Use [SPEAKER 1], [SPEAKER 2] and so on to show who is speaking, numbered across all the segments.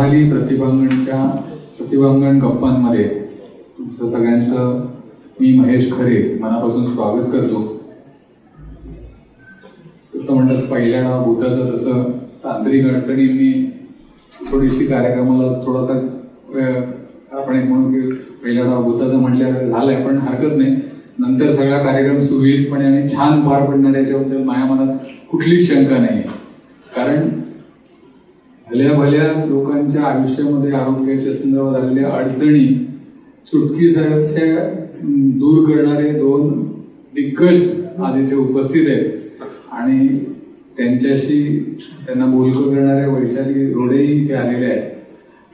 [SPEAKER 1] ग्रंथाली प्रतिभांगण गप्पांमध्ये तुमचं सगळ्यांचं मी महेश खरे मनापासून स्वागत करतो. तसं म्हणतात पहिल्या भूताचं, तसं तांत्रिक अडचणींनी थोडीशी कार्यक्रमाला थोडासा आपण एक म्हणू की पहिल्या भूताचं म्हटल्यावर झालंय, पण हरकत नाही. नंतर सगळा कार्यक्रम सुरळीतपणे आणि छान पार पडणार याच्याबद्दल माझ्या मनात कुठलीच शंका नाही. कारण भल्या लोकांच्या आयुष्यामध्ये आरोग्याच्या संदर्भात आलेल्या अडचणी चुटकीसरच्या दूर करणारे दोन दिग्गज आज इथे उपस्थित आहेत आणि त्यांना बोलकं करणारे वैशाली रोडेही इथे आलेले आहेत.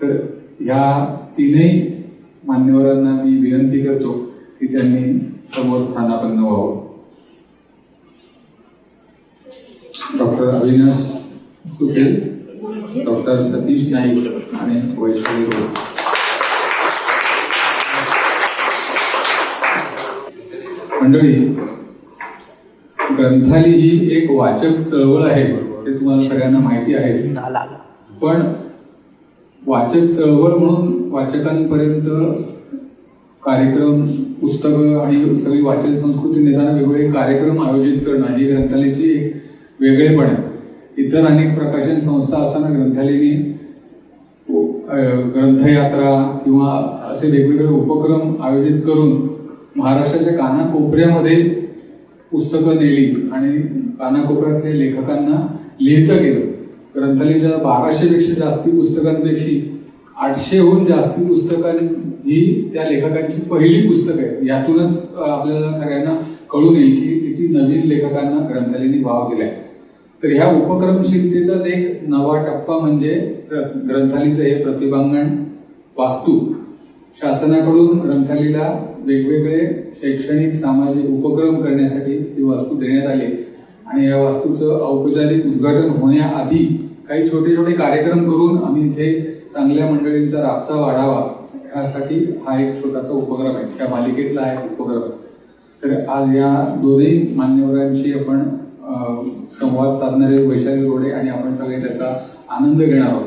[SPEAKER 1] तर ह्या तीनही मान्यवरांना मी विनंती करतो की त्यांनी समोर स्थानापन्न व्हावं. डॉक्टर अविनाश सुपे, डॉक्टर सतीश नाईक आणि वैशाली रोडे. मंडळी, ग्रंथाली ही एक वाचक चळवळ आहे, हे तुम्हाला सगळ्यांना माहिती आहे. पण वाचक चळवळ म्हणून वाचकांपर्यंत कार्यक्रम, पुस्तकं आणि सगळी वाचन संस्कृती नेताना वेगवेगळे कार्यक्रम आयोजित करणं ही ग्रंथालयाची एक वेगळेपण आहे. इतर अनेक प्रकाशन संस्था असताना ग्रंथालयाने ग्रंथयात्रा किंवा असे वेगवेगळे उपक्रम आयोजित करून महाराष्ट्राच्या कानाकोपऱ्यामध्ये पुस्तकं नेली आणि कानाकोपऱ्यातल्या लेखकांना लिहितं गेलं. ग्रंथालयाच्या 1200पेक्षा जास्ती पुस्तकांपैकी 800हून जास्ती पुस्तकांनी ही त्या लेखकांची पहिली पुस्तकं आहेत. यातूनच आपल्याला सगळ्यांना कळून येईल की किती नवीन लेखकांना ग्रंथालयाने वाव दिलाय. तर ह्या उपक्रमशीलतेचाच एक नवा टप्पा म्हणजे ग्रंथालयाचं हे प्रतिभांगण वास्तू. शासनाकडून ग्रंथालयाला वेगवेगळे शैक्षणिक सामाजिक उपक्रम करण्यासाठी ही वास्तू देण्यात आली आणि या वास्तूचं औपचारिक उद्घाटन होण्याआधी काही छोटे छोटे कार्यक्रम करून आम्ही इथे चांगल्या मंडळींचा राबता वाढावा यासाठी हा एक छोटासा उपक्रम आहे. त्या मालिकेतला हा एक उपक्रम आहे. तर आज या दोन्ही मान्यवरांशी आपण संवाद साधणारे वैशाली रोडे आणि आपण सगळे त्याचा आनंद घेणार आहोत.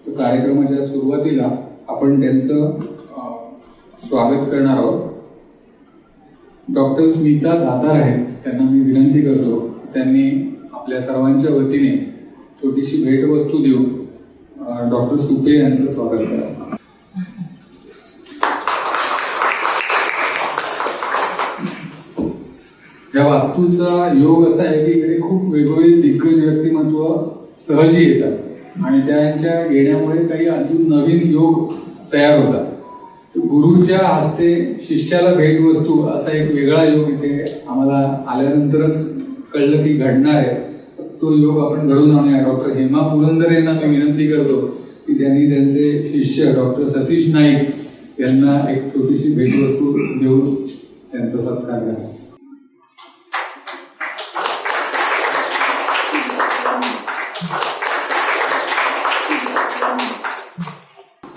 [SPEAKER 1] तर कार्यक्रमाच्या सुरुवातीला आपण त्यांचं स्वागत करणार आहोत. डॉक्टर स्मिता दातार आहेत, त्यांना मी विनंती करतो त्यांनी आपल्या सर्वांच्या वतीने छोटीशी भेटवस्तू देऊन डॉक्टर सुपे यांचं स्वागत करा. या वास्तूचा योग असा आहे की इकडे खूप वेगवेगळी दिग्गज व्यक्तिमत्व सहजी येतात आणि त्यांच्या येण्यामुळे काही अजून नवीन योग तयार होतात. गुरुच्या हस्ते शिष्याला भेटवस्तू असा एक वेगळा योग इथे आम्हाला आल्यानंतरच कळलं की घडणार आहे. तो योग आपण घडवून आणूया. डॉक्टर हेमा पुरंदर यांना मी विनंती करतो की त्यांनी त्यांचे शिष्य डॉक्टर सतीश नाईक यांना एक छोटीशी भेटवस्तू देऊन त्यांचा सत्कार करा.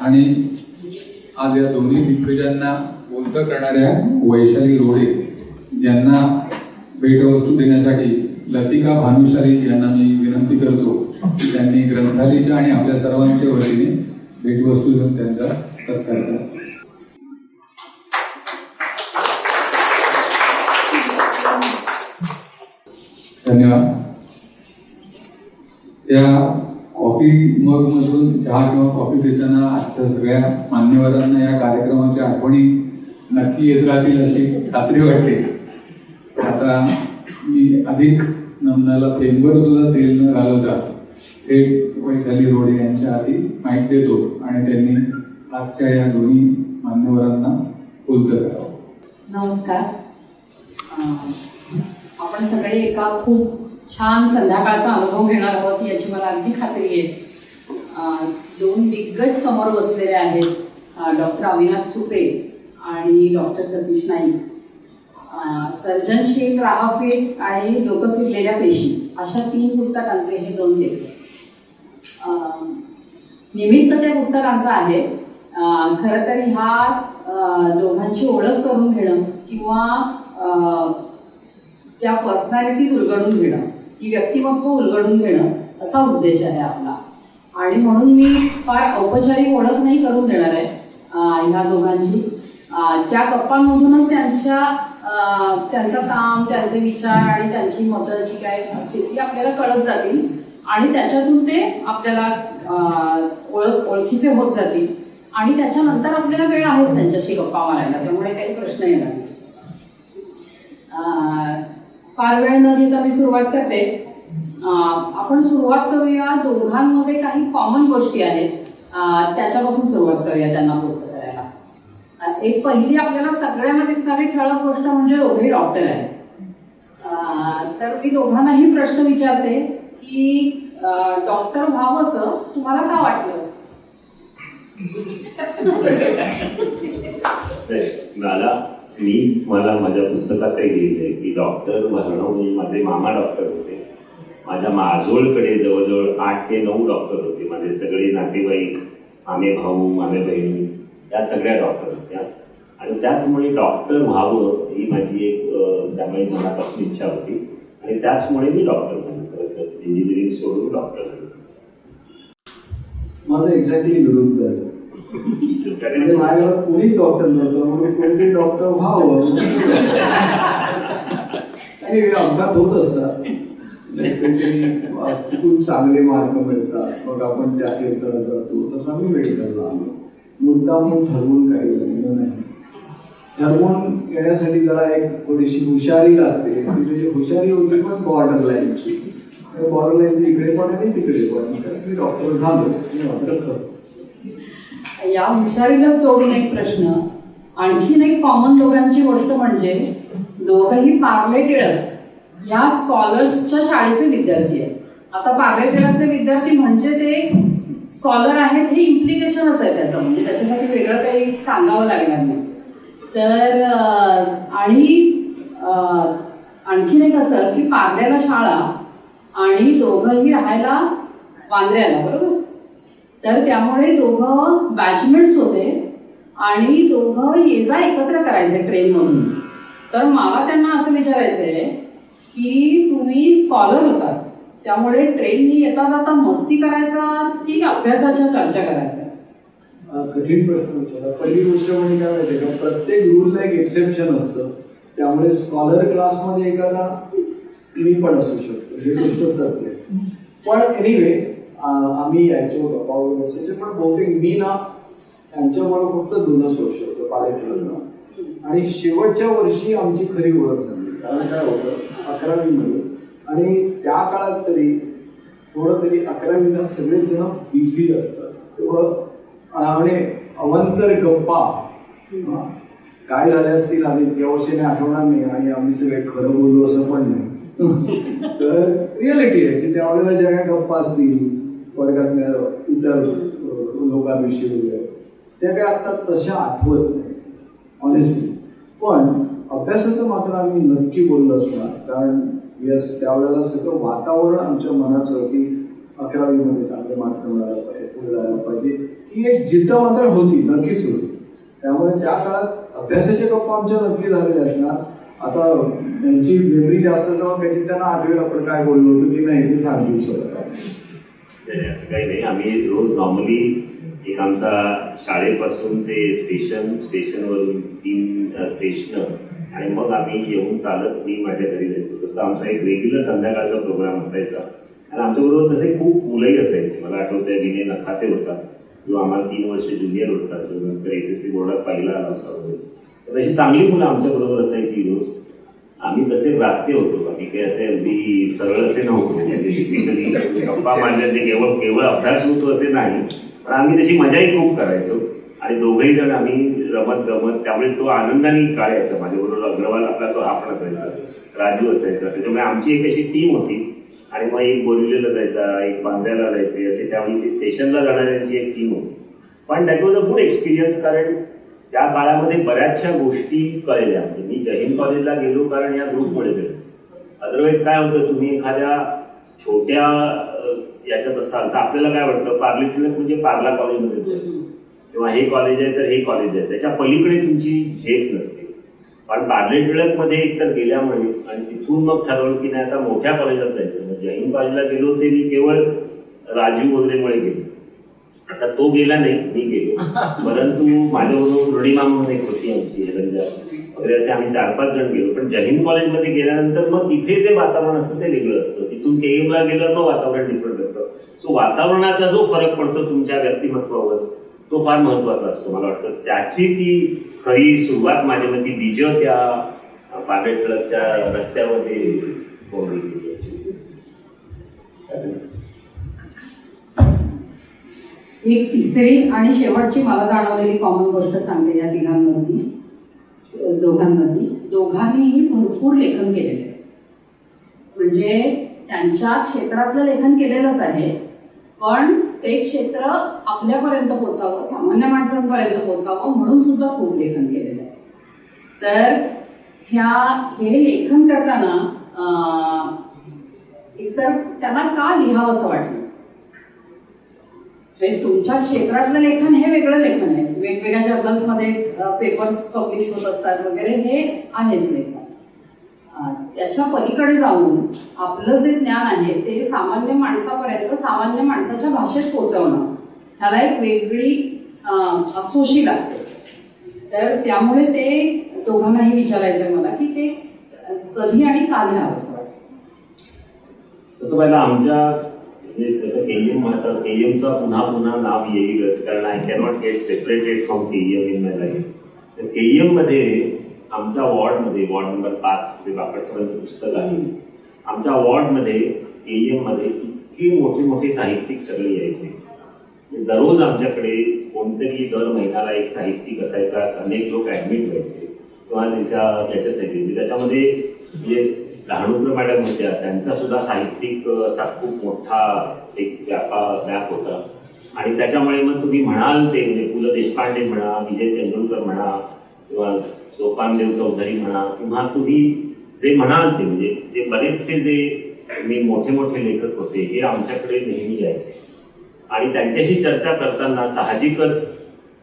[SPEAKER 1] आणि आज या दोन्ही दिग्गजांना बोलतं करणाऱ्या वैशाली रोडे यांना भेटवस्तू देण्यासाठी लतिका भानुशाली यांना मी विनंती करतो की त्यांनी ग्रंथालयाच्या आणि आपल्या सर्वांच्या वतीने भेटवस्तू देऊन त्यांचा सत्कार करा. धन्यवाद. त्या कॉफी मग मधून चहा किंवा कॉफी पिताना आजच्या सगळ्या मान्यवरांना या कार्यक्रमाच्या आठवणी नक्की येत राहतील अशी खात्री वाटते. आता मी अधिक नमनाला थेंबर सुद्धा तेल न घालवता थेट वैशाली रोडे यांच्या हाती माईक देतो आणि त्यांनी आजच्या या दोन्ही मान्यवरांना बोलतं करावं.
[SPEAKER 2] नमस्कार. आपण सगळे एका खूप छान संध्याकाळचा अनुभव घेणार आहोत याची मला अगदी खात्री आहे. दोन दिग्गज समोर बसलेले आहेत, डॉक्टर अविनाश सुपे आणि डॉक्टर सतीश नाईक. सर्जनशील, राहफिट आणि डोकं फिरलेल्या पेशी अशा 3 पुस्तकांचे हे 2 लेखक. निमित्त त्या पुस्तकांचं आहे. खरं तर ह्या दोघांची ओळख करून घेणं किंवा त्या पर्सनॅलिटीज उलगडून घेणं, ती व्यक्तिमत्व उलगडून घेणं असा उद्देश आहे आपला. आणि म्हणून मी फार औपचारिक ओळख नाही करून देणार आहे ह्या दोघांची. त्या गप्पांमधूनच त्यांचं काम, त्यांचे विचार आणि त्यांची मतं जी काय असतील ती आपल्याला कळत जातील आणि त्याच्यातून ते आपल्याला ओळखीचे होत जातील आणि त्याच्यानंतर आपल्याला वेळ आहेच त्यांच्याशी गप्पा मारायला, त्यामुळे काही प्रश्न येणार नाही. फार वेळ न घेता मी सुरुवात करते. आपण सुरुवात करूया, दोघांमध्ये काही कॉमन गोष्टी आहेत त्याच्यापासून सुरुवात करूया त्यांना पूर्ण करायला. एक पहिली आपल्याला सगळ्यांना दिसणारी ठळक गोष्ट म्हणजे दोघेही डॉक्टर आहेत. तर मी दोघांनाही प्रश्न विचारते की डॉक्टर व्हावंसं तुम्हाला का वाटलं?
[SPEAKER 3] मला माझ्या पुस्तकातही लिहिलंय की डॉक्टर व्हावं म्हणजे माझे मामा डॉक्टर होते. माझ्या माजोळकडे जवळजवळ 8 ते 9 डॉक्टर होते. माझे सगळे नातेवाईक, मामे भाऊ, मामे बहिणी या सगळ्या डॉक्टर होत्या आणि त्याचमुळे डॉक्टर व्हावं ही माझी एक त्यामुळे मनापासून इच्छा होती आणि त्याचमुळे मी डॉक्टर झालो. खरं तर इंजिनिअरिंग सोडून डॉक्टर झालो.
[SPEAKER 4] माझं एक्झॅक्टली विरुद्ध आहे. म्हणजे माझ्या घरात कोणीच डॉक्टर नव्हतं, म्हणून कोणतरी डॉक्टर व्हावं आणि अपघात होत असतात. चुकून चांगले मार्क मिळतात, मग आपण त्या क्षेत्रात जातो. तसं मी मेडिकलला आलो. मुद्दाम ठरवून काही झालेलं नाही. ठरवून येण्यासाठी जरा एक थोडीशी हुशारी लागते. म्हणजे हुशारी होती पण बॉर्डर लाईनची. बॉर्डर लाईनची इकडे पण आणि तिकडे पण. मी डॉक्टर झालो मात्र खरं.
[SPEAKER 2] या हुशारीला जोडून एक प्रश्न, आणखीन एक कॉमन दोघांची गोष्ट म्हणजे दोघंही पार्ले टिळक या स्कॉलर्सच्या शाळेचे विद्यार्थी आहेत. आता पार्ले टिळकचे विद्यार्थी म्हणजे ते स्कॉलर आहेत हे इम्प्लिकेशनच आहे त्याचं, म्हणजे त्याच्यासाठी वेगळं काही सांगावं लागणार नाही. तर आणखीन एक असं की पार्ल्याला शाळा आणि दोघंही राहायला वांद्र्याला, बरोबर? तर त्यामुळे दोघं बॅचमेट्स होते आणि दोघं ये जा एकत्र करायचे ट्रेनमधून. तर मला त्यांना असं विचारायचं आहे की तुम्ही स्कॉलर होता, त्यामुळे ट्रेननी येता जाता मस्ती करायचा की अभ्यासाच्या चर्चा करायचा?
[SPEAKER 4] कठीण प्रश्न विचारला. पहिली गोष्ट म्हणजे काय माहिती का, प्रत्येक रूलला एक एक्सेप्शन असतं. त्यामुळे स्कॉलर क्लासमध्ये एखादा मी पण असू शकतो, हे गोष्ट सत्य आहे. पण एनिवे आम्ही यायचो गप्पा वगैरे असायचे. पण बहुतेक मी ना त्यांच्याबरोबर फक्त 2च वर्ष होतो पालेकरला. आणि शेवटच्या वर्षी आमची खरी ओळख झाली. कारण काय होतं 11वीमध्ये आणि त्या काळात तरी थोडं तरी 11वीला सगळेच जण बिझी असतात. तेवढं आणि अवंतर गप्पा काय झाल्या असतील आधी इतक्या वर्षाने आठवणार नाही आणि आम्ही सगळे खरं बोलू असं पण नाही. तर रिअलिटी आहे की त्यावेळेला ज्या काही गप्पा असतील वर्गातल्या इतर लोकांविषयी वगैरे त्या काही आता तशा आठवत नाही ऑनेस्टली. पण अभ्यासाचं मात्र आम्ही नक्की बोललो असणार. कारण यस त्यावेळेला सगळं वातावरण आमच्या मनाचं की 11वीमध्ये चांगले मार्क मिळायला पाहिजे, पुढे जायला पाहिजे, ही एक जिद्द मात्र होती, नक्कीच होती. त्यामुळे त्या काळात अभ्यासाचे गप्पा आमच्या नक्की झालेले असणार. आता त्यांची मेमरी जास्त तेव्हा त्याची त्यांना आठवेल आपण काय बोललो होतो की नाही ते सांगतील स्वतः.
[SPEAKER 3] असं काही नाही. आम्ही रोज नॉर्मली एक आमचा शाळेपासून ते स्टेशनवरून 3 स्टेशन आणि मग आम्ही येऊन चालत मी माझ्या घरी जायचो. तसं आमचा एक रेग्युलर संध्याकाळचा प्रोग्राम असायचा आणि आमच्याबरोबर तसे खूप मुलंही असायचे. मला आठवतंय विनय नखाते होता जो आम्हाला 3 वर्ष ज्युनियर होता, जो नंतर SSC बोर्डात पहिला आला होता. तशी चांगली मुलं आमच्याबरोबर असायची रोज. आम्ही तसे राहते होतो. आम्ही काही असे अगदी सरळ असे नव्हतो. बेसिकली गप्पा मारल्याने केवळ अभ्यास होतो असे नाही, पण आम्ही तशी मजाही खूप करायचो आणि दोघंही जण आम्ही रमत गमत. त्यामुळे तो आनंदाने काळ यायचा. माझ्याबरोबर अग्रवाल आपला तो आपण असायचा, राजू असायचा. त्याच्यामुळे आमची एक अशी टीम होती आणि मग एक बोरिवलीला जायचा, एक बांद्र्याला जायचे, असे त्यावेळी ते स्टेशनला जाणाऱ्यांची एक टीम होती. पण that was a good experience. कारण त्या काळामध्ये बऱ्याचशा गोष्टी कळल्या. मी जय हिंद कॉलेजला गेलो कारण या ग्रुपमुळे गेलो. अदरवाईज काय होतं, तुम्ही एखाद्या छोट्या याच्यात असाल तर आपल्याला काय वाटतं पार्ले टिळक म्हणजे पार्ला कॉलेजमध्ये जायचं किंवा हे कॉलेज आहे तर हे कॉलेज आहे, त्याच्या पलीकडे तुमची झेप नसते. पण पार्ले टिळकमध्ये एकतर गेल्यामुळे आणि तिथून मग ठरवलं की नाही आता मोठ्या कॉलेजात जायचं. मग जय हिंद कॉलेजला गेलो ते मी केवळ राजू वगैरेमुळे गेलो. आता तो गेला नाही, मी गेलो. परंतु माझ्याबरोबर ऋणिमा म्हणून एक होती आमची रंजा वगैरे, असे आम्ही 4-5 जण गेलो. पण जय हिंद कॉलेजमध्ये गेल्यानंतर मग तिथे जे वातावरण असतं ते वेगळं असतं. तिथून केएमला गेल्यावर मग वातावरण डिफरंट असतं. सो वातावरणाचा जो फरक पडतो तुमच्या व्यक्तिमत्वावर तो फार महत्वाचा असतो. मला वाटतं त्याची ती खरी सुरुवात माझ्या मते डीजे त्या पार्लेट क्लबच्या रस्त्यामध्ये होऊन गेली.
[SPEAKER 2] एक तिसरी आणि शेवटची मला जाणवलेली कॉमन गोष्ट सांगते या दोघांमधली. दोघांनीही भरपूर लेखन केलेलं आहे. म्हणजे त्यांच्या क्षेत्रातलं लेखन केलेलंच आहे, पण ते क्षेत्र आपल्यापर्यंत पोचावं, सामान्य माणसांपर्यंत पोचावं म्हणून सुद्धा खूप लेखन केलेलं आहे. तर हे लेखन करताना एकतर त्यांना का लिहावंसं वाटलं. तुमच्या क्षेत्रातलं लेखन हे वेगळं लेखन आहे, वेगवेगळ्या जर्नल्समध्ये पेपर्स पब्लिश होत असतात वगैरे, हे आहेच लेखन. त्याच्या पलीकडे जाऊन आपलं जे ज्ञान आहे ते सामान्य माणसापर्यंत सामान्य माणसाच्या भाषेत पोहोचवणं, ह्याला एक वेगळी असोशी लागते. तर त्यामुळे ते दोघांनाही विचारायचं मला की ते कधी आणि का लिहावं असं वाटतं.
[SPEAKER 3] तसं पाहिलं आमच्या जसं केएम म्हणतात, केएमचा पुन्हा पुन्हा नाव येईलच, कारण I cannot get separated from KM in my life. तर केएम मध्ये आमच्या वॉर्डमध्ये, वॉर्ड नंबर 5 जे बापट सरांचं पुस्तक आहे, आमच्या वॉर्डमध्ये केएम मध्ये इतके मोठे मोठे साहित्यिक सगळे यायचे. दररोज आमच्याकडे कोणतरी दर महिन्याला एक साहित्यिक असायचा. अनेक लोक ऍडमिट व्हायचे किंवा त्याच्यासाठी त्याच्यामध्ये म्हणजे डहाणूकर मॅडम होत्या, त्यांचा सुद्धा साहित्यिक असा खूप मोठा एक व्याप होता. आणि त्याच्यामुळे मग तुम्ही म्हणाल ते म्हणजे पु ल देशपांडे म्हणा, विजय तेंडुलकर म्हणा किंवा सोपानदेव चौधरी म्हणा, किंवा तुम्ही जे म्हणाल ते म्हणजे जे बरेचसे जे मोठे मोठे लेखक होते हे आमच्याकडे नेहमी यायचे. आणि त्यांच्याशी चर्चा करताना साहजिकच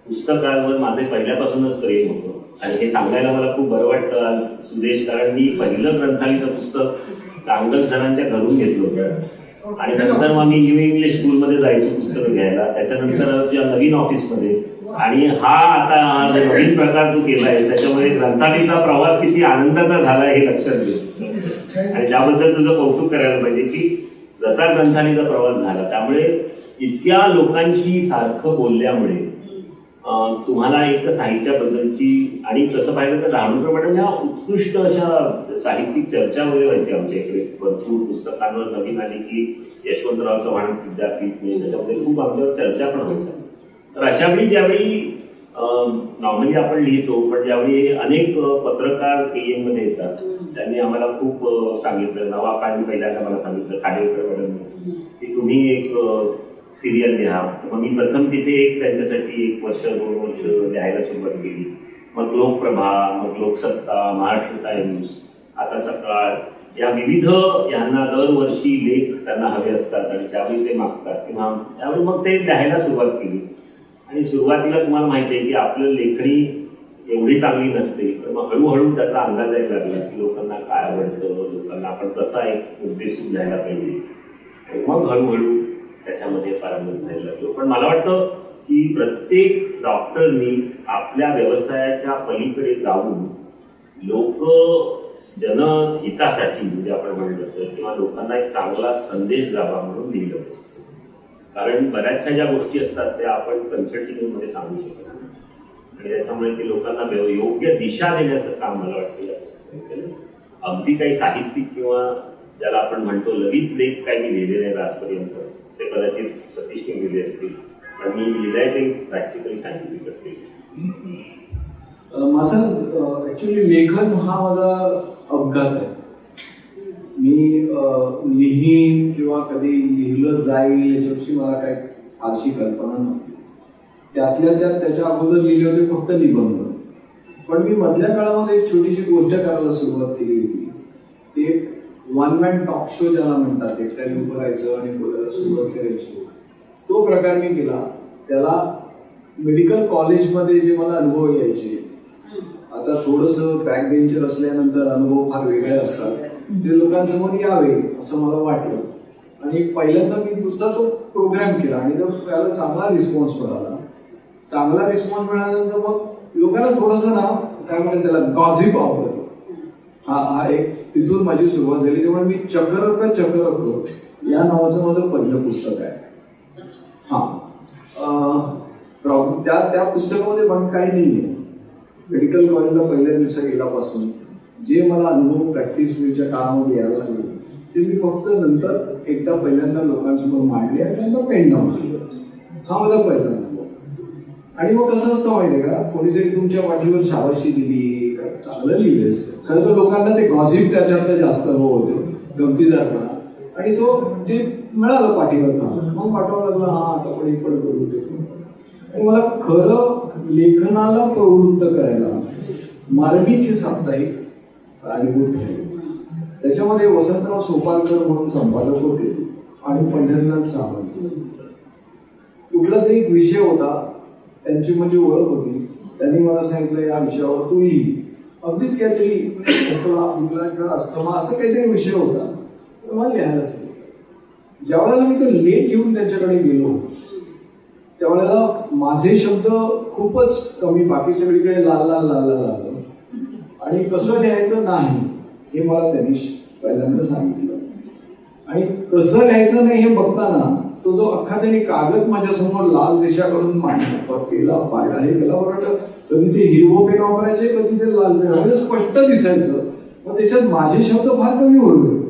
[SPEAKER 3] पुस्तकांवर माझे पहिल्यापासूनच प्रेम होतं. आणि हे सांगायला मला खूप बरं वाटतं आज सुदेश, कारण मी पहिलं ग्रंथालीचं पुस्तक कांगल सरांच्या घरून घेतलं होतं. आणि नंतर मग मी न्यू इंग्लिश स्कूलमध्ये जायचो पुस्तकं घ्यायला, त्याच्यानंतर तुझ्या नवीन ऑफिसमध्ये. आणि हा आता नवीन प्रकार तू केलाय, त्याच्यामुळे ग्रंथालीचा प्रवास किती आनंदाचा झाला हे लक्षात घेऊ. आणि त्याबद्दल तुझं कौतुक करायला पाहिजे की जसा ग्रंथालीचा प्रवास झाला त्यामुळे इतक्या लोकांशी सारखं बोलल्यामुळे तुम्हाला एक तर साहित्याबद्दलची, आणि कसं पाहिलं तर डहाणूकर मॅडम ह्या उत्कृष्ट अशा साहित्यिक चर्चा वगैरे व्हायची आमच्या इकडे. भरपूर पुस्तकांवर नवीन आली की यशवंतराव चव्हाण विद्यापीठ, त्याच्यामध्ये खूप आमच्यावर चर्चा पण व्हायच्या. तर अशा वेळी ज्यावेळी नॉर्मली आपण लिहितो, पण ज्यावेळी अनेक पत्रकार केएम मध्ये येतात, त्यांनी आम्हाला खूप सांगितलं. नवाबांनी पहिल्यांदा मला सांगितलं, खाडेकर मॅडम की तुम्ही एक सिरियल लिहा. मग मी प्रथम तिथे त्यांच्यासाठी 1 वर्ष 2 वर्ष लिहायला सुरुवात केली. मग लोकप्रभा, मग लोकसत्ता, महाराष्ट्र टाइम्स, आता सकाळ, या विविध यांना दरवर्षी लेख त्यांना हवे असतात आणि त्यावेळी ते मागतात, किंवा त्यावेळी मग ते लिहायला सुरुवात केली. आणि सुरुवातीला तुम्हाला माहिती आहे की आपलं लेखणी एवढी चांगली नसते, पण मग हळूहळू त्याचा अंदाज यायला लागला की लोकांना काय आवडतं, लोकांना आपण कसा एक उद्देश लिहायला पाहिजे. आणि मग हळूहळू त्याच्यामध्ये पारंगत व्हायला लागलो. पण मला वाटतं की प्रत्येक डॉक्टरनी आपल्या व्यवसायाच्या पलीकडे जाऊन लोक जनहितासाठी, म्हणजे आपण म्हणलं तर, किंवा लोकांना एक चांगला संदेश जावा म्हणून लिहिलं पाहिजे. कारण बऱ्याचशा ज्या गोष्टी असतात त्या आपण कन्सल्टिंग मध्ये सांगू शकतो आणि त्याच्यामुळे ते लोकांना योग्य दिशा देण्याचं काम मला वाटतं. अगदी काही साहित्यिक किंवा ज्याला आपण म्हणतो ललित लेख काही मी लिहिले नाहीत आजपर्यंत, ते कदाचित सतीशने लिहिले असतील, पण मी लिहिलंय ते प्रॅक्टिकली सायंटिफिक असतील.
[SPEAKER 4] माझं ऍक्च्युली लेखन हा माझा अपघात आहे. मी लिहीन किंवा कधी लिहिलं जाईल याच्याविषयी मला काही फारशी कल्पना नव्हती. त्यातल्या त्यात त्याच्या अगोदर लिहिले होते फक्त निबंध. पण मी मधल्या काळामध्ये एक छोटीशी गोष्ट करायला सुरुवात केली होती. ते 1 मॅन टॉक शो ज्याला म्हणतात, एकट्याने उभं राहायचं आणि बोलायला सुरुवात करायची, तो प्रकार मी केला. त्याला मेडिकल कॉलेजमध्ये जे मला अनुभव यायचे, आता थोडंसं बॅक बेंचर असल्यानंतर अनुभव फार वेगळे असतात, ते लोकांसमोर यावे असं मला वाटलं. आणि पहिल्यांदा मी नुसता तो प्रोग्राम केला आणि त्याला चांगला रिस्पॉन्स मिळाला. चांगला रिस्पॉन्स मिळाल्यानंतर मग लोकांना थोडंसं ना काय म्हणतात त्याला गॉसिप आवडतं. हा एक तिथून माझी सुरुवात झाली. त्यामुळे मी चक्र या नावाचं माझं पहिलं पुस्तक आहे. त्या पुस्तकामध्ये पण काही नाहीये. मेडिकल कॉलेजला पहिल्या दिवसा गेल्यापासून जे मला अनुभव प्रॅक्टिस वेळच्या काळामध्ये यायला लागले ते मी फक्त नंतर एकदा पहिल्यांदा लोकांसमोर मांडले आणि त्यांना पेन डाऊन केलं. हा माझा पहिला अनुभव. आणि मग कसं असतं माहितीये का, कोणीतरी तुमच्या पाठीवर शाबाशी दिली, चांगलं लिहिलं असतं. खरं तर लोकांना ते गॉसिप त्याच्यात जास्त होते, गमतीदारपणा, आणि तो ते मिळालं पाठीवर. मग पाठवावं लागलं, हा आता पण एक पण करू दे. आणि मला खरं लेखनाला प्रवृत्त करायला मार्मिक हे साप्ताहिक कारणीभूत ठरले. त्याच्यामध्ये वसंतराव सोपालकर म्हणून संपादक होते आणि पंढरनाथ सावंत. कुठला तरी एक विषय होता, त्यांची म्हणजे ओळख होती. त्यांनी मला सांगितलं या विषयावर तू लिही. अगदीच काहीतरी खोकला अस्थमा असं काहीतरी विषय होता, मला लिहायला सांगितलं. ज्यावेळेला मी तो लेख घेऊन त्यांच्याकडे गेलो त्यावेळेला माझे शब्द खूपच कमी, बाकी सगळीकडे लाल लाल लाल लाल आलं. आणि कसं लिहायचं नाही हे मला त्यांनी पहिल्यांदा सांगितलं. आणि कसं लिहायचं नाही हे बघताना तो जो अख्खा त्यांनी कागद माझ्यासमोर लाल रेषाकडून केला पाडला हे त्याला बरं, कधी ते हिरवं पेन वापरायचे, कधी ते लाल पेन, म्हणजे स्पष्ट दिसायचं. मग त्याच्यात माझे शब्द फार कमी होते.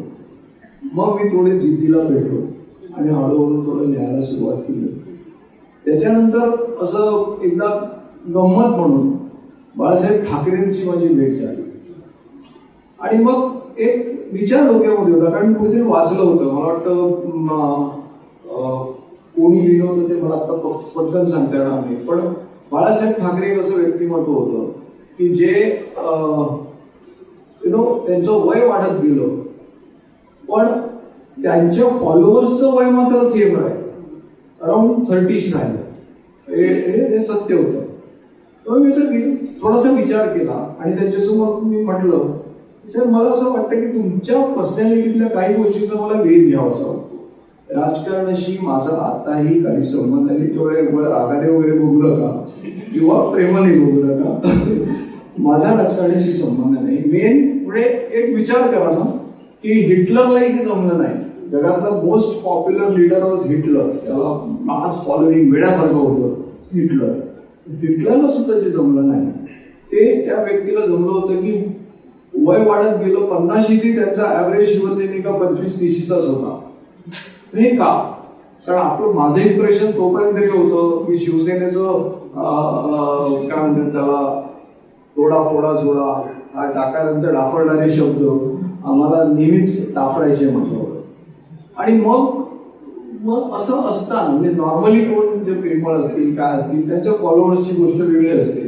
[SPEAKER 4] मग मी थोडे जिद्दीला भेटलो आणि हळूहळू थोडं लिहायला सुरुवात केली. त्याच्यानंतर असं एकदा गंमत म्हणून बाळासाहेब ठाकरेंची माझी भेट झाली. आणि मग एक विचार डोक्यामध्ये होता, कारण कुठेतरी वाचलं होतं, मला वाटतं कोणी लिहिलं होतं ते मला आता पटकन सांगता येणार नाही, पण बाळासाहेब ठाकरे एक असं व्यक्तिमत्व होतं की जे त्यांचं वय वाढत गेलं पण त्यांच्या फॉलोअर्सचं वय मात्र सेम आहे, अराउंड 30 राहिलं. हे सत्य होतं. मी थोडासा विचार केला आणि त्यांच्यासमोर मी म्हटलं, सर मला असं वाटतं की तुमच्या पर्सनॅलिटीतल्या काही गोष्टींचा मला वेध घ्यावा असं वाटतो. राजकारणाशी माझा आताही काही संबंध नाही. थोडे रागाने वगैरे बघू नका किंवा प्रेमाने बघू नका. माझा राजकारणाशी संबंध नाही. मेन म्हणजे एक विचार करा ना की हिटलरलाही हे जमलं नाही. जगातला most popular leader was Hitler. त्याला मास फॉलोइंग वेड्यासारखं होतं हिटलर. हिटलरला सुद्धा जे जमलं नाही ते त्या व्यक्तीला जमलं होतं की वय वाढत गेलं. 50शी त्यांचा ऍव्हरेज शिवसैनिका 25-30च होता. हे का? कारण आपलं माझं इम्प्रेशन तोपर्यंत तरी होतं की शिवसेनेचं काय म्हणतात त्याला तोडा फोडा झोडा हा टाकानंतर डाफळणारे शब्द आम्हाला नेहमीच डाफळायचे म्हटलं. आणि मग असं असताना म्हणजे नॉर्मली कोण जे प्रेमळ असतील काय असतील त्यांच्या फॉलोअर्सची गोष्ट वेगळी असते,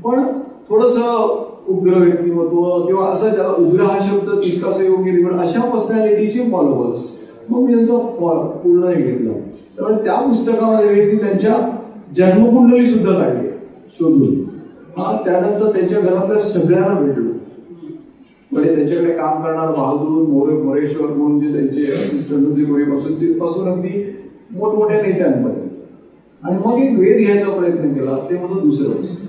[SPEAKER 4] पण थोडंसं उग्र व्यक्तिमत्व किंवा असं ज्याला उग्र हा शब्द तितकासा योग्य निवड अशा पर्सनॅलिटीचे फॉलोअर्स मग मी त्यांचा पूर्ण हे घेतला. तर त्या पुस्तकामध्ये मी त्यांच्या जन्मकुंडली सुद्धा काढली शोधून. त्यानंतर त्यांच्या घरातल्या सगळ्यांना भेटलो. म्हणजे त्यांच्याकडे काम करणार बहादूर मोरेश्वर म्हणून जे त्यांचे असिस्टंट होते तिथपासून अगदी मोठमोठ्या नेत्यांपर्यंत. आणि मग एक वेध घ्यायचा प्रयत्न केला. ते म्हणजे दुसरं गोष्ट.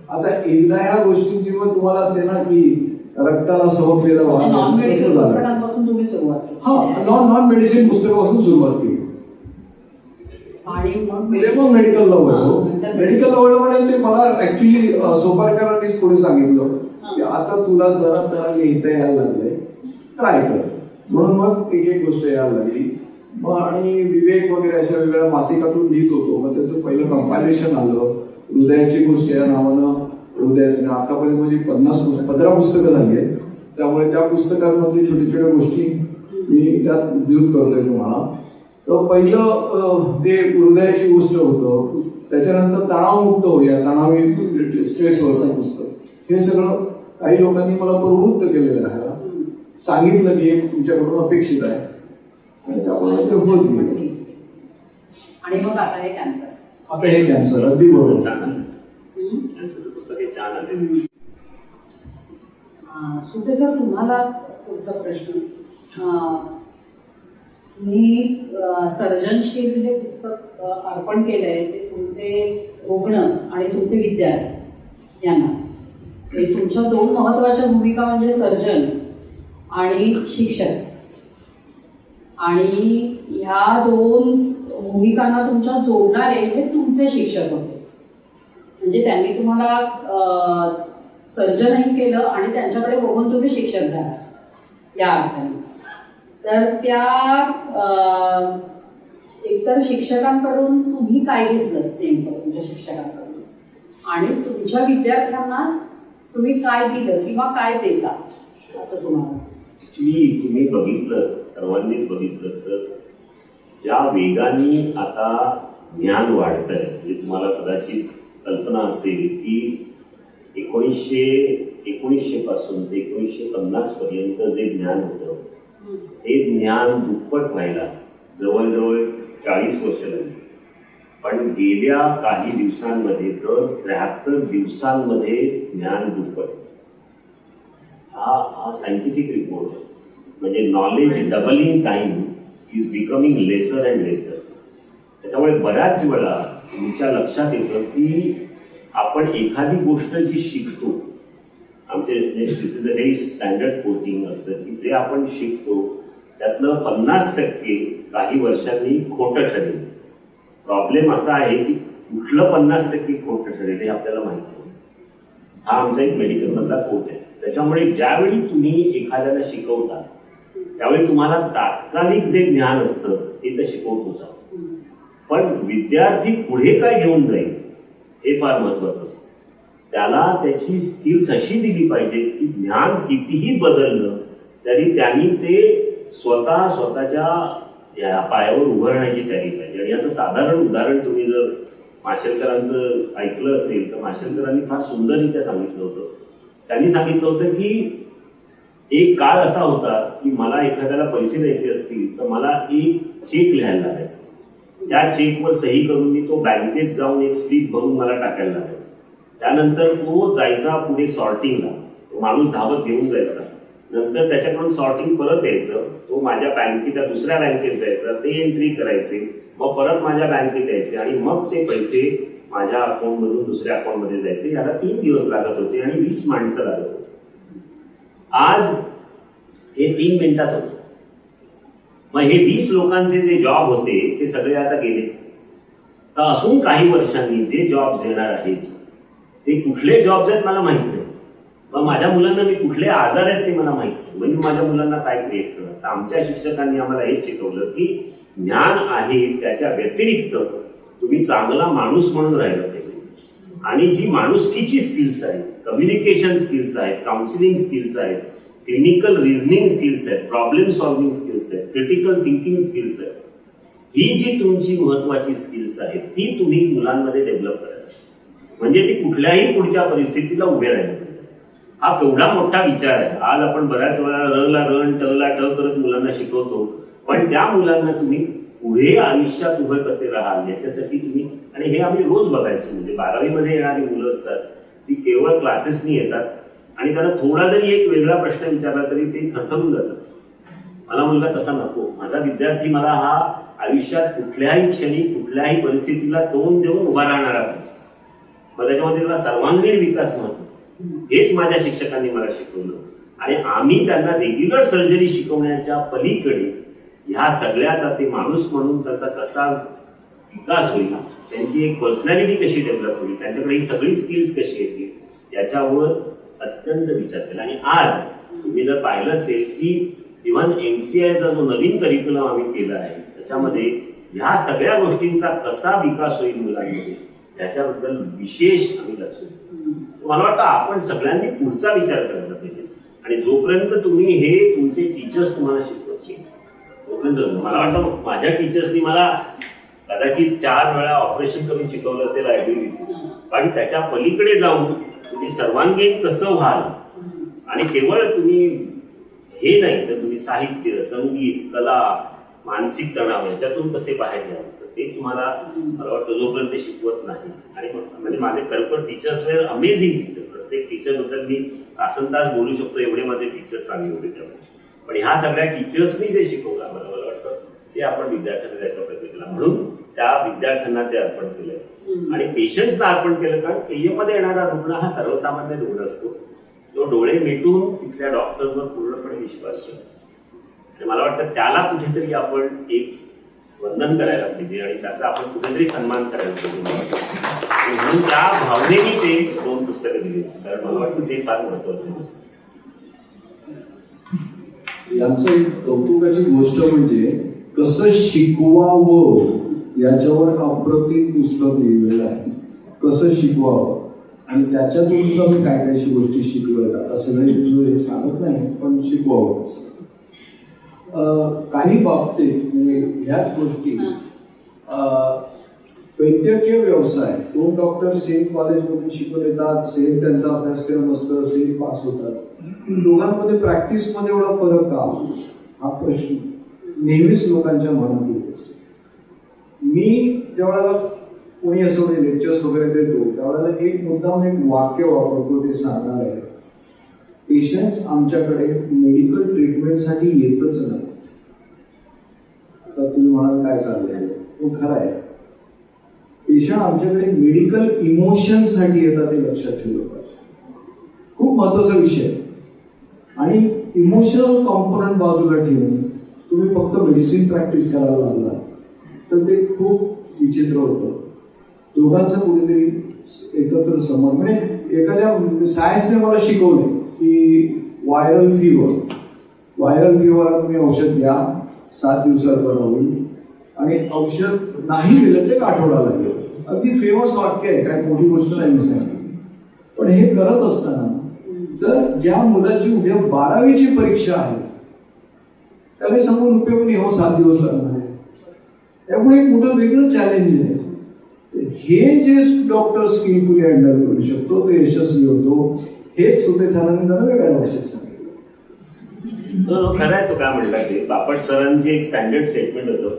[SPEAKER 4] आता एकदा ह्या गोष्टींची मग तुम्हाला असते ना की रक्ताला सवकलेलं
[SPEAKER 2] नॉन मेडिसिन पुस्तकांपासून तुम्ही सुरुवात केली.
[SPEAKER 4] नॉन मेडिसिन पुस्तकापासून सुरुवात केली
[SPEAKER 2] आणि मग
[SPEAKER 4] मेडिकलला वळलो. मेडिकलला वळलो म्हणजे ते मला ऍक्च्युली सोपारकरांनीच पुढे सांगितलं की आता तुला जरा लिहिता यायला लागलंय, ट्राय कर. म्हणून मग एक गोष्ट यायला लागली. मग आणि विवेक वगैरे अशा वेगळ्या मासिकातून लिहित होतो. मग त्याचं पहिलं कंपायलेशन आलं. हृदयाची गोष्ट या नावानं हृदयाचं आतापर्यंत म्हणजे 15 पुस्तकं झाली आहेत. त्यामुळे त्या पुस्तकांमधली छोट्या गोष्टी मी त्यात उद्योग करतोय तुम्हाला. तर पहिलं ते हृदयाची गोष्ट होतं. त्याच्यानंतर तणावमुक्त होऊया, तणावी स्ट्रेसवरचं पुस्तक. हे सगळं काही लोकांनी मला प्रवृत्त केलेलं आहे, सांगितलं की हे तुमच्याकडून अपेक्षित आहे आणि त्यामुळे ते होत गेलं.
[SPEAKER 2] आणि मग आता हे कॅन्सर.
[SPEAKER 4] आता हे कॅन्सर अगदी बरोबर.
[SPEAKER 2] सुटे सर, तुम्हाला पुढचा प्रश्न. मी सर्जनशील हे पुस्तक अर्पण केलंय ते तुमचे रुग्ण आणि तुमचे विद्यार्थी यांना. हे तुमच्या दोन महत्त्वाच्या भूमिका म्हणजे सर्जन आणि शिक्षक, आणि ह्या दोन भूमिकांना तुमच्या जोडणारे हे तुमचे शिक्षक होते. म्हणजे त्यांनी तुम्हाला सर्जनही केलं आणि त्यांच्याकडे बघून तुम्ही शिक्षक झाला या अर्थाने. तर त्या एकतर शिक्षकांकडून तुम्ही काय घेतलं नेमकं तुमच्या शिक्षकांकडून, आणि तुमच्या विद्यार्थ्यांना तुम्ही काय दिलं किंवा काय देता असं तुम्हाला?
[SPEAKER 3] ऍक्च्युली तुम्ही बघितलं, सर्वांनीच बघितलं तर ज्या वेगाने आता ज्ञान वाढतंय, म्हणजे तुम्हाला कदाचित कल्पना असेल की 1900 पासून ते 1950 पर्यंत जे ज्ञान होतं ते ज्ञान दुप्पट व्हायला जवळजवळ 40 वर्ष लागली. पण गेल्या काही दिवसांमध्ये तर 73 दिवसांमध्ये ज्ञान दुप्पट. हा सायंटिफिक रिपोर्ट आहे. म्हणजे knowledge doubling time is becoming lesser and lesser. त्याच्यामुळे बऱ्याच वेळा तुमच्या लक्षात येतं की आपण एखादी गोष्ट जी शिकतो, आमचे this is a very standard coating असतं की जे आपण शिकतो त्यातलं 50% काही वर्षांनी खोटं ठरेल. प्रॉब्लेम असा आहे की कुठलं 50% खोटं ठरेल हे आपल्याला माहिती नाही. हा आमचा एक मेडिकलमधला कोट आहे. त्याच्यामुळे ज्यावेळी तुम्ही एखाद्याला शिकवता त्यावेळी तुम्हाला तात्कालिक जे ज्ञान असतं ते तर शिकवतोच, पण विद्यार्थी पुढे काय घेऊन जाईल हे फार महत्वाचं असतं. त्याला त्याची स्किल्स अशी दिली पाहिजे की ज्ञान कितीही बदललं तरी त्यांनी ते स्वतःच्या पायावर उभं राहण्याची तयारी पाहिजे. आणि याचं साधारण उदाहरण तुम्ही जर माशेलकरांचं ऐकलं असेल तर माशेलकरांनी फार सुंदररित्या सांगितलं होतं. त्यांनी सांगितलं होतं की एक काळ असा होता की मला एखाद्याला पैसे द्यायचे असतील तर मला एक चेक लिहायला लागायचा. त्या चेकवर सही करून मी तो बँकेत जाऊन एक स्लिप भरून मला टाकायला लागायचा. त्यानंतर तो जायचा पुढे सॉर्टिंगला, तो माणूस धावत घेऊन जायचा. नंतर त्याच्याकडून सॉर्टिंग परत यायचं, तो माझ्या बँकेच्या दुसऱ्या बँकेत जायचा, ते एंट्री करायचे, मग परत माझ्या बँकेत यायचे आणि मग ते पैसे माझ्या अकाउंटमधून दुसऱ्या अकाउंटमध्ये जायचे. याला 3 दिवस लागत होते आणि 20 माणसं लागत होती. आज हे 3 मिनिटात होतं. मग हे 20 लोकांचे जे जॉब होते ते सगळे आता गेले. तर असून काही वर्षांनी जे जॉब्स येणार आहेत ते कुठले जॉब्स आहेत मला माहित नाही. मग माझ्या मुलांना मी कुठले आजार आहेत ते मला माहित नाही. म्हणजे माझ्या मुलांना काय क्रिएट करणार. तर आमच्या शिक्षकांनी आम्हाला हेच शिकवलं की ज्ञान आहे त्याच्या व्यतिरिक्त तुम्ही चांगला माणूस म्हणून राहिलं पाहिजे. आणि जी माणुसकीची स्किल्स आहेत, कम्युनिकेशन स्किल्स आहेत, काउन्सिलिंग स्किल्स आहेत, क्लिनिकल रिझनिंग स्किल्स आहेत, प्रॉब्लेम सॉल्व्हिंग स्किल्स आहेत, क्रिटिकल थिंकिंग स्किल्स आहेत, ही जी तुमची महत्वाची स्किल्स आहेत ती तुम्ही मुलांमध्ये डेव्हलप करायची. म्हणजे ती कुठल्याही पुढच्या परिस्थितीला उभे राहिले पाहिजे. हा केवढा मोठा विचार आहे. आज आपण बऱ्याच वेळा रला रण टला ट करत मुलांना शिकवतो, पण त्या मुलांना तुम्ही पुढे आयुष्यात उभे कसे राहाल याच्यासाठी तुम्ही, आणि हे आम्ही रोज बघायचो. म्हणजे 12वी मध्ये येणारी मुलं असतात ती केवळ क्लासेसनी येतात आणि त्यांना थोडा जरी एक वेगळा प्रश्न विचारला तरी ते थरथरून जातात. मला मुलगा तसा नको. माझा विद्यार्थी मला हा आयुष्यात कुठल्याही क्षणी कुठल्याही परिस्थितीला तोंड देऊन उभा राहणारा पाहिजे. मग त्याच्यामध्ये त्याला सर्वांगीण विकास महत्वाचा. हेच माझ्या शिक्षकांनी मला शिकवलं. आणि आम्ही त्यांना रेग्युलर सर्जरी शिकवण्याच्या पलीकडे ह्या सगळ्याचा ते माणूस म्हणून त्याचा कसा विकास होईल, त्यांची एक पर्सनॅलिटी कशी डेव्हलप होईल, त्यांच्याकडे ही सगळी स्किल्स कशी येतील याच्यावर अत्यंत विचार केला. आणि आज तुम्ही जर पाहिलं असेल की इव्हन MCIचा जो नवीन करिक्युलम आम्ही केला आहे त्याच्यामध्ये ह्या सगळ्या गोष्टींचा कसा विकास होईल मुलांमध्ये याच्याबद्दल विशेष आम्ही लक्ष देतो. मला वाटतं आपण सगळ्यांनी पुढचा विचार करायला पाहिजे. आणि जोपर्यंत तुम्ही हे तुमचे टीचर्स तुम्हाला शिकवत तोपर्यंत, मला वाटतं माझ्या टीचर्सनी मला कदाचित 4 वेळा ऑपरेशन करून शिकवलं असेल आयडीची. पण त्याच्या पलीकडे जाऊन तुम्ही सर्वांगीण कसं व्हाल, आणि केवळ तुम्ही हे नाही तर तुम्ही साहित्य, संगीत, कला, मानसिक तणाव याच्यातून कसे बाहेर याल, तर ते तुम्हाला मला वाटतं जोपर्यंत ते शिकवत नाही. आणि म्हणजे माझे खरोखर टीचर्स वेअर अमेझिंग टीचर. प्रत्येक टीचरबद्दल मी तासनतास बोलू शकतो एवढे माझे टीचर्स चांगले होते त्यावेळेस. पण ह्या सगळ्या टीचर्सनी जे शिकवलं मला वाटतं ते आपण विद्यार्थ्यांना द्यायचा प्रयत्न केला. म्हणून त्या विद्यार्थ्यांना ते अर्पण केलं आणि पेशंट्सना अर्पण केलं. कारण KM मध्ये येणारा रुग्ण हा सर्वसामान्य रुग्ण असतो. तो डोळे मिटून तिथल्या डॉक्टरवर पूर्णपणे विश्वास ठेवतो. आणि मला वाटतं त्याला कुठेतरी आपण एक वंदन करायला पाहिजे आणि त्याचा आपण कुठेतरी सन्मान करायला पाहिजे. म्हणून त्या भावनेने ते 2 पुस्तकं दिली. कारण मला वाटतं ते फार महत्वाचं आहे.
[SPEAKER 4] यांचं एक कौतुकाची गोष्ट म्हणजे कसं शिकवावं याच्यावर अप्रतिम पुस्तक लिहिलेलं आहे. कसं शिकवावं आणि त्याच्यातून सुद्धा मी काय काय गोष्टी शिकवल्या. आता सगळे हे सांगत नाही, पण शिकवावं कसं. काही बाबतीत म्हणजे ह्याच गोष्टी वैद्यकीय व्यवसाय 2 डॉक्टर सेम कॉलेजमधून शिकून येतात, सेम त्यांचा अभ्यासक्रम असतं, सेम पास होतात. दोघांमध्ये प्रॅक्टिसमध्ये एवढा फरक का हा प्रश्न नेहमीच लोकांच्या मनात येत असतो. मी ज्यावेळेला कोणी असं लेक्चर्स वगैरे देतो त्यावेळेला एक मुद्दाम एक वाक्य वापरतो, ते सांगणार आहे पेशंट्स आमच्याकडे मेडिकल ट्रीटमेंटसाठी येतच नाही. आता तुम्ही म्हणाल काय चाललंय, तो खरं आहे. पेशंट आमच्याकडे मेडिकल इमोशनसाठी येतात, ते लक्षात ठेवलं पाहिजे. खूप महत्वाचा विषय. आणि इमोशनल कॉम्पोनंट बाजूला ठेवून तुम्ही फक्त मेडिसिन प्रॅक्टिस करायला लागला तर ते खूप विचित्र होतं. दोघांचं कुठेतरी एकत्र समज म्हणजे एखाद्या सायन्सने मला शिकवले की व्हायरल फिवरला तुम्ही औषध घ्या, 7 दिवसात बरं होईल. आणि औषध नाही दिलं तर 1 आठवडा लागेल. अगदी फेमस वाक्य आहे, काय मोठी गोष्ट नाही मी सांगितली. पण हे करत असताना जर ज्या मुलाची उद्या 12वीची परीक्षा आहे त्याला सांगून उपयोग नाही, 7 दिवस लागणार आहे. त्यामुळे एक मोठं वेगळं चॅलेंज आहे. हे जे डॉक्टर स्किलफुली हँडल करू शकतो ते यशस्वी होतो. हेच सुपे सरांनी त्यांना वेगळ्या लक्षात सांगितलं.
[SPEAKER 3] खरं आहे. तो काय म्हणला ते बापट सरांचे एक स्टँडर्ड स्टेटमेंट होतं.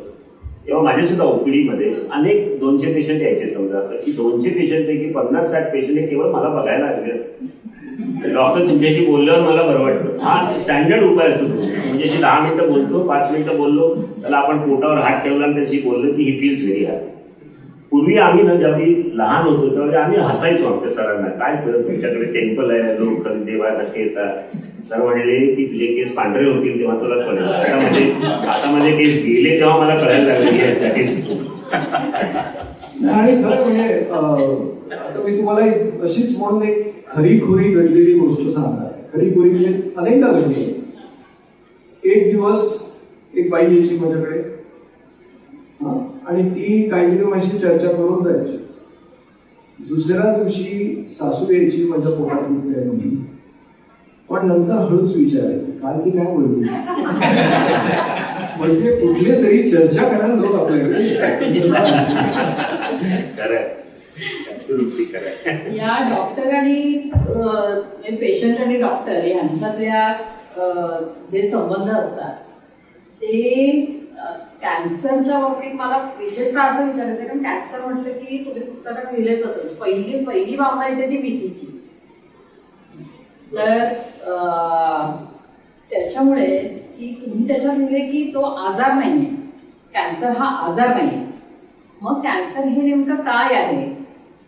[SPEAKER 3] तेव्हा माझ्या सुद्धा ओपीडीमध्ये अनेक 200 पेशंट यायचे. समजा की 200 पेशंटपैकी 50-60 पेशंट हे केवळ मला बघायला आलेले असतात. डॉक्टर तुमच्याशी बोलल्यावर मला बरं वाटतं. हा स्टँडर्ड उपाय असतो. तुमच्याशी 10 मिनिटं बोलतो, 5 मिनिटं बोललो, त्याला आपण पोटावर हात ठेवला आणि त्याशी बोललो की ही फील्स व्हेरी हॅपी. पूर्वी आम्ही ना ज्यावेळी लहान होतो त्यावेळी आम्ही हसायचो आमच्या सरांना. काय सर तुमच्याकडे टेम्पल आहे, लोक देवासाठी येतात. सर म्हणले की तुझे केस पांढरे होतील तेव्हा तुला कळेल. आता माझे केस गेले तेव्हा मला कळायला लागले.
[SPEAKER 4] आणि खरं म्हणजे आता मी तुम्हाला अशीच म्हणून एक खरीखुरी घडलेली गोष्ट सांगणार आहे. खरीखुरी म्हणजे अनेकदा घडली. एक दिवस एक बाई यायची माझ्याकडे आणि ती काहीतरी माझी चर्चा करून जायची. दुसऱ्या दिवशी सासू यायची माझ्या पोटात दुखतंय म्हणून, पण नंतर हळूच विचारायची काल ती काय बोलली. म्हणजे कुठले तरी चर्चा करायला लोक आपल्याकडे.
[SPEAKER 2] या डॉक्टर आणि पेशंट आणि डॉक्टर यांच्यातल्या जे संबंध असतात ते कॅन्सरच्या बाबतीत मला विशेषतः असं विचारायचं आहे. कारण कॅन्सर म्हटलं की तुम्ही पुस्तकात लिहिले तसंच पहिली भावना येते ती भीतीची. तर त्याच्यामुळे की तुम्ही त्याच्यात लिहिले की तो आजार नाहीये, कॅन्सर हा आजार नाहीये. मग कॅन्सर हे नेमकं काय आहे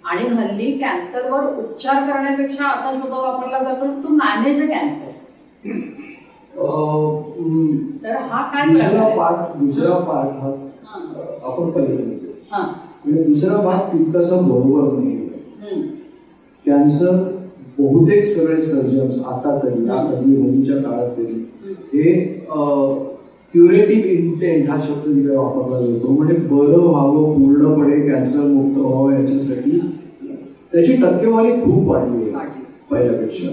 [SPEAKER 2] आणि हल्ली कॅन्सरवर उपचार करण्यापेक्षा असा शब्द वापरला जातो टू मॅनेज अ कॅन्सर. तर हा काय
[SPEAKER 4] दुसरा पार्ट हा आपण पहिला म्हणजे दुसरा भाग तितकासा बरोबर नाही. कॅन्सर बहुतेक सगळे सर्जन्स आता तरी हल्लीच्या काळात तरी हे क्युरेटिव्ह इंटेंट हा शब्द तिथे वापरला जातो. म्हणजे बरं व्हावं, पूर्णपणे कॅन्सर मुक्त व्हावं याच्यासाठी त्याची टक्केवारी खूप वाढली आहे पहिल्यापेक्षा.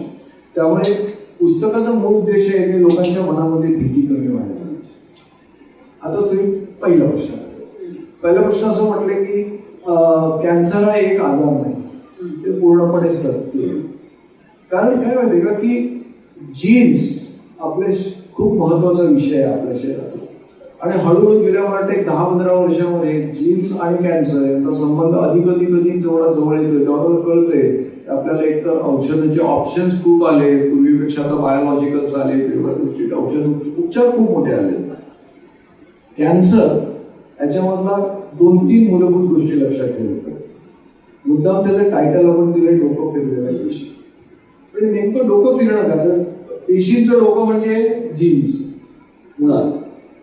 [SPEAKER 4] त्यामुळे पुस्तकाचा मूळ उद्देश आहे की लोकांच्या मनामध्ये भीती कमी व्हायला पाहिजे. आता तुम्ही पहिला प्रश्न असं म्हटले की कॅन्सर हा एक आजार नाही, ते पूर्णपणे सत्य आहे. कारण काय माहिती का की जीन्स आपले खूप महत्वाचा विषय आहे आपल्या शरीरात. आणि हळूहळू गेल्या मला वाटतं 10-15 वर्षामध्ये जीन्स आणि कॅन्सर यांचा संबंध अधिक जवळ येतोय. त्यावर कळतंय आपल्याला एकतर औषधाचे ऑप्शन्स खूप आले, पूर्वीपेक्षा आता बायोलॉजिकल्स आले, औषध उपचार खूप मोठे आले. कॅन्सर याच्यामधला 2-3 मूलभूत गोष्टी लक्षात ठेवल्या. मुद्दाम त्याचं टायटल आपण दिलं डोकं फिरलेल्या पेशी. म्हणजे नेमकं डोकं फिरणं का, तर पेशींचं डोकं म्हणजे जीन्स मुळात.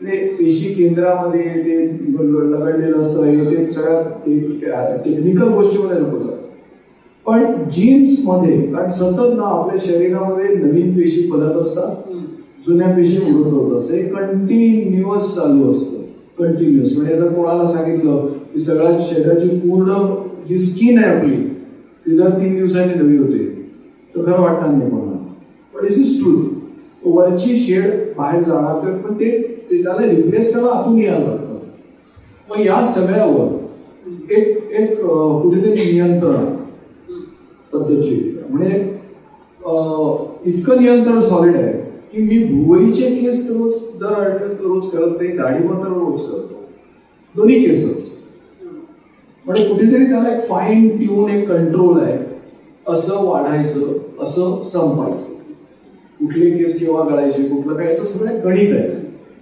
[SPEAKER 4] म्हणजे पेशी केंद्रामध्ये ते लगडलेलं असतं, हे ते सगळ्यात टेक्निकल गोष्टीमध्ये नको जात. पण जीन्स मध्ये, कारण सतत ना आपल्या शरीरामध्ये नवीन पेशी बनत असतात, जुन्या पेशी मृत होत असते, हे कंटिन्युअस चालू असतं. कंटिन्युअस म्हणजे आता कोणाला सांगितलं की सगळ्या शरीराची पूर्ण जी स्किन आहे आपली ती दर 3 दिवसांनी नवी होते, तर खरं वाटणार नाही कोणाला. पण दिस इज ट्रू. वरची शेड बाहेर जाणार तर पण ते त्याला रिप्लेस करायला आतून यायला लागतं. मग या सगळ्यावर एक कुठेतरी नियंत्रण पद्धतशीर, म्हणजे इतकं नियंत्रण सॉलिड आहे की मी भुवईचे केस रोज करत नाही, दाढी पण तर रोज करतो, दोन्ही केसच. म्हणजे कुठेतरी त्याला एक फाईन ट्यून एक कंट्रोल आहे, असं वाढायचं असं संपायचं, कुठले केस केव्हा गळायचे कुठलं काय, याचं सगळं गणित आहे.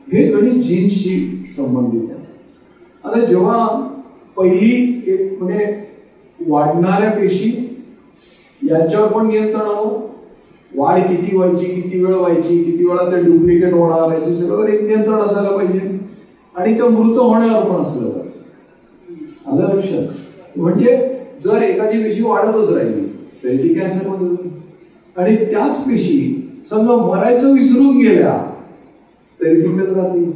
[SPEAKER 4] हे गणित जीन्सशी संबंधित आहे. आता जेव्हा पहिली एक म्हणजे वाढणाऱ्या पेशी यांच्यावर पण नियंत्रण हवं, वाढ किती व्हायची, किती वेळ व्हायची, किती वेळा ते डुप्लिकेट होणार याचे सगळं एक नियंत्रण असायला पाहिजे. आणि त्या मृत होण्यावर पण असलं पाहिजे. आलं लक्षात? म्हणजे जर एखादी पेशी वाढतच राहिली तरी ती कॅन्सर मध्ये होईल, आणि त्याच पेशी समजा मरायचं विसरून गेल्या तरी तिकडेच राहतील,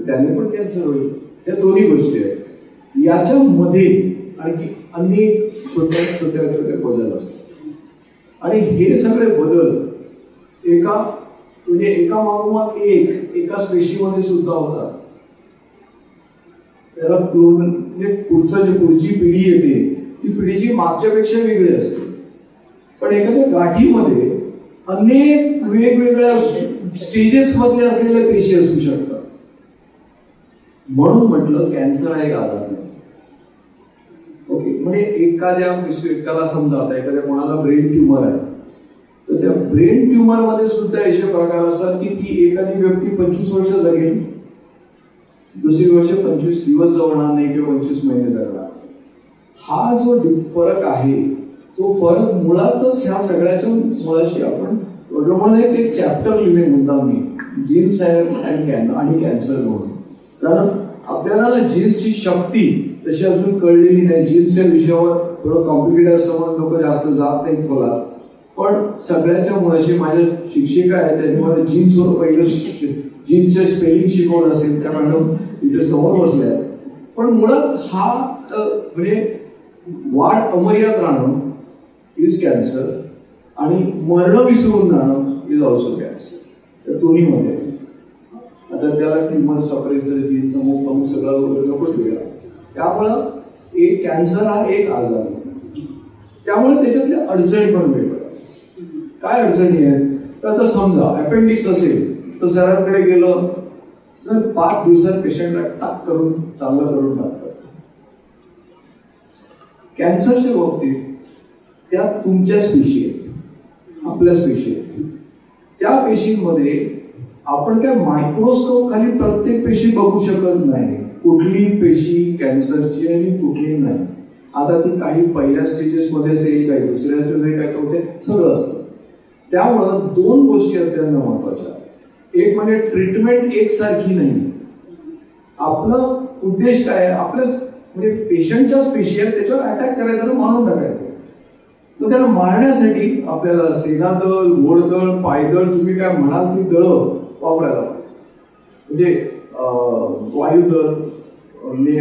[SPEAKER 4] त्याने पण कॅन्सर होईल. या दोन्ही गोष्टी आहेत. याच्यामध्ये आणखी अनेक छोट्या छोट्या छोट्या बदल असतात, आणि हे सगळे बदल एका मागोमाग एका पेशीमध्ये सुद्धा होतात. त्याला म्हणजे पुढची पिढी येते ती पिढीची मागच्यापेक्षा वेगळी असते. पण एखाद्या गाठीमध्ये अनेक वेगवेगळ्या स्टेजेस मधले असलेल्या पेशी असू शकतात. म्हणून म्हटलं कॅन्सर हा एक आजार नाही. ओके, म्हणजे एकाला समजा आता एखाद्या कोणाला ब्रेन ट्युमर आहे, तर त्या ब्रेन ट्युमर मध्ये सुद्धा असे प्रकार असतात की ती एखादी व्यक्ती 25 वर्ष जगेल, दुसरी वर्ष 25 दिवस जगणार नाही किंवा 25 महिने जगणार. हा जो फरक आहे तो फरक मुळातच ह्या सगळ्याच्या मुळाशी आपण एक चॅप्टर लिहिले मुद्दा मी जीन्स आणि कॅन्सर म्हणून. कारण आपल्याला जीन्सची शक्ती तशी अजून कळलेली नाही. जीन्सच्या विषयावर थोडं कॉम्प्लिकेटेड समज लोक जास्त जात नाहीत बोला. पण सगळ्याच्या मुळाशी माझ्या शिक्षिका आहेत, त्यांनी मला जीन्सवर पहिलं जीन्सचे स्पेलिंग शिकवलं असेल, त्या मॅडम इथे समोर बसल्या. पण मुळात हा म्हणजे वाढ अमर्याद राहणं इज कॅन्सर, आणि मरण विसरून जाणं इज ऑल्सो कॅन्सर. त्या दोन्हीमध्ये आता त्याला ट्युमर सप्रेसर जीन्स अमुक सगळं वेगळा. त्यामुळं एक कॅन्सर हा एक आजार आहे. त्यामुळे त्याच्यातल्या अडचणी पण वेगळ्या. काय अडचणी आहेत तर आता समजा अपेंडिक्स असेल तर सरांकडे गेलं तर 5 दिवसात पेशंटला टाक करून चांगलं करून टाकतात. कॅन्सरच्या बाबतीत त्या तुमच्याच पेशी आहेत, आपल्याच पेशी आहेत. त्या पेशींमध्ये आपण काय मायक्रोस्कोप खाली प्रत्येक पेशी बघू शकत नाही, कुठली पेशी कॅन्सरची आणि कुठली नाही. आता ती काही पहिल्या स्टेजेस मध्ये असेल, काही दुसऱ्या स्टेजमध्ये, काही चौथ्या, सगळं असतं. त्यामुळं 2 गोष्टी अत्यंत महत्वाच्या. एक म्हणजे ट्रीटमेंट एकसारखी नाही. आपला उद्देश काय आहे, आपल्या म्हणजे पेशंटच्याच पेशी आहेत त्याच्यावर अटॅक करायचा आणि मारून टाकायचं. तर त्याला मारण्यासाठी आपल्याला सेनादळ, घोडदळ, पायदळ, तुम्ही काय म्हणाल ती दळं वापरायला पाहिजे. म्हणजे वायुदळ,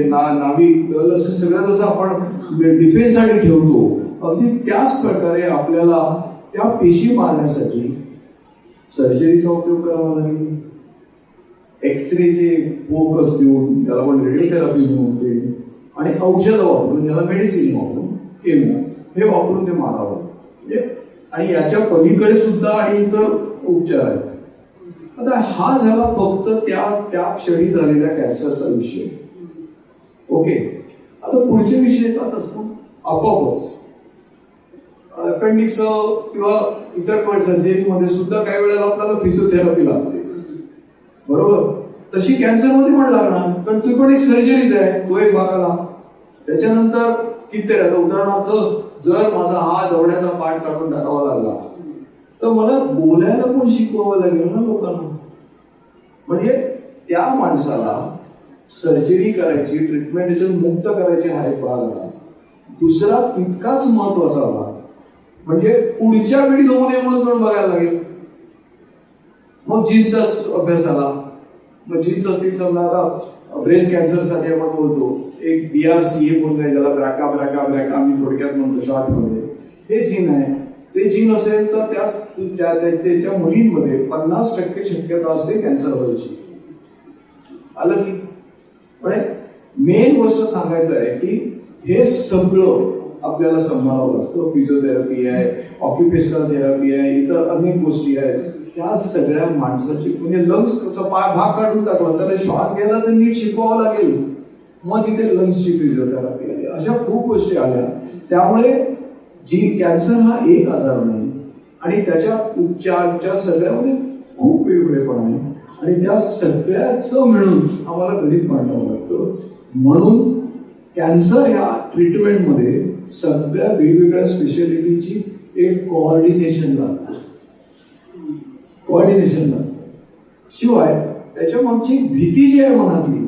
[SPEAKER 4] नाविक दल, असं सगळं जसं आपण डिफेन्ससाठी ठेवतो, अगदी त्याच प्रकारे आपल्याला त्या पेशी मारण्यासाठी सर्जरीचा उपयोग करावा लागेल. एक्सरेचे फोकस देऊन त्याला आपण रेडिओथेरपी म्हणते, आणि औषधं वापरून ज्याला मेडिसिन वापरून केमो हे वापरून ते मारावं. म्हणजे आणि याच्या पलीकडे सुद्धा आणि इतर उपचार आहेत. आता हा झाला फक्त त्या क्षणी झालेल्या कॅन्सरचा विषय. ओके, आता पुढचे विषय येतातच ना आपोआपच. अपेंडिक्स किंवा इतर सर्जरीमध्ये सुद्धा काही वेळेला आपल्याला फिजिओथेरपी लागते, बरोबर. तशी कॅन्सरमध्ये पण लागणार, कारण ती पण एक सर्जरीच आहे, तो एक भाग आला. त्याच्यानंतर किती आता उदाहरणार्थ जर माझा हा जवळ्याचा पार्ट काढून टाकावा लागला तर मला बोलायला पण शिकवावं लागेल ना लोकांना. म्हणजे त्या माणसाला सर्जरी करायची, ट्रीटमेंट याच्यात मुक्त करायची हा एक भाग आला. दुसरा तितकाच महत्वाचा भाग म्हणजे पुढच्या पिढीत होऊ नये म्हणून पण बघायला लागेल. मग जीन्सचा अभ्यास आला. मग जीन्स असतील समजा आता ब्रेस्ट कॅन्सरसाठी आपण बोलतो एक BRCA म्हणून आहे, ज्याला ब्रॅका ब्रॅका ब्रॅका आम्ही थोडक्यात म्हणतो शॉर्टमध्ये, हे जीन आहे. ते जीन असेल तर त्याच्या मुलींमध्ये 50% शक्यता असते कॅन्सर व्हायची. आलं की म्हणजे मेन गोष्ट सांगायचं आहे की हे सगळं आपल्याला सांभाळावं लागतं. फिजिओथेरपी आहे, ऑक्युपेशनल थेरपी आहे, इतर अनेक गोष्टी आहेत. त्या सगळ्या माणसाची म्हणजे लंग्सचा भाग काढून टाकला, त्याला श्वास घ्यायला तर नीट शिकवावं लागेल. मग तिथे लंग्सची फिजिओथेरपी आली, अशा खूप गोष्टी आल्या. त्यामुळे कॅन्सर हा एक आजार नाही आणि त्याच्या उपचारच्या सगळ्यामध्ये खूप वेगवेगळेपण आहे आणि त्या सगळ्याचं मिळून आम्हाला गणित मांडावं लागतं. म्हणून कॅन्सर ह्या ट्रीटमेंटमध्ये सगळ्या वेगवेगळ्या स्पेशालिटीची एक कोऑर्डिनेशन लागतं. शिवाय त्याच्या मागची भीती जी आहे मनातली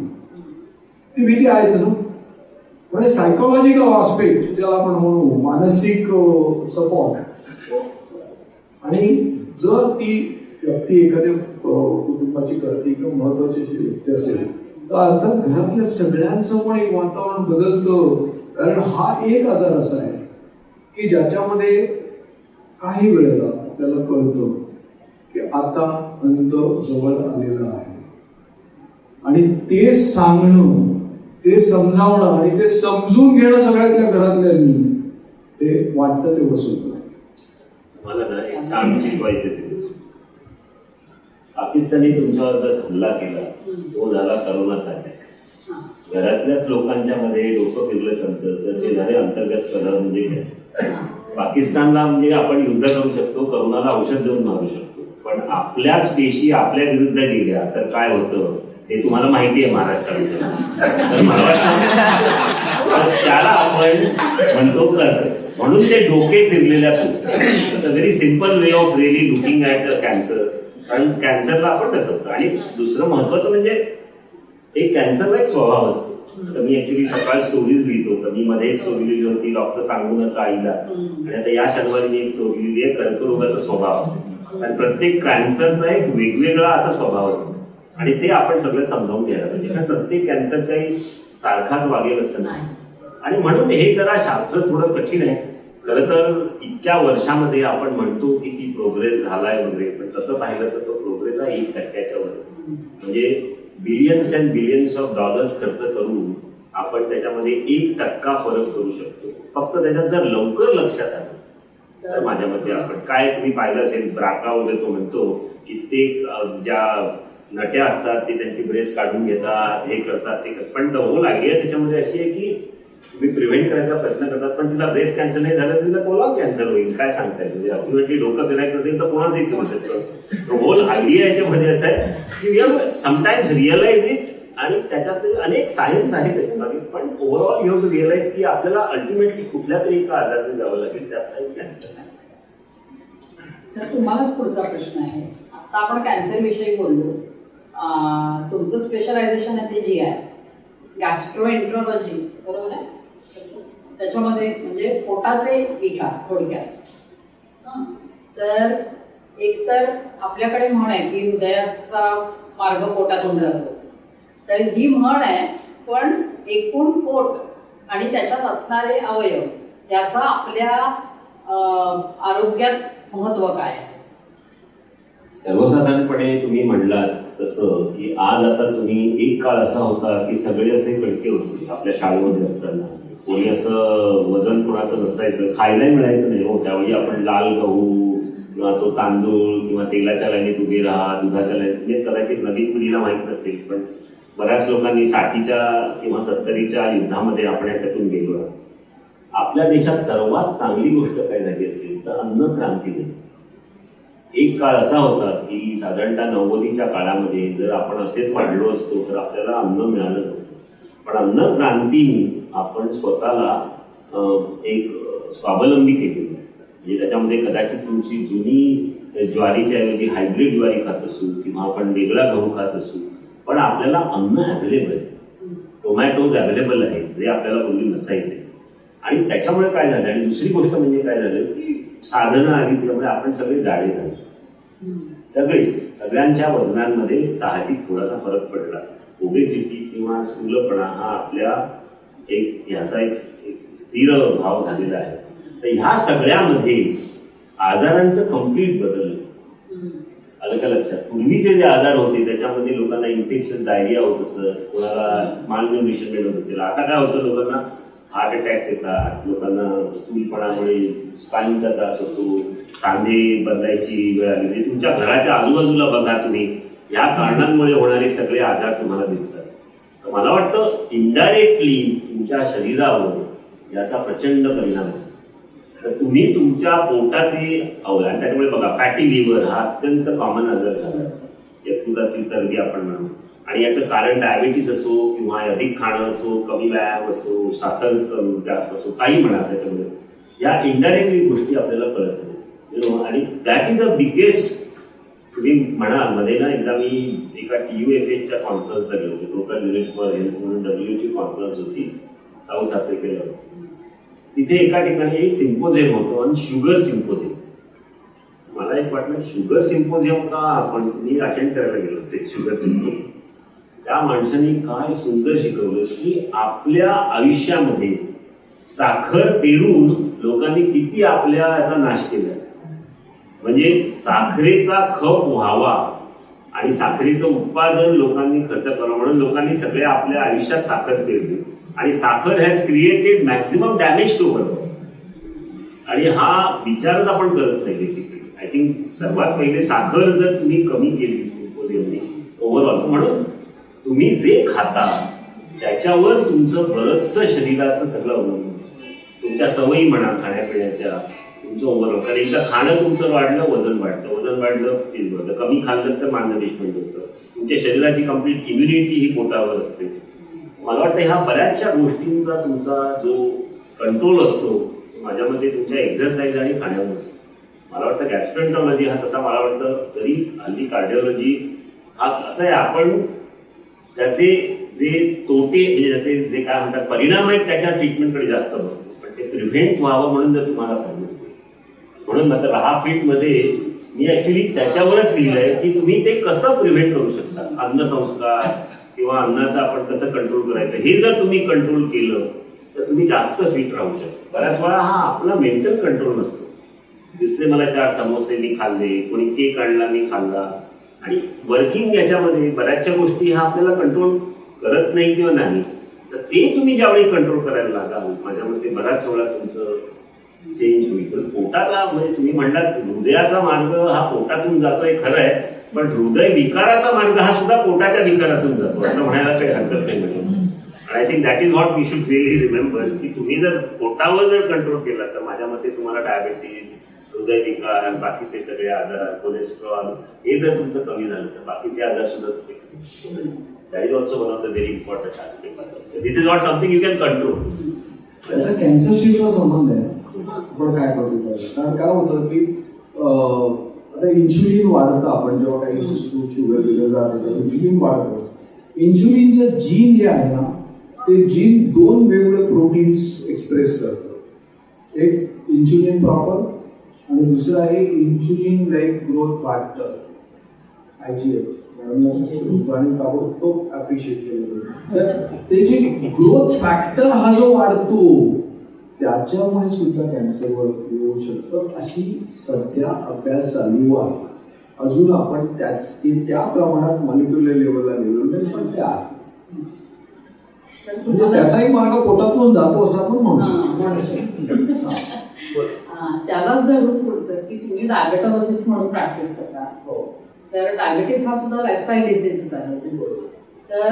[SPEAKER 4] ती भीती आहेच ना. म्हणजे सायकोलॉजिकल आस्पेक्ट ज्याला आपण म्हणू, मानसिक सपोर्ट. आणि जर ती व्यक्ती एखाद्या कुटुंबाची करते किंवा महत्वाची व्यक्ती असेल तर अर्थात घरातल्या सगळ्यांचं पण एक वातावरण बदलतं. कारण हा एक आजार असा आहे की ज्याच्यामध्ये काही वेळेला आपल्याला कळतं की आता अंत जवळ आलेला आहे आणि ते सांगणं, ते समजावणं आणि ते समजून घेणं सगळ्यातल्या घरातल्यांनी ते वाटतं तेवढं सोपं आहे.
[SPEAKER 3] मला ना एक छान शिकवायचं ते पाकिस्तानी तुमच्यावर जर हल्ला केला तो झाला करोनाचा अटॅक. घरातल्याच लोकांच्या मध्ये डोकं फिरलं त्यांचं तर ते झाले अंतर्गत कलह म्हणजे कॅन्सर. पाकिस्तानला म्हणजे आपण युद्ध करू शकतो, करोनाला औषध देऊन मारू शकतो, पण आपल्याच पेशी आपल्या विरुद्ध गेल्या तर काय होतं हे तुम्हाला माहिती आहे महाराष्ट्रात. तर मला वाटतं त्याला आपण म्हणतो कर, म्हणून ते डोके फिरलेल्या पेशी. Very simple way of really looking at cancer. कारण कॅन्सरला आपण तसं. आणि दुसरं महत्वाचं म्हणजे एक कॅन्सरला एक स्वभाव असतो. तर मी ऍक्च्युली सकाळ स्टोरीज लिहितो, तर मी मध्ये एक स्टोरी लिहिली होती डॉक्टर सांगू नका आईला, आणि आता या शनिवारी मी एक स्टोरी लिहिली आहे कर्करोगाचा स्वभाव. आणि प्रत्येक कॅन्सरचा एक वेगवेगळा असा स्वभाव असतो आणि ते आपण सगळं समजावून घ्यायला पाहिजे. कारण प्रत्येक कॅन्सर काही सारखाच वागेल असं नाही. आणि म्हणून हे जरा शास्त्र थोडं कठीण आहे खरं तर. इतक्या वर्षामध्ये आपण म्हणतो की ती प्रोग्रेस झालाय वगैरे, पण तसं पाहिलं तर तो प्रोग्रेस आहे 1% वर. म्हणजे billions and billions of dollars खर्च करून आपण त्याच्यामध्ये 1% फरक करू शकतो. फक्त त्याच्यात जर लवकर लक्षात आलं तर माझ्या मते आपण काय तुम्ही पाहिलं असेल ब्राका वगैरे तो म्हणतो कित्येक ज्या नट्या असतात ते त्यांची ब्रेस्ट काढून घेतात, हे करतात ते करतात. पण द होल आयडिया त्याच्यामध्ये अशी आहे की तुम्ही प्रिव्हेंट करायचा प्रयत्न करतात पण तिला ब्रेस्ट कॅन्सर नाही झालं तर तिला कोणाला कॅन्सर होईल काय सांगताय. म्हणजे अल्टिमेटली डोकं फिरायचं असेल तर कोणाचंही फिरू शकतं. होल आयडिया याच्यामध्ये असं आहे की we have sometimes realise it आणि त्याच्यात अनेक सायन्स आहे त्याच्यामागे. पण overall you have to realise की आपल्याला अल्टिमेटली कुठल्या तरी एका आजाराने जावं लागेल, त्यातला एक कॅन्सर आहे.
[SPEAKER 2] सर तुम्हालाच पुढचा प्रश्न आहे. आता आपण कॅन्सर विषयी बोललो. तुमचं स्पेशलायझेशन आहे ते GI गॅस्ट्रोएंट्रोलॉजी बरोबर आहे. त्याच्यामध्ये म्हणजे पोटाचे विकार थोडक्यात. तर एकतर आपल्याकडे म्हण आहे की हृदयाचा मार्ग पोटातून जातो, तर ही म्हण आहे. पण एकूण पोट आणि त्याच्यात असणारे अवयव याचा आपल्या आरोग्यात महत्व काय आहे?
[SPEAKER 3] सर्वसाधारणपणे तुम्ही म्हणलात तसं की आज आता तुम्ही एक काळ असा होता की सगळे असे कळके होते आपल्या शाळेमध्ये असताना. कोणी असं वजन कोणाचं नसायचं, खायलाही मिळायचं नाही हो. त्यावेळी आपण लाल गहू किंवा तो तांदूळ किंवा तेलाच्या लाईनीत उभे राहा, दुधाच्या लाईनीत, म्हणजे कदाचित नवीन पिढीला माहीत नसेल पण बऱ्याच लोकांनी 60च्या किंवा 70च्या युद्धामध्ये आपण याच्यातून गेलो. आपल्या देशात सर्वात चांगली गोष्ट काय झाली असेल तर अन्न क्रांती झाली. एक काळ असा होता की साधारणतः 90च्या काळामध्ये जर आपण असेच वाढलो असतो तर आपल्याला अन्न मिळालं नसतं. पण अन्न क्रांतीने आपण स्वतःला एक स्वावलंबी केली. म्हणजे त्याच्यामध्ये कदाचित तुमची जुनी ज्वारीच्या ऐवजी हायब्रिड ज्वारी खात असू किंवा आपण वेगळा गहू खात असू, पण आपल्याला अन्न अवेलेबल आहे. टोमॅटोज अवेलेबल आहेत जे आपल्याला पूर्वी नसायचे. आणि त्याच्यामुळे काय झालं, आणि दुसरी गोष्ट म्हणजे काय झालं की साधनं आली, त्यामुळे आपण सगळे जाडे झाले. सगळ्यांच्या वजनांमध्ये साहजिक थोडासा फरक पडला. ओबेसिटी किंवा स्थूलपणा हा आपल्या ह्याचा एक स्थिर भाव झालेला आहे. तर ह्या सगळ्यामध्ये आजारांचं कम्प्लीट बदल आलं का लक्षात. पूर्वीचे जे आजार होते त्याच्यामध्ये लोकांना इन्फेक्शन, डायरिया होत असत, कोणाला मालन्यूट्रिशन होत असेल. आता काय होतं, लोकांना हार्ट अटॅक्स येतात, लोकांना स्थूलपणामुळे स्पाईनचा त्रास होतो, सांधे बदलायची वेळ आली. म्हणजे तुमच्या घराच्या आजूबाजूला बघा तुम्ही, या कारणांमुळे होणारे सगळे आजार तुम्हाला दिसतात. तर मला वाटतं इनडायरेक्टली तुमच्या शरीरावर याचा प्रचंड परिणाम असतो. तर तुम्ही तुमच्या पोटाचे आणि त्याच्यामुळे बघा फॅटी लिव्हर हा अत्यंत कॉमन आजार झाला. यकृतातील चरबी आपण म्हणू. आणि याचं कारण डायबिटीस असो किंवा अधिक खाणं असो, कमी व्यायाम असो, साखर कमी जास्त असो, काही म्हणा, त्याच्यामध्ये या इनडायरेक्टली गोष्टी आपल्याला कळत नाही. आणि दॅट इज अ बिगेस्ट. तुम्ही म्हणा, मध्ये ना एकदा मी एका TUFHच्या कॉन्फरन्सला गेलो होतो. लोकल युनिट फॉर हेल्थ म्हणून WHO कॉन्फरन्स होती साऊथ आफ्रिकेला. तिथे एका ठिकाणी एक सिम्पोजियम होतो आणि शुगर सिम्पोजियम. मला एक वाटलं शुगर सिम्पोजियम का आपण मी अटेंड करायला गेलो होते शुगर सिम्पोजियम. त्या माणसाने काय सुंदर शिकवलं की आपल्या आयुष्यामध्ये साखर पेरून लोकांनी किती आपल्या याचा नाश केला. म्हणजे साखरेचा खप व्हावा आणि साखरेचं उत्पादन लोकांनी खर्च करावं म्हणून लोकांनी सगळ्या आपल्या आयुष्यात साखर पेरली. आणि साखर has created maximum damage to world. आणि हा विचारच आपण करत नाही बेसिकली. आय थिंक सर्वात पहिले साखर जर तुम्ही कमी केली सिम्पोजियमनी ओव्हरऑल, म्हणून तुम्ही जे खाता त्याच्यावर तुमचं बरंचसं शरीराचं सगळं अवलंबून असतं. तुमच्या सवयी म्हणा, खाण्यापिण्याच्या, तुमचं ओव्हरऑल. कारण एकदा खाणं तुमचं वाढलं, वजन वाढतं, वजन वाढलं फीज वाढतं, कमी खाल्लं तर मालनरिशमेंट होतं. तुमच्या शरीराची कम्प्लीट इम्युनिटी ही पोटावर असते. मला वाटतं ह्या बऱ्याचशा गोष्टींचा तुमचा जो कंट्रोल असतो माझ्या मते तुमच्या एक्झरसाईज आणि खाण्यावर असतो. मला वाटतं गॅस्ट्रोएंटरॉलॉजी हा तसा मला वाटतं, जरी हल्ली कार्डिओलॉजी हा असं आहे, आपण त्याचे जे तोटे म्हणजे त्याचे जे काय म्हणतात परिणाम आहेत त्याच्या ट्रीटमेंटकडे जास्त बघतो. पण ते प्रिव्हेंट व्हावं म्हणून जर तुम्हाला पाहिजे असेल, म्हणून मात्र रहा फिटमध्ये मी ऍक्च्युली त्याच्यावरच लिहिलंय की तुम्ही ते कसं प्रिव्हेंट करू शकता. अन्नसंस्कार किंवा अन्नाचं आपण कसं कंट्रोल करायचं, हे जर तुम्ही कंट्रोल केलं तर तुम्ही जास्त फिट राहू शकता. बऱ्याच वेळा हा आपला मेंटल कंट्रोल नसतो. दिसले मला 4 समोसे मी खाल्ले, कोणी केक आणला मी खाल्ला. आणि वर्किंग याच्यामध्ये बऱ्याचशा गोष्टी हा आपल्याला कंट्रोल करत नाही किंवा नाही. तर ते तुम्ही ज्यावेळी कंट्रोल करायला लागाल, माझ्या मते बऱ्याच वेळा तुमचं चेंज होईल. पण पोटाचा म्हणजे तुम्ही म्हणलात हृदयाचा मार्ग हा पोटातून जातोय खरं आहे, पण हृदय विकाराचा मार्ग हा सुद्धा पोटाच्या विकारातून जातो असं म्हणायला काही हरकत नाही. म्हणजे I think that is what we should really remember की तुम्ही जर पोटावर जर कंट्रोल केला तर माझ्या मते तुम्हाला डायबिटीज, हृदयविकार आणि बाकीचे सगळे आजार, कोलेस्ट्रॉल हे जर तुमचं कमी झालं तर बाकीचे आजार सुद्धा तसे. That is also one of the very important aspect. This is not something you can control.
[SPEAKER 4] त्याचा कॅन्सरशी सुद्धा संबंध आहे. आपण काय करतो कारण काय होतं की आता इन्शुलिन वाढतं. आपण जेव्हा काही वस्तू शुगर वगैरे जाते इन्शुलिन वाढतं. इन्शुलिनचं जीन जे आहे ना ते जीन 2 वेगवेगळे प्रोटीन्स एक्सप्रेस करतं. एक इन्शुलिन प्रॉपर आणि दुसरं आहे insulin like growth factor IGF. आणि ताबडतोब अप्रिशिएट केलं. तर ते जे ग्रोथ फॅक्टर हा जो वाढतो त्याच्यामुळे सुद्धा कॅन्सरवर येऊ शकतं अशी सध्या अभ्यास चालू आहे. अजून आपण त्या प्रमाणात मॉलिक्युलर लेवलला गेलो नाही, पण ते आहे. म्हणजे त्याचाही मार्ग पोटातून जातो असं आपण म्हणू शकतो.
[SPEAKER 2] त्यालाच धरून पुढचं की तुम्ही डायबेटॉलॉजिस्ट म्हणून प्रॅक्टिस करता. तर डायबिटीस हा सुद्धा लाईफस्टाईल डिसीजच आहे. तर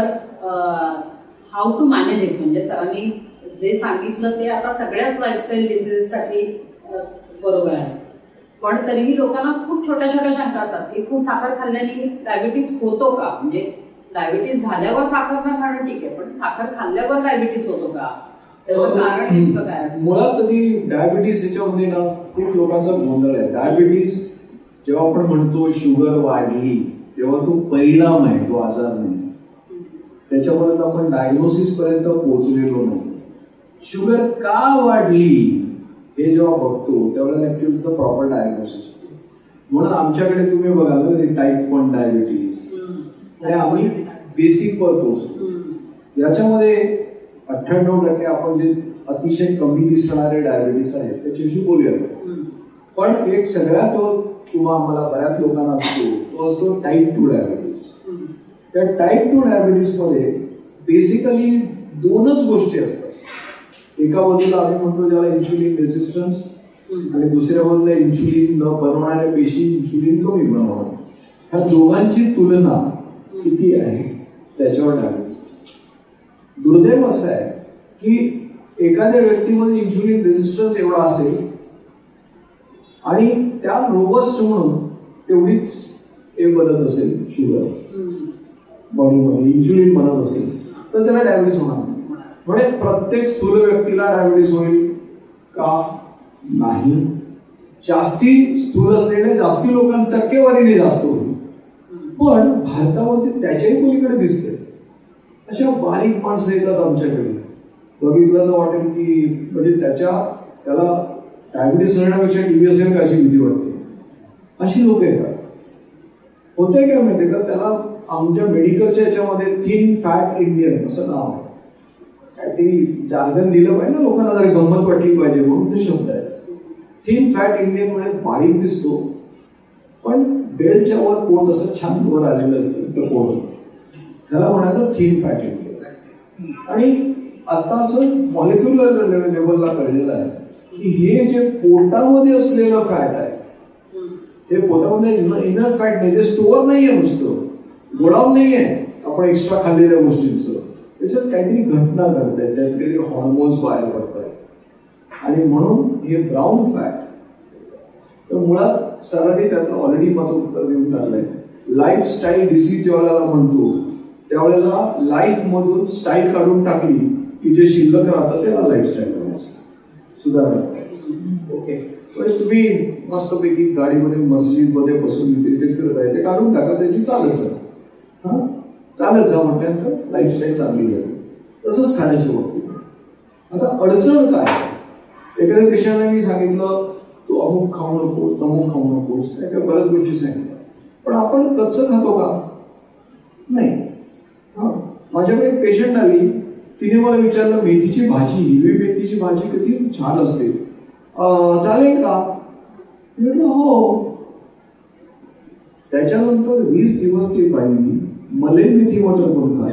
[SPEAKER 2] हाऊ टू मॅनेज इट, म्हणजे सरांनी जे सांगितलं ते आता सगळ्याच लाईफस्टाईल डिसीजसाठी बरोबर आहे. पण तरीही लोकांना खूप छोट्या छोट्या शंका असतात की खूप साखर खाल्ल्याने डायबिटीस होतो का, म्हणजे डायबिटीस झाल्यावर साखर न खाणं ठीक आहे, पण साखर खाल्ल्यावर डायबिटीस होतो का, त्याचं कारण नेमकं काय असतं?
[SPEAKER 4] मुळात कधी डायबिटीस याच्यामध्ये ना खूप लोकांचा गोंधळ आहे. डायबिटीस जेव्हा आपण म्हणतो शुगर वाढली तेव्हा तो परिणाम आहे, तो आजार नाही. त्याच्यापर्यंत आपण डायग्नोसिस पर्यंत पोहोचलेलो नाही. शुगर का वाढली हे जेव्हा बघतो त्यावेळेला ऍक्च्युअली प्रॉपर डायग्नोसिस होतो. म्हणून आमच्याकडे तुम्ही बघाल ना टाईप 1 डायबिटीस आणि आम्ही बेसिक वर पोहोचतो. याच्यामध्ये 98% आपण जे अतिशय कमी दिसणारे डायबिटीस आहेत त्याच्याशी बोलूया. पण एक सगळ्यात आम्हाला बऱ्याच लोकांना असतो तो असतो टाईप 2 डायबिटीस. त्या टाईप 2 डायबिटीस मध्ये बेसिकली 2च गोष्टी असतात. एका बाजूला आम्ही म्हणतो ज्याला इन्शुलिन रेजिस्टन्स आणि दुसऱ्या बाजूला इन्शुलिन न बनवणाऱ्या पेशी इन्शुलिन कमी बनवणार. ह्या दोघांची तुलना किती आहे त्याच्यावर डायबिटीस. दुर्दैव असं आहे की एखाद्या व्यक्तीमध्ये इन्शुलिन रेजिस्टन्स एवढा असेल आणि त्या रोबस्ट म्हणून तेवढीच हे बनत असेल शुगर बॉडीमध्ये, इन्शुलिन बनत असेल तर त्याला डायबिटीस होणार नाही. म्हणजे प्रत्येक स्थूल व्यक्तीला डायबिटीस होईल का? नाही. जास्ती स्थूल असलेल्या जास्ती लोकांना टक्केवारीने जास्त होईल. पण भारतामध्ये त्याच्याही पलीकडे दिसते अशा बारीक माणसं येतात आमच्याकडे. बघितलं तर वाटेल की म्हणजे त्याला डायबिटीस असण्यापेक्षा टीबी असेल का अशी भीती वाटते. अशी लोक येतात. होते काय माहिती का, त्याला आमच्या मेडिकलच्या याच्यामध्ये थिन फॅट इंडियन असं नाव आहे. काहीतरी जार्गन दिलं पाहिजे ना लोकांना, जरी गंमत वाटली पाहिजे म्हणून ते शब्द आहे. थिन फॅट इंडियन म्हणजे बारीक दिसतो पण बेल्टच्या वर पोट असं छान वर आलेलं असतं तर पोट, त्याला म्हणायचं थिन फॅट इंडियन. आणि आता असं मॉलिक्युलर लेवलला कळलेलं आहे की हे जे पोटामध्ये असलेलं फॅट आहे हे पोटामध्ये इनर फॅट नाही, जे स्टोअर नाहीये, नुसतं गोडाऊन नाहीये आपण एक्स्ट्रा खाल्लेल्या गोष्टींचं. त्याच्यात काहीतरी घटना घडत आहे, त्यात काहीतरी हॉर्मोन्स बाहेर पडत आहेत आणि म्हणून हे ब्राऊन फॅट. तर मुळात सरांनी त्यातलं ऑलरेडी माझं उत्तर देऊन टाकलंय. लाईफस्टाईल डिसीज ज्यावेळेला म्हणतो त्यावेळेला लाईफ मधून स्टाईल काढून टाकली की जे शिल्लक राहतं त्याला लाईफस्टाईल करायचं, सुधारणा करायची. ओके, म्हणजे तुम्ही मस्तपैकी गाडीमध्ये मर्सिडीजमध्ये बसून तिथे फिरत आहे ते काढून टाका, त्याची चालत जा. हा, चालत जा म्हटल्यानंतर लाईफस्टाईल चांगली झाली. तसंच खाण्याची बाबतीत. आता अडचण काय? एखाद्या पेशंटला मी सांगितलं तू अमुक खाऊ नकोस, तमुक खाऊ नकोस, काय काय बऱ्याच गोष्टी सांगितल्या, पण आपण कच्चं खातो का? नाही. हा, माझ्याकडे एक पेशंट आली, तिने मला विचारलं मेथीची भाजी, हिरवी मेथीची भाजी किती छान असते, चालेल का? म्हटलं हो. त्याच्यानंतर 20 दिवस ती बाई मलई मेथी मटर पण खात.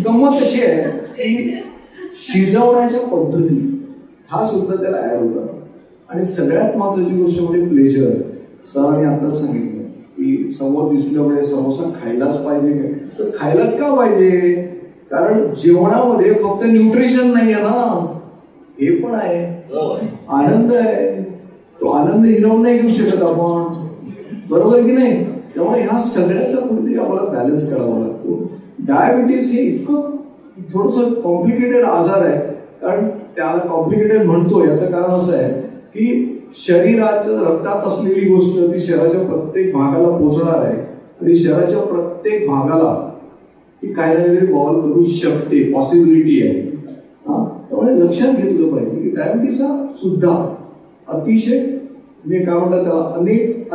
[SPEAKER 4] गंमत कशी आहे की शिजवण्याच्या पद्धती हा सुद्धा त्याला ऍड होता. आणि सगळ्यात महत्वाची गोष्ट म्हणजे प्लेजर. सरांनी आताच सांगितलं की समोर दिसल्यामुळे समोसा खायलाच पाहिजे काय? तर खायलाच का पाहिजे? कारण जेवणामध्ये फक्त न्यूट्रिशन नाही आहे ना, हे पण आहे, आनंद आहे. तो आनंद हिरावून नाही घेऊ शकत आपण, बरोबर की नाही? त्यामुळे ह्या सगळ्याचा कुठेतरी आम्हाला बॅलन्स करावा लागतो. डायबिटीस हे इतकं थोडंसं कॉम्प्लिकेटेड आजार आहे. कारण त्याला कॉम्प्लिकेटेड म्हणतो याचं कारण असं आहे की शरीराच्या रक्तात असलेली गोष्ट ती शरीराच्या प्रत्येक भागाला पोहोचणार आहे आणि शरीराच्या प्रत्येक भागाला ती काही ना काहीतरी बॉल करू शकते, पॉसिबिलिटी आहे. हा, त्यामुळे लक्षात घेतलं पाहिजे की डायबिटीस हा सुद्धा अतिशय म्हणजे काय म्हणतात त्याला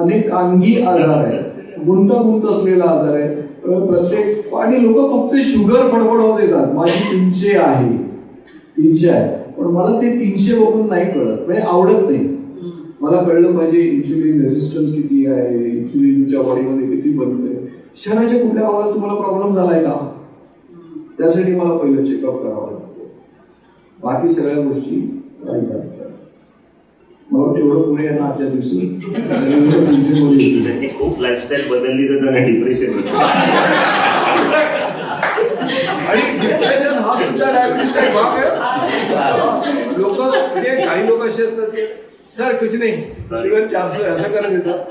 [SPEAKER 4] अनेकांगी आजार आहे, गुंतागुंत असलेला आजार आहे. प्रत्येक आणि लोक फक्त शुगर फडफडवत येतात, माझी 300 आहे, 300 आहे, पण मला ते 300 बघून नाही कळत, म्हणजे आवडत नाही. मला कळलं पाहिजे इन्शुलिन रेजिस्टन्स किती आहे, इन्शुलिनच्या बॉडीमध्ये किती बनतंय, शरीराच्या कुठल्या भागात तुम्हाला प्रॉब्लेम झालाय का, त्यासाठी मला पहिलं चेकअप करावं लागतं. बाकी सगळ्या गोष्टी राईट असतात. मला तेवढं पुणे आहे ना आजच्या दिवशी
[SPEAKER 3] त्यांची खूप लाईफस्टाईल बदलली तर त्यांना डिप्रेशन होतं.
[SPEAKER 4] आणि डिप्रेशन हा सुद्धा डायबिटीसचा भाग आहे. लोक म्हणजे काही लोक असे असतात की सर कुछ नहीं, शुगर 400 है असं करत येतं.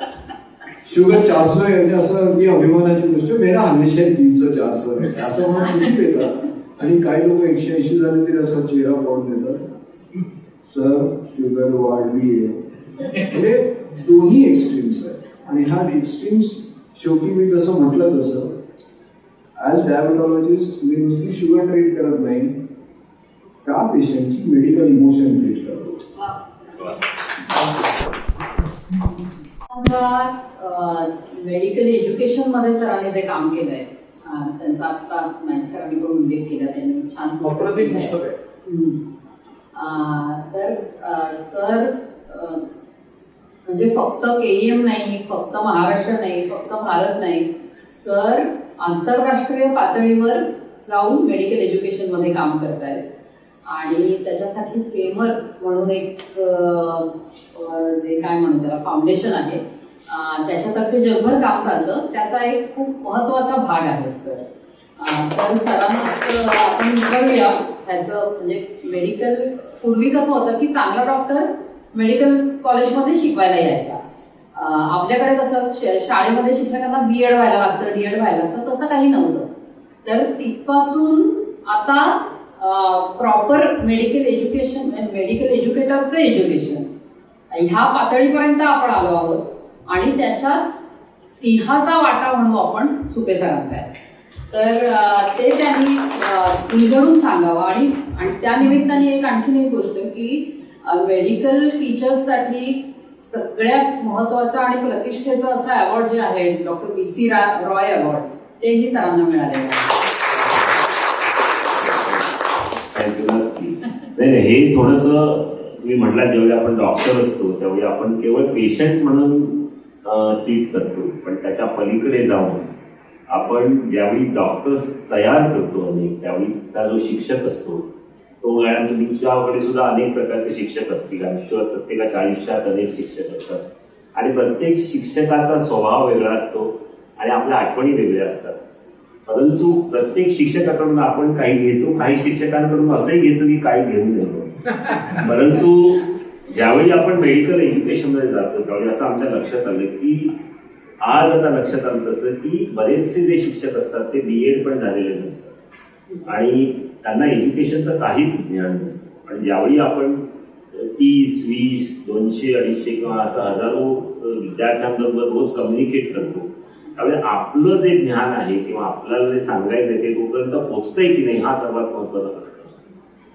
[SPEAKER 4] शुगर 400 आहे म्हणजे असं मी अभिमानाची गोष्ट, मेरा हमेशा 300-400 आहे असं म्हणून खुशी देतात. आणि काही लोक 180 झाले तरी असं चेहरा पाडून देतात, सर शुगर वाढली आहे. म्हणजे दोन्ही एक्स्ट्रीम्स आहेत. आणि हा एक्स्ट्रीम्स शेवटी मी जसं म्हटलं तसं ॲज डायबेटॉलॉजिस्ट मी नुसती शुगर ट्रीट करत नाही, त्या पेशंटची मेडिकल इमोशन ट्रीट करतो.
[SPEAKER 2] मेडिकल एज्युकेशन मध्ये सरांनी जे काम केलंय त्यांचा आता नाईक सरांनी पण उल्लेख केला, त्यांनी छान
[SPEAKER 4] अप्रतिम पुस्तक आहे.
[SPEAKER 2] तर सर म्हणजे फक्त केईएम नाही, फक्त महाराष्ट्र नाही, फक्त भारत नाही, सर आंतरराष्ट्रीय पातळीवर जाऊन मेडिकल एज्युकेशन मध्ये काम करतायत. आणि त्याच्यासाठी फेमर म्हणून एक जे काय म्हणू त्याला फाउंडेशन आहे, त्याच्यातर्फे जगभर काम चालतं, त्याचा एक खूप महत्त्वाचा भाग आहे सर. तर सरांना आपण विचारूया ह्याचं म्हणजे मेडिकल पूर्वी कसं होतं की चांगला डॉक्टर मेडिकल कॉलेजमध्ये शिकवायला यायचा. आपल्याकडे कसं शाळेमध्ये शिक्षकांना बीएड व्हायला लागतं, डीएड व्हायला लागतं, तसं काही नव्हतं. तर तिथपासून आता प्रॉपर मेडिकल एज्युकेशन, मेडिकल एज्युकेटरचं एज्युकेशन ह्या पातळीपर्यंत आपण आलो आहोत. आणि त्याच्यात सिंहाचा वाटा म्हणू आपण सुपे सरांचा आहे. तर ते त्यांनी उलगडून सांगावं. आणि त्या निमित्ताने एक आणखीन एक गोष्ट की मेडिकल टीचर्ससाठी सगळ्यात महत्त्वाचा आणि प्रतिष्ठेचं असं अवॉर्ड जे आहे डॉक्टर BC रॉय अवॉर्ड, तेही सरांना मिळालेलं आहे.
[SPEAKER 3] नाही, हे थोडंसं तुम्ही म्हटलं, ज्यावेळी आपण डॉक्टर असतो त्यावेळी आपण केवळ पेशंट म्हणून ट्रीट करतो, पण त्याच्या पलीकडे जाऊन आपण ज्यावेळी डॉक्टर्स तयार करतो अनेक, त्यावेळीचा जो शिक्षक असतो तो, तुमच्याकडे सुद्धा अनेक प्रकारचे शिक्षक असतील, आयुष्यात प्रत्येकाच्या आयुष्यात अनेक शिक्षक असतात आणि प्रत्येक शिक्षकाचा स्वभाव वेगळा असतो आणि आपल्या आठवणी वेगळ्या असतात. परंतु प्रत्येक शिक्षकाकडून आपण काही घेतो, काही शिक्षकांकडून असंही घेतो की काही घेऊन येतो. परंतु ज्यावेळी आपण मेडिकल एज्युकेशनमध्ये जातो त्यावेळी असं आमच्या लक्षात आलं की आज आता लक्षात आलं तसं की बरेचसे जे शिक्षक असतात ते BEd पण झालेले नसतात आणि त्यांना एज्युकेशनचं काहीच ज्ञान नसतं. आणि ज्यावेळी आपण 30, 20, 200, 250 किंवा असं हजारो विद्यार्थ्यांबरोबर रोज कम्युनिकेट करतो, त्यामुळे आपलं जे ज्ञान आहे किंवा आपल्याला जे सांगायचं आहे ते तोपर्यंत पोचतंय की नाही हा सर्वात महत्त्वाचा प्रश्न असतो.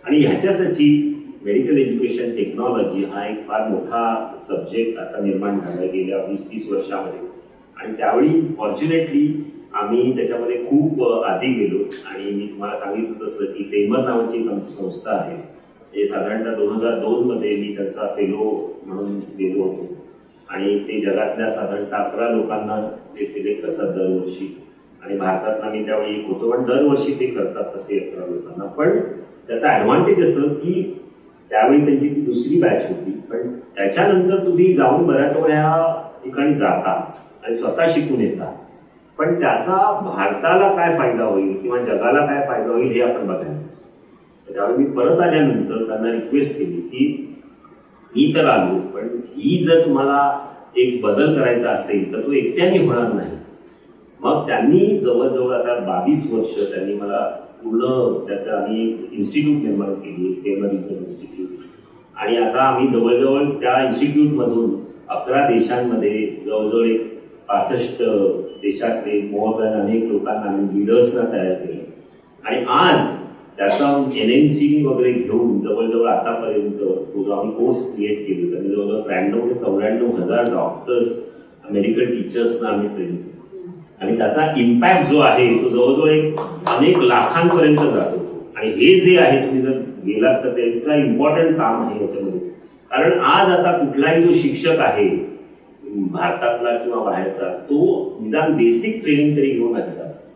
[SPEAKER 3] आणि ह्याच्यासाठी मेडिकल एज्युकेशन टेक्नॉलॉजी हा एक फार मोठा सब्जेक्ट आता निर्माण झाला गेल्या 20-30 वर्षामध्ये. आणि त्यावेळी फॉर्च्युनेटली आम्ही त्याच्यामध्ये खूप आधी गेलो. आणि मी तुम्हाला सांगितलं तसं की फेमर नावाची एक आमची संस्था आहे, ते साधारणतः 2002 मी त्यांचा फेलो म्हणून गेलो होतो. आणि ते जगातल्या साधारणतः 11 लोकांना ते सिलेक्ट करतात दरवर्षी. आणि भारतातला मी त्यावेळी एक होतो, पण दरवर्षी ते करतात तसे 11 लोकांना. पण त्याचा ॲडव्हान्टेज असं की त्यावेळी त्यांची ती दुसरी बॅच होती, पण त्याच्यानंतर तुम्ही जाऊन बऱ्याच वेळा ठिकाणी जाता आणि स्वतः शिकून येता, पण त्याचा भारताला काय फायदा होईल किंवा जगाला काय फायदा होईल हे आपण बघायला. त्यावेळी मी परत आल्यानंतर त्यांना रिक्वेस्ट केली की मी तर आलो, पण ही जर तुम्हाला एक बदल करायचा असेल तर तो एकट्याने होणार नाही. मग त्यांनी जवळजवळ आता 22 वर्ष त्यांनी मला पूर्ण त्यात आम्ही एक इन्स्टिट्यूट निर्माण केली, फेमर इन्स्टिट्यूट. आणि आता आम्ही जवळजवळ त्या इन्स्टिट्यूटमधून 11 देशांमध्ये जवळजवळ एक 65 देशातले मोर दॅन अनेक लोकांना आम्ही लिडर्सना तयार केलं. आणि आज त्याचा NMC वगैरे घेऊन जवळजवळ आतापर्यंत तो जो आम्ही कोर्स क्रिएट केले त्यांनी जवळजवळ 93,000 ते 94,000 डॉक्टर्स, मेडिकल टीचर्सना आम्ही ट्रेन केलं. आणि त्याचा इम्पॅक्ट जो आहे तो जवळजवळ एक अनेक लाखांपर्यंत जातो. आणि हे जे आहे तुम्ही जर गेलात तर त्याचा इम्पॉर्टंट काम आहे याच्यामध्ये. कारण आज आता कुठलाही जो शिक्षक आहे भारतातला किंवा बाहेरचा, तो निदान बेसिक ट्रेनिंग तरी घेऊन आलेला असतो.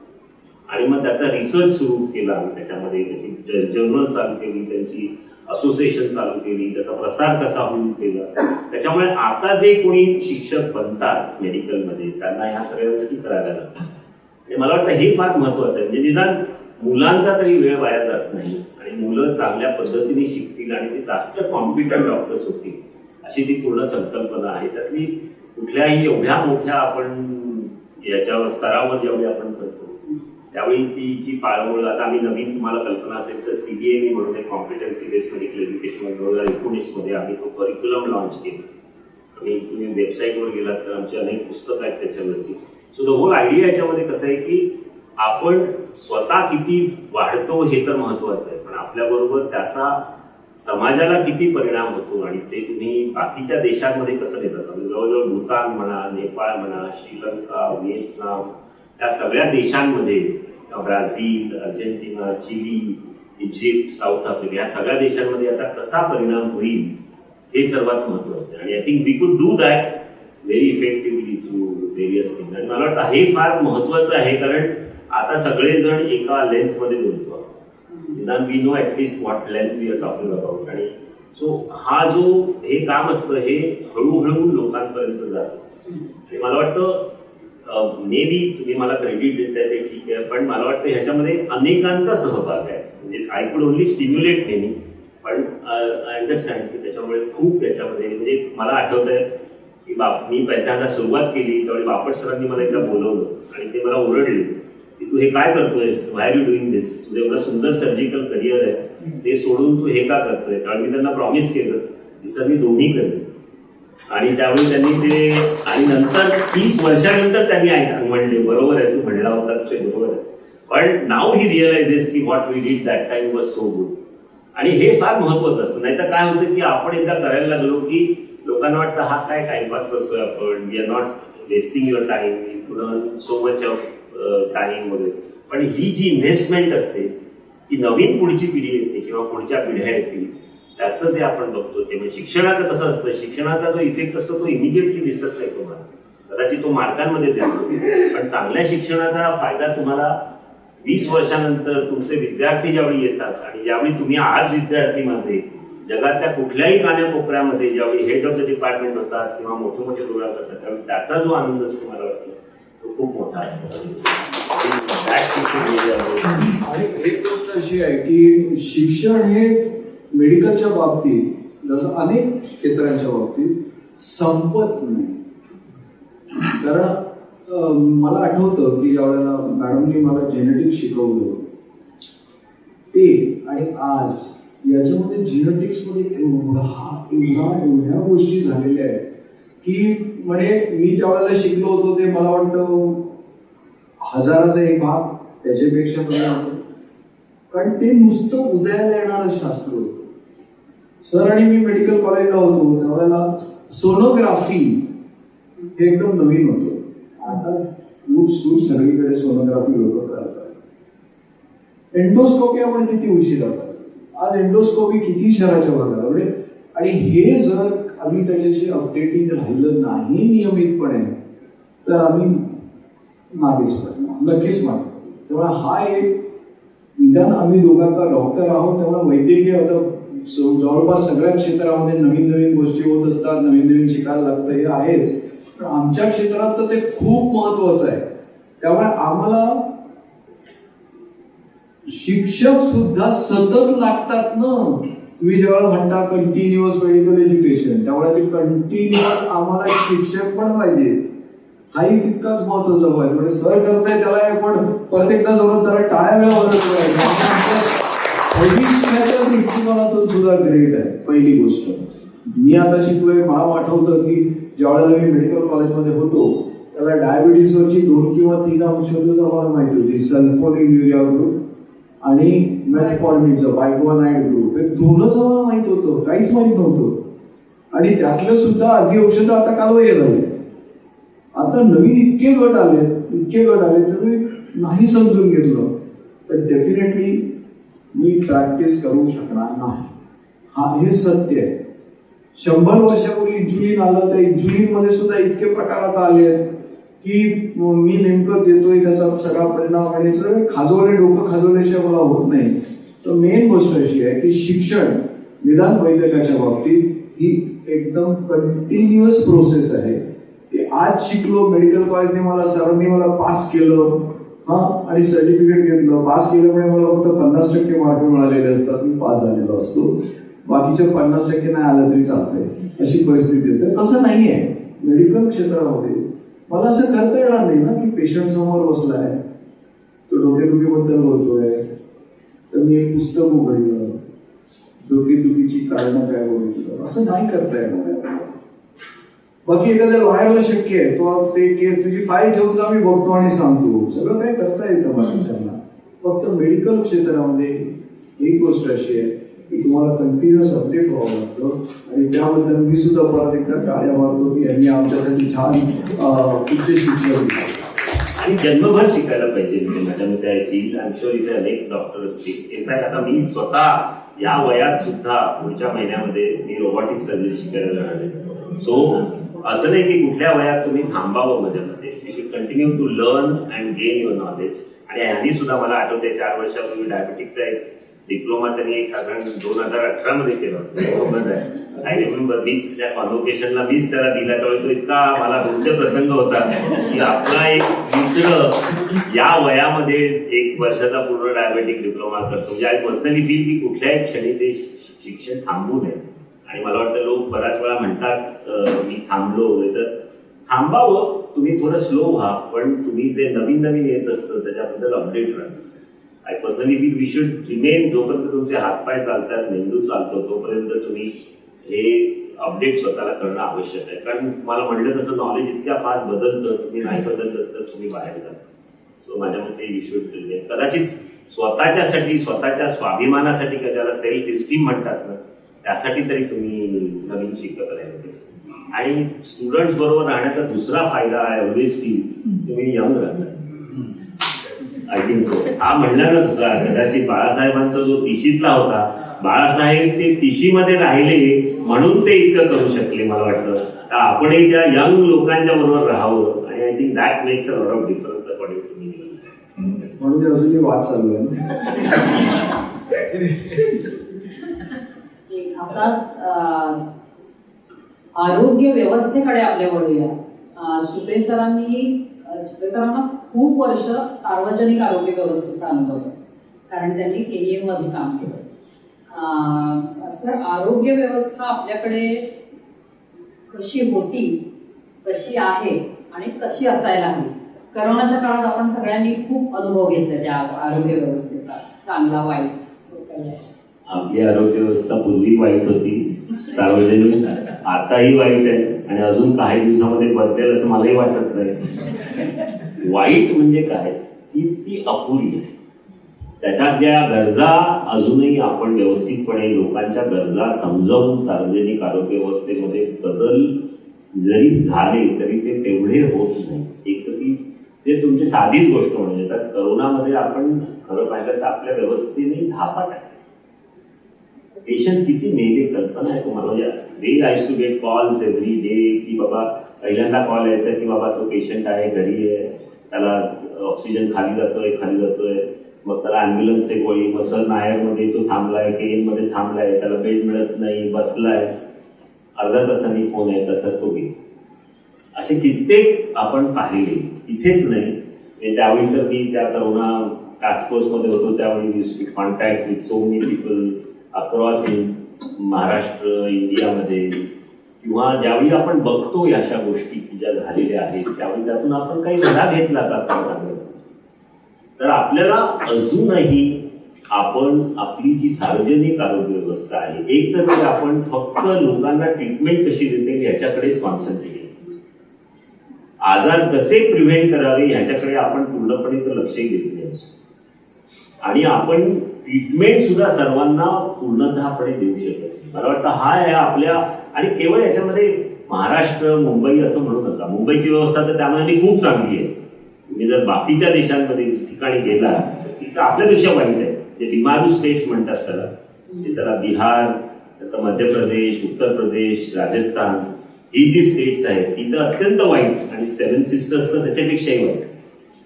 [SPEAKER 3] आणि मग त्याचा रिसर्च सुरू केला, त्याच्यामध्ये त्याची जर्नल चालू केली, त्यांची असोसिएशन चालू केली, त्याचा प्रसार कसा होईल केला. त्याच्यामुळे आता जे कोणी शिक्षक बनतात मेडिकलमध्ये त्यांना ह्या सगळ्या गोष्टी करायला लागतात. आणि मला वाटतं हे फार महत्वाचं आहे. म्हणजे निदान मुलांचा तरी वेळ वाया जात नाही आणि मुलं चांगल्या पद्धतीने शिकतील आणि ते जास्त कॉम्पिटंट डॉक्टर्स होतील. अशी ती पूर्ण संकल्पना आहे. त्यातली कुठल्याही एवढ्या मोठ्या आपण याच्यावर स्तरावर जेवढे आपण करतो त्यावेळी तिची पाळंमुळं, आता आम्ही नवीन, तुम्हाला कल्पना असेल तर CBME म्हणून एक कॉम्पिटन्सी बेस्ड मेडिकल एज्युकेशन 2019 आम्ही तो करिक्युलम लॉन्च केला. आणि तुम्ही वेबसाईटवर गेलात तर आमची अनेक पुस्तकं आहेत त्याच्यावरती. सो द होल आयडिया याच्यामध्ये कसं आहे की आपण स्वतः किती वाढतो हे तर महत्वाचं आहे, पण आपल्याबरोबर त्याचा समाजाला किती परिणाम होतो आणि ते तुम्ही बाकीच्या देशांमध्ये कसं देतात. जवळजवळ भूतान म्हणा, नेपाळ म्हणा, श्रीलंका, व्हिएतनाम, त्या सगळ्या देशांमध्ये, Brazil, Argentina, Chile, Egypt, South Africa, या सगळ्या देशांमध्ये याचा कसा परिणाम होईल हे सर्वात महत्वाचं आहे. आणि आय थिंक वी कुड do that very effectively through various things. आणि मला वाटतं हे फार महत्वाचं आहे, कारण आता सगळेजण एका लेंथमध्ये बोलतो. निदान we know at least what length we are talking about. आणि सो हा जो हे काम असतं हे हळूहळू लोकांपर्यंत जातं. आणि मला वाटतं मे बी तुम्ही मला क्रेडिट देताय ते ठीक आहे, पण मला वाटतं ह्याच्यामध्ये अनेकांचा सहभाग आहे. म्हणजे I could only stimulate many, पण आय अंडरस्टँड की त्याच्यामुळे खूप त्याच्यामध्ये, म्हणजे मला आठवत आहे की मी पहिल्यांदा सुरुवात केली त्यावेळी बापट सरांनी मला एकदा बोलवलं आणि ते मला ओरडले की तू हे काय करतोयस, व्हाय आर यू डुईंग दिस, तुझं एवढं सुंदर सर्जिकल करिअर आहे, ते सोडून तू हे का करतोय. त्यावेळी मी त्यांना प्रॉमिस केलं की सर मी दोन्ही करेन. आणि त्यावेळी त्यांनी ते, आणि नंतर 30 वर्षानंतर त्यांनी म्हणले बरोबर आहे, तू म्हणला होतास ते बरोबर आहे. पण नाव ही रिअलाइजेस की what we did that time was so good. आणि हे फार महत्वाचं असतं. नाहीतर काय होतं की आपण एकदा करायला लागलो की लोकांना वाटतं हा काय टाइमपास करतोय आपण, we are not wasting your time, we so much of time वगैरे. पण ही जी इन्व्हेस्टमेंट असते की नवीन पुढची पिढी येते किंवा पुढच्या पिढ्या येतील, त्याचं जे आपण बघतो ते म्हणजे शिक्षणाचं कसं असतं, शिक्षणाचा जो इफेक्ट असतो तो इमिजिएटली दिसत नाही तुम्हाला, कदाचित तो मार्कांमध्ये दिसतो. पण चांगल्या शिक्षणाचा फायदा तुम्हाला 20 वर्षानंतर तुमचे विद्यार्थी ज्यावेळी येतात आणि ज्यावेळी तुम्ही आज विद्यार्थी माझे जगातल्या कुठल्याही कानाकोपऱ्यामध्ये ज्यावेळी हेड ऑफ द डिपार्टमेंट होतात किंवा मोठे मोठे प्रोग्राम करतात त्यावेळी त्याचा जो आनंद असतो मला वाटतं तो खूप मोठा असतो.
[SPEAKER 4] आणि एक गोष्ट अशी आहे की शिक्षण हे मेडिकलच्या बाबतीत जसं अनेक क्षेत्रांच्या बाबतीत संपत नाही. कारण मला आठवतं की ज्यावेळेला मॅडमनी मला जेनेटिक्स शिकवलं ते आणि आज याच्यामध्ये जेनेटिक्समध्ये एवढ्या गोष्टी झालेल्या आहेत की म्हणजे मी ज्यावेळेला शिकलो होतो ते मला वाटतं 1000चा एक भाग त्याच्यापेक्षा कमी होतं. कारण ते नुसतं उदयाला येणारं शास्त्र होतं. सर आणि मी मेडिकल कॉलेजला होतो त्यावेळेला सोनोग्राफी हे एकदम नवीन होतं. आता खूप सूट सगळीकडे सोनोग्राफी लोक करतात. एंडोस्कोपी आपण किती उशीर करतात. आज एंडोस्कोपी किती शहराच्या भागाला. आणि हे जर आम्ही त्याच्याशी अपडेटिंग राहिलं नाही नियमितपणे तर आम्ही मागेच पडणार, नक्कीच मागे. तेव्हा हा एक निदान आम्ही दोघांचा डॉक्टर आहोत त्यामुळे वैद्यकीय आता जवळपास सगळ्या क्षेत्रामध्ये नवीन नवीन गोष्टी होत असतात, नवीन नवीन शिकायला लागतं हे आहेच. पण आमच्या क्षेत्रात तर ते खूप महत्वाचं आहे. त्यामुळे आम्हाला शिक्षक सुद्धा सतत लागतात ना. तुम्ही जेव्हा म्हणता कंटिन्युअस मेडिकल एज्युकेशन, त्यामुळे ते कंटिन्युअस आम्हाला शिक्षक पण पाहिजे. हाही तितकाच महत्वाचा पाहिजे. म्हणजे सर करताय त्याला पण परत एकदा जोरात त्याला टाळ्या वेळा भविष्याच्या दृष्टिकोनातून सुद्धा ग्रेट आहे. पहिली गोष्ट मी आता शिकलोय, मला आठवतं की ज्यावेळेला मी मेडिकल कॉलेजमध्ये होतो त्याला डायबिटीसवरची 2 किंवा 3 औषधं आम्हाला माहिती होती. सल्फोनिलयुरिया ग्रुप आणि मेटफॉर्मिनचं बायकोनाइड ग्रुप, हे 2च आम्हाला माहित होतं, काहीच माहित नव्हतं. आणि त्यातलं सुद्धा आधी औषधं आता कालवय झाले. आता नवीन इतके गट आले तर मी नाही समजून घेतलं तर डेफिनेटली मी प्रॅक्टिस करू शकणार नाही. हे सत्य आहे. 100 वर्षापूर्वी इन्सुलिन आलं तर इन्सुलिन मध्ये सुद्धा इतके प्रकार आता आले आहेत की मी नेमकं देतोय त्याचा सगळा परिणाम आणि सगळं डोकं खाजवल्याशिवाय मला होत नाही. तर मेन गोष्ट अशी आहे की शिक्षण निदान वैद्यकाच्या बाबतीत ही एकदम कंटिन्युअस प्रोसेस आहे. ते आज शिकलो मेडिकल कॉलेजने मला सरांनी मला पास केलं आणि सर्टिफिकेट घेतलं. पास केल्यामुळे मला फक्त 50% मार्क मिळालेले असतात, मी पास झालेलो असतो. बाकीच्या 50% नाही आलं तरी चालतंय अशी परिस्थिती असते. तसं नाही आहे मेडिकल क्षेत्रामध्ये. मला असं करता येणार नाही ना की पेशंट समोर बसलाय, तो डोकेदुखीबद्दल बोलतोय, तर मी एक पुस्तक उघडलं, डोकेदुखीची कारणं काय बघितलं, असं नाही करता येणार आहे. बाकी एखाद्या लॉयरला शक्य आहे, तो ते केस तुझी फाईल ठेवून जा, मी बघतो आणि सांगतो, सगळं काही करता येतं बाकीच्यांना. फक्त मेडिकल क्षेत्रामध्ये एक गोष्ट अशी आहे की तुम्हाला कंटिन्युअस अपडेट व्हावं लागतं. आणि त्याबद्दल मी सुद्धा परत एकदा टाळ्या मारतो की यांनी आमच्यासाठी छान उच्च शिक्षण दिलं
[SPEAKER 3] आणि जन्मभर शिकायला पाहिजे. म्हणजे माझ्या मते I feel I am sure इथे अनेक डॉक्टर असतील. इनफॅक्ट आता मी स्वतः या वयात सुद्धा पुढच्या महिन्यामध्ये मी रोबोटिक सर्जरी शिकायला जाणार आहे. सो असं नाही की कुठल्या वयात तुम्ही थांबावं. माझ्या मते you should continue to learn and gain your knowledge. आणि ह्यांनी सुद्धा मला आठवते 4 वर्षापूर्वी डायबेटिकचा एक डिप्लोमा त्यांनी एक साधारण 2018 मध्ये केला होता. आय रिमेंबर मीच त्या कॉन्व्होकेशनला मीच त्याला दिला, त्यावेळी तो इतका मला हृदय प्रसंग होता की आपला एक मित्र या वयामध्ये 1 वर्षाचा पूर्ण डायबेटिक डिप्लोमा करतो. म्हणजे आय पर्सनली फील की कुठल्याही क्षणी ते शिक्षण थांबू नये. आणि मला वाटतं लोक बऱ्याच वेळा म्हणतात मी थांबलो वगैरे, तर थांबावं, तुम्ही थोडं स्लो व्हा, पण तुम्ही जे नवीन नवीन येत असतं त्याच्याबद्दल अपडेट राहा. I personally feel we should remain. जोपर्यंत तुमचे हातपाय चालतात, मेंदू चालतो, तोपर्यंत तुम्ही हे अपडेट स्वतःला करणं आवश्यक आहे. कारण मला म्हटलं तसं नॉलेज इतक्या फास्ट बदलतं, तुम्ही नाही बदललं तर तुम्ही बाहेर जाल. सो माझ्या मते यू शुड रिमेन. कदाचित स्वतःच्यासाठी, स्वतःच्या स्वाभिमानासाठी, ज्याला सेल्फ इस्टीम म्हणतात ना, त्यासाठी तरी तुम्ही नवीन शिकत राहिलं पाहिजे. आणि स्टुडंट्स बरोबर राहण्याचा दुसरा फायदा आय ऑलवेज फील तुम्ही यंग राहता. I think so. हा म्हणणारच कदाचित बाळासाहेबांचा जो तिशीतला होता, बाळासाहेब ते तिशीमध्ये राहिले म्हणून ते इतकं करू शकले. मला वाटतं तर आपणही त्या यंग लोकांच्या बरोबर राहावं. आणि I think that makes a lot of difference according to me.
[SPEAKER 4] म्हणून अजूनही वाद चालू आहे.
[SPEAKER 2] आता आरोग्य व्यवस्थेकडे आपल्या वळूया. सुपे सरांना खूप वर्ष सार्वजनिक आरोग्य व्यवस्थेचा अनुभव आहे, कारण त्यांनी KEM मध्ये काम केलं. सर, आरोग्य व्यवस्था आपल्याकडे कशी होती, कशी आहे आणि कशी असायला हवी? करोनाच्या काळात आपण सगळ्यांनी खूप अनुभव घेतला त्या आरोग्य व्यवस्थेचा, चांगला वाईट.
[SPEAKER 3] आपली आरोग्य व्यवस्था पूर्वी वाईट होती, सार्वजनिक आताही वाईट आहे आणि अजून काही दिवसामध्ये बदलेल असं मलाही वाटत नाही. वाईट म्हणजे काय, ती अपुरी आहे. त्याच्यातल्या गरजा अजूनही आपण व्यवस्थितपणे लोकांच्या गरजा समजावून सार्वजनिक आरोग्य व्यवस्थेमध्ये बदल जरी झाले तरी ते तेवढे होत नाही. एक तर ती ते तुमची साधीच गोष्ट म्हणजे तर करोनामध्ये आपण खरं पाहिलं तर आपल्या व्यवस्थेने धापा टाकला. पेशंट्स किती मेले कल्पना आहे तुम्हाला? म्हणजे way I to get calls every day की बाबा पहिल्यांदा कॉल यायचा की बाबा तो पेशंट आहे, घरी आहे, त्याला ऑक्सिजन खाली जातोय, मग त्याला ॲम्ब्युलन्स एक गोळी, मग सर नायरमध्ये तो थांबलाय, KEM मध्ये थांबलाय, त्याला बेड मिळत नाही, बसलाय, अर्ध्या तासांनी फोन यायचा सर तो गेला. असे कित्येक आपण पाहिले. इथेच नाही, त्यावेळी तर मी त्या करोना टास्क फोर्समध्ये होतो, त्यावेळी contact with so many people across in Maharashtra, इंडियामध्ये. किंवा ज्यावेळी आपण बघतो अशा गोष्टी ज्या झालेल्या आहेत त्यावेळी त्यातून आपण काही धडा घेतला का सांगत. तर आपल्याला अजूनही आपण आपली जी सार्वजनिक आरोग्य व्यवस्था आहे, एक तर आपण फक्त लोकांना ट्रीटमेंट कशी देता येईल ह्याच्याकडेच कॉन्सन्ट्रेट केलं. आजार कसे प्रिव्हेंट करावे ह्याच्याकडे आपण पूर्णपणे तर लक्षही देत नाही. आणि आपण ट्रीटमेंट सुद्धा सर्वांना पूर्णतःपणे देऊ शकत. मला वाटतं हा आहे आपल्या. आणि केवळ याच्यामध्ये महाराष्ट्र, मुंबई असं म्हणू नका. मुंबईची व्यवस्था तर त्यामध्ये खूप चांगली आहे. तुम्ही जर बाकीच्या देशांमध्ये ठिकाणी गेला तिथं आपल्यापेक्षा वाईट आहे. जे बिमारू स्टेट्स म्हणतात त्याला बिहार, तर मध्य प्रदेश, उत्तर प्रदेश, राजस्थान, ही जी स्टेट्स आहेत तिथं अत्यंत वाईट. आणि 7 सिस्टर्स तर त्याच्यापेक्षाही वाईट.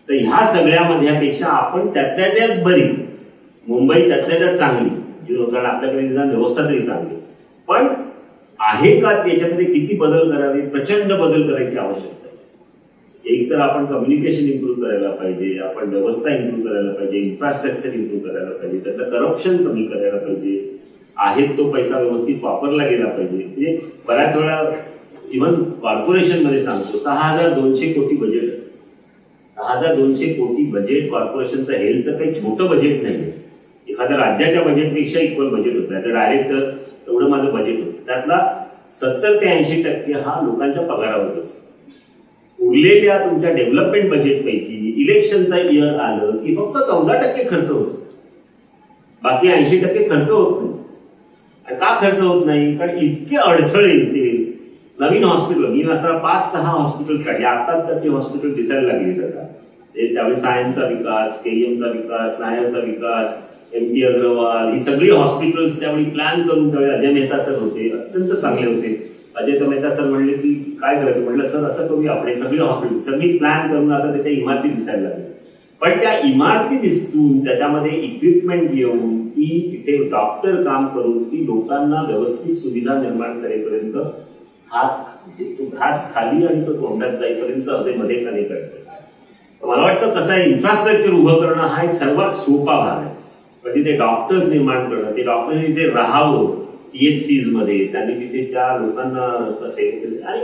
[SPEAKER 3] तर ह्या सगळ्यामध्येपेक्षा आपण त्यातल्या त्यात बरी, मुंबई त्यातल्या त्यात चांगली, कारण आपल्याकडे निदान व्यवस्था तरी चांगली. पण आहे का त्याच्यामध्ये किती बदल करावे? प्रचंड बदल करायची आवश्यकता आहे. एक तर आपण कम्युनिकेशन इम्प्रूव्ह करायला पाहिजे, आपण व्यवस्था इम्प्रूव्ह करायला पाहिजे, इन्फ्रास्ट्रक्चर इम्प्रूव्ह करायला पाहिजे, त्यातलं करप्शन कमी करायला पाहिजे, आहेत तो पैसा व्यवस्थित वापरला गेला पाहिजे. म्हणजे बऱ्याच वेळा इव्हन कॉर्पोरेशनमध्ये सांगतो 6,200 कोटी बजेट असतं. 6,200 कोटी बजेट कॉर्पोरेशनचं हेल्थचं काही छोटं बजेट नाही. एखाद्या राज्याच्या बजेटपेक्षा इक्वल बजेट होतं. त्याचं डायरेक्टर एवढं माझं बजेट होतं. त्यातला 70 ते 80% हा लोकांच्या पगारावर असतो. उरलेल्या तुमच्या डेव्हलपमेंट बजेटपैकी इलेक्शनचा इयर आलं की फक्त 14% खर्च होतो. बाकी 80% खर्च होत नाही. आणि का खर्च होत नाही? कारण इतके अडथळे येते. नवीन हॉस्पिटल मी असताना 5-6 हॉस्पिटल्स काढले. आताच तर ती हॉस्पिटल दिसायला लागली. आता त्यावेळी सायन्सचा विकास, केईएमचा विकास, नायरचा विकास, MT अग्रवाल, ही सगळी हॉस्पिटल्स त्यावेळी प्लॅन करून त्यावेळी अजय मेहता सर होते, अत्यंत चांगले होते. अजय मेहता सर म्हणले की काय करायचं? म्हटलं सर असं करूया आपण सगळी हॉस्पिटल सगळी प्लॅन करून आता त्याच्या इमारती दिसायला लागल्या. पण त्या इमारती दिसतून त्याच्यामध्ये इक्विपमेंट येऊन ती तिथे डॉक्टर काम करून ती लोकांना व्यवस्थित सुविधा निर्माण करेपर्यंत तो घास खाली आणि तो तोंडात जाईपर्यंत अजय मध्ये कमी करतो. मला वाटतं कसं आहे, इन्फ्रास्ट्रक्चर उभं करणं हा एक सर्वात सोपा भाग आहे. पण तिथे डॉक्टर्स निर्माण करणं, ते डॉक्टर्स तिथे राहावं PHCs मध्ये, त्यांनी तिथे त्या लोकांना सेवा केली. आणि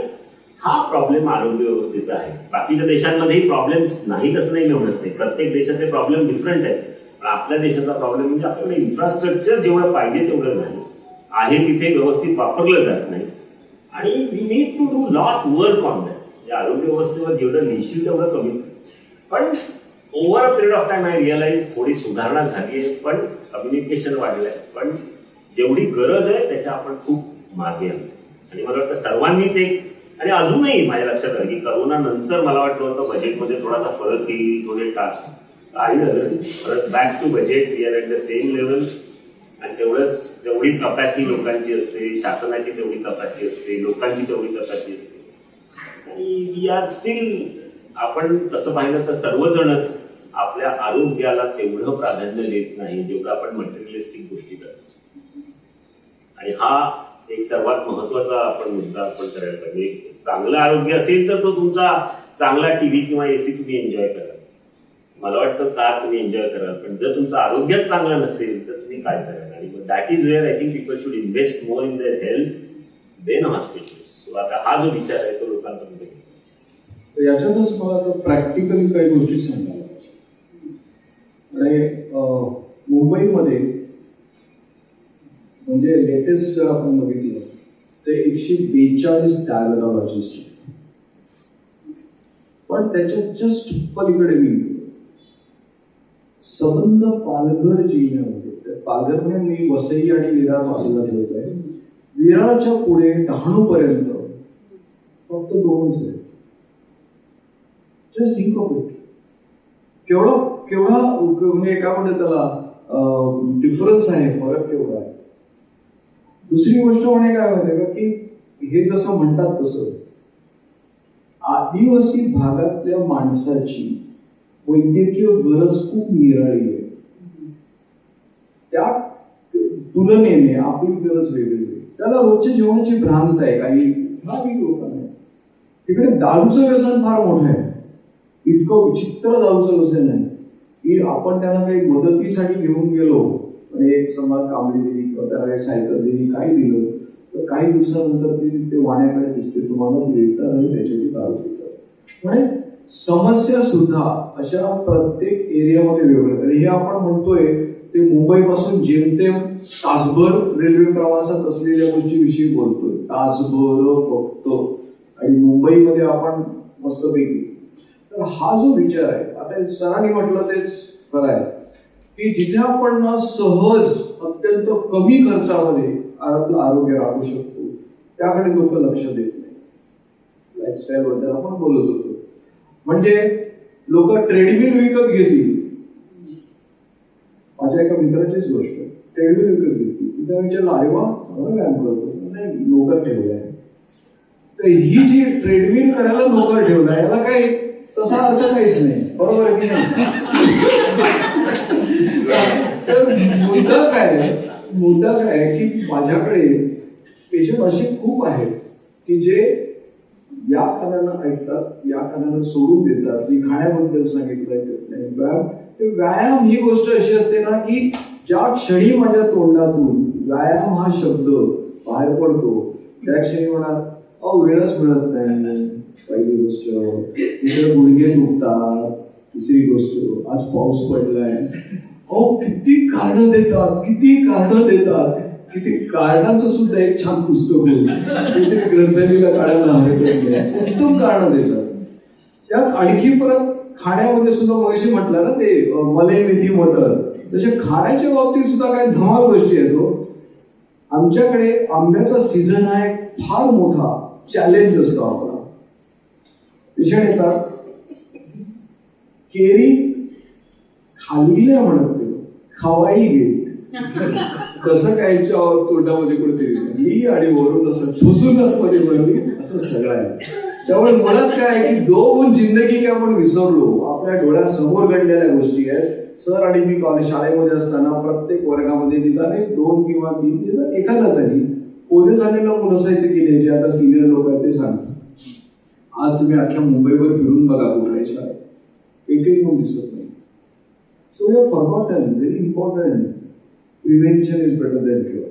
[SPEAKER 3] हा प्रॉब्लेम आरोग्य व्यवस्थेचा आहे. बाकीच्या देशांमध्येही प्रॉब्लेम्स नाहीत असं नाही म्हणत नाही. प्रत्येक देशाचे प्रॉब्लेम डिफरंट आहेत. पण आपल्या देशाचा प्रॉब्लेम म्हणजे आपल्याकडे इन्फ्रास्ट्रक्चर जेवढं पाहिजे तेवढं नाही आहे. तिथे व्यवस्थित वापरलं जात नाही. आणि we need to do lot work on that. आरोग्य व्यवस्थेवर जेवढं लिहिशील तेवढं कमीच आहे. पण over a period of time I realise थोडी सुधारणा झाली आहे. पण कम्युनिकेशन वाढलंय. पण जेवढी गरज आहे त्याच्या आपण खूप मागे आलो. आणि मला वाटतं सर्वांनीच आणि अजूनही माझ्या लक्षात आलं की करोना नंतर मला वाटलं होतं बजेटमध्ये थोडासा फरक येईल, थोडे टास्क काही झालं परत back to budget. We are at the same level. आणि तेवढीच अपॅथी लोकांची असते, शासनाची तेवढीच अपॅथी असते, लोकांची तेवढीच अपॅथी असते. आणि वी आर स्टील, आपण तसं पाहिलं तर सर्वजणच आपल्या आरोग्याला तेवढं प्राधान्य देत नाही जेवढं आपण मटेरियलिस्टिक गोष्टी करतो. आणि हा एक सर्वात महत्वाचा आपण मुद्दा आपण करायला पाहिजे. चांगलं आरोग्य असेल तर तो तुमचा चांगला टीव्ही किंवा AC तुम्ही एन्जॉय करा. मला वाटतं कार तुम्ही एन्जॉय कराल. पण जर तुमचं आरोग्यच चांगलं नसेल तर तुम्ही काय कराल? आणि that is where I think people should invest more in their health then hospitals. आता हा जो विचार आहे तो लोकांपर्यंत
[SPEAKER 4] याच्यातच मला आता प्रॅक्टिकली काही गोष्टी सांगायला पाहिजे. मुंबईमध्ये म्हणजे लेटेस्ट जर आपण बघितलं तर 142 डायबेटॉलॉजिस्ट. पण त्याच्या जस्ट पलीकडे मी संबंध पालघर जिल्ह्यामध्ये, पालघरमध्ये मी वसई आणि विरार बाजूला ठेवतोय. विरारच्या पुढे डहाणूपर्यंत फक्त 2च आहेत. Just think of it. केवढा म्हणजे काय म्हणते त्याला डिफरन्स आहे, फरक केवढा आहे. दुसरी गोष्ट म्हणजे काय माहिती का की हे जसं म्हणतात तसं आदिवासी भागातल्या माणसाची वैद्यकीय गरज खूप निराळी आहे. त्या तुलनेने आपली गरज वेगळी आहे. त्याला रोजच्या जेवणाची भ्रांत आहे काही ठराविक लोकांना. तिकडे दारूचं व्यसन फार मोठं आहे. इतकं विचित्र दारूचं व्यसन आहे की आपण त्यांना काही मदतीसाठी घेऊन गेलो आणि एक समाज कामली दिली किंवा त्याला सायकल दिली, काही दिलं तर काही दिवसानंतर ते वाण्याकडे दिसते, तुम्हाला भेटतात आणि त्याच्याची दारू पितात. म्हणजे समस्या सुद्धा अशा प्रत्येक एरियामध्ये वेगळं. आणि हे आपण म्हणतोय ते मुंबईपासून जेमतेम तासभर रेल्वे प्रवासात असलेल्या गोष्टीविषयी बोलतोय. तासभर फक्त. आणि मुंबईमध्ये आपण मस्तपैकी. तर हा जो विचार आहे, आता सरांनी म्हटलं तेच खरं आहे की जिथे आपण ना सहज अत्यंत कमी खर्चामध्ये आपलं आरोग्य राखू शकतो त्याकडे लोक लक्ष देत नाही. लाईफस्टाईल बद्दल आपण बोलत होतो. म्हणजे लोक ट्रेडमिल विकत घेतील. माझ्या एका मित्राचीच गोष्ट, ट्रेडमिल विकत घेतील. त्याला विचारलं अरे वा चांगला व्यायाम करतो, नाही नोकर ठेवलाय. तर ही जी ट्रेडमिल करायला नोकर ठेवलाय याला काही तसा अर्थ काहीच नाही. बरोबर आहे की नाही? तर मुद्दा काय की माझ्याकडे पेशंट असे खूप आहेत की जे या कानानं ऐकतात, या कानानं सोडून देतात. मी खाण्याबद्दल सांगितलं व्यायाम ही गोष्ट अशी असते ना की ज्या क्षणी माझ्या तोंडातून व्यायाम हा शब्द बाहेर पडतो त्या क्षणी म्हणा वेळच मिळत नाही, पहिली गोष्ट. दुसरे गुडघे दुखतात, तिसरी गोष्ट आज पाऊस पडलाय. किती कारणं देतात, किती कारणांचं सुद्धा एक छान पुस्तक होईल, काहीतरी ग्रंथालीला काढायला हवे, उत्तम कारणं देतात. त्यात आणखी परत खाण्यामध्ये सुद्धा मगाशी म्हटलं ना ते मलई मेथी मटर, तसे खाण्याच्या बाबतीत सुद्धा काही धमाल गोष्टी येतो. आमच्याकडे आंब्याचा सीझन आहे, फार मोठा चॅलेंज असतो. आपला पेशंट येतात, केरी खाल्ली नाही म्हणत ते, खवाई गेली. तसं काहीच्या तोंडामध्ये कुठेतरी मी आणि वरून असं ठोसून मध्ये भरली, असं सगळं आहे. त्यामुळे मुळात काय आहे की दोन जिंदगी की आपण विसरलो, आपल्या डोळ्यासमोर घडलेल्या गोष्टी आहेत. सर आणि मी कॉलेज शाळेमध्ये असताना प्रत्येक वर्गामध्ये निदान 2 किंवा 3 निदान एखादा तरी पोलीस झालेला मुलं असायचे की नाही, जे आता सिनियर लोक आहेत ते सांगतात. आज तुम्ही अख्ख्या मुंबईवर फिरून बघा कुठल्याही शाळेत एकही कोण दिसत नाही. So we have forgotten very important, prevention is better than cure.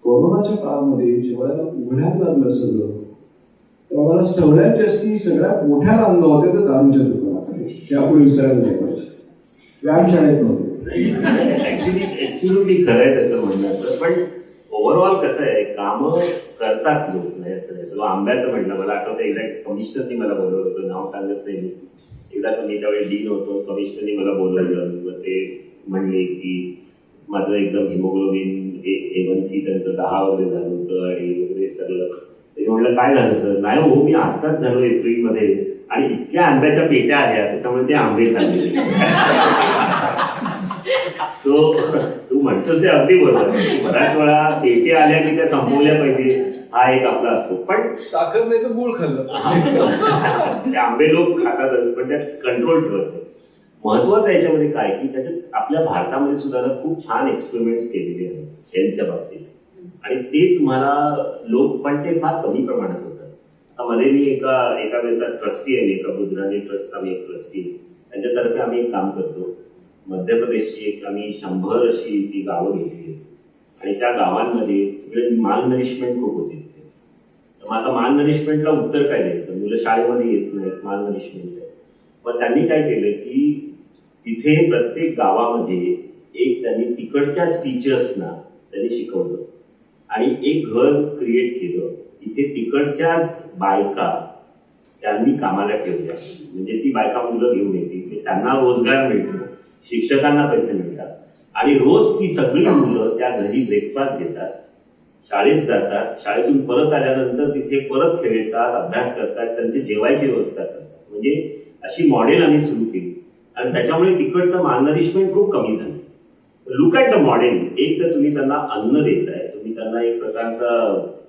[SPEAKER 4] कोरोनाच्या काळामध्ये जेवढ्याला उघड्यात लागलं सगळं, तेव्हा सगळ्यात जास्ती सगळ्यात मोठ्या रांगा होत्या त्या दारूच्या दुकानात. त्यापुढे विसरायला नाही पाहिजे. व्यायामशाळेत नव्हते.
[SPEAKER 3] ऍक्च्युली खरं आहे त्याचं म्हणण्याचं, पण ओव्हरऑल कसं आहे, कामं करतात लोक. नाही असं नाही. तो आंब्याचं म्हटलं, मला आठवतं एकदा कमिशनरनी मला बोलवलं होतं, नाव सांगत नाही मी. एकदा मी त्यावेळी डीन होतो, कमिशनरनी मला बोलवलं. मग ते म्हणले की माझं एकदम हिमोग्लोबिन A1C त्यांचं 10 वगैरे झालं होतं आणि वगैरे सगळं. ते म्हटलं काय झालं सर? नाही हो, मी आत्ताच झालो एप्रिलमध्ये आणि इतक्या आंब्याच्या पेट्या आल्या त्याच्यामुळे ते आंबे खाल्ले. सो तू म्हणतोस ते अगदी बरोबर. बऱ्याच वेळा पेट्या आल्या की त्या संपवल्या पाहिजे, हा एक आपला असतो. पण
[SPEAKER 4] साखर नाही तर गुळ खाल्लं.
[SPEAKER 3] ते आंबे लोक खातातच, पण त्यात कंट्रोल ठेवत नाही. महत्वाचं याच्यामध्ये काय की त्याच्यात आपल्या भारतामध्ये सुद्धा खूप छान एक्सपेरिमेंट्स केलेले आहेत हेल्थच्या बाबतीत, आणि ते तुम्हाला लोक, पण ते फार कमी प्रमाणात होतात. आता मध्ये मी एका वेळेचा ट्रस्टी आहे, एका बुद्राणी ट्रस्ट आम्ही एक ट्रस्टी, त्यांच्यातर्फे आम्ही एक काम करतो. मध्य प्रदेशची एक आम्ही 100 अशी ती गावं घेतली आणि त्या गावांमध्ये सगळे माल नरिशमेंट खूप होते. मग आता माल नरिशमेंटला उत्तर काय द्यायचं? मुलं शाळेमध्ये येत नाहीत, माल नरिशमेंट आहे. मग त्यांनी काय केलं की तिथे प्रत्येक गावामध्ये एक त्यांनी तिकडच्याच टीचर्सना त्यांनी शिकवलं आणि एक घर क्रिएट केलं. तिथे तिकडच्याच बायका त्यांनी कामाला ठेवल्या. म्हणजे ती बायका मुलं घेऊन येतील, त्यांना रोजगार मिळतो, शिक्षकांना पैसे मिळतात आणि रोज ती सगळी मुलं त्या घरी ब्रेकफास्ट घेतात, शाळेत जातात, शाळेतून परत आल्यानंतर तिथे परत खेळतात, अभ्यास करतात, त्यांची जेवायची व्यवस्था करतात. म्हणजे अशी मॉडेल आम्ही सुरू केली आणि त्याच्यामुळे तिकडचं मालनरिशमेंट खूप कमी झालं. Look at the model. एक तर तुम्ही त्यांना अन्न देताय, तुम्ही त्यांना एक प्रकारचा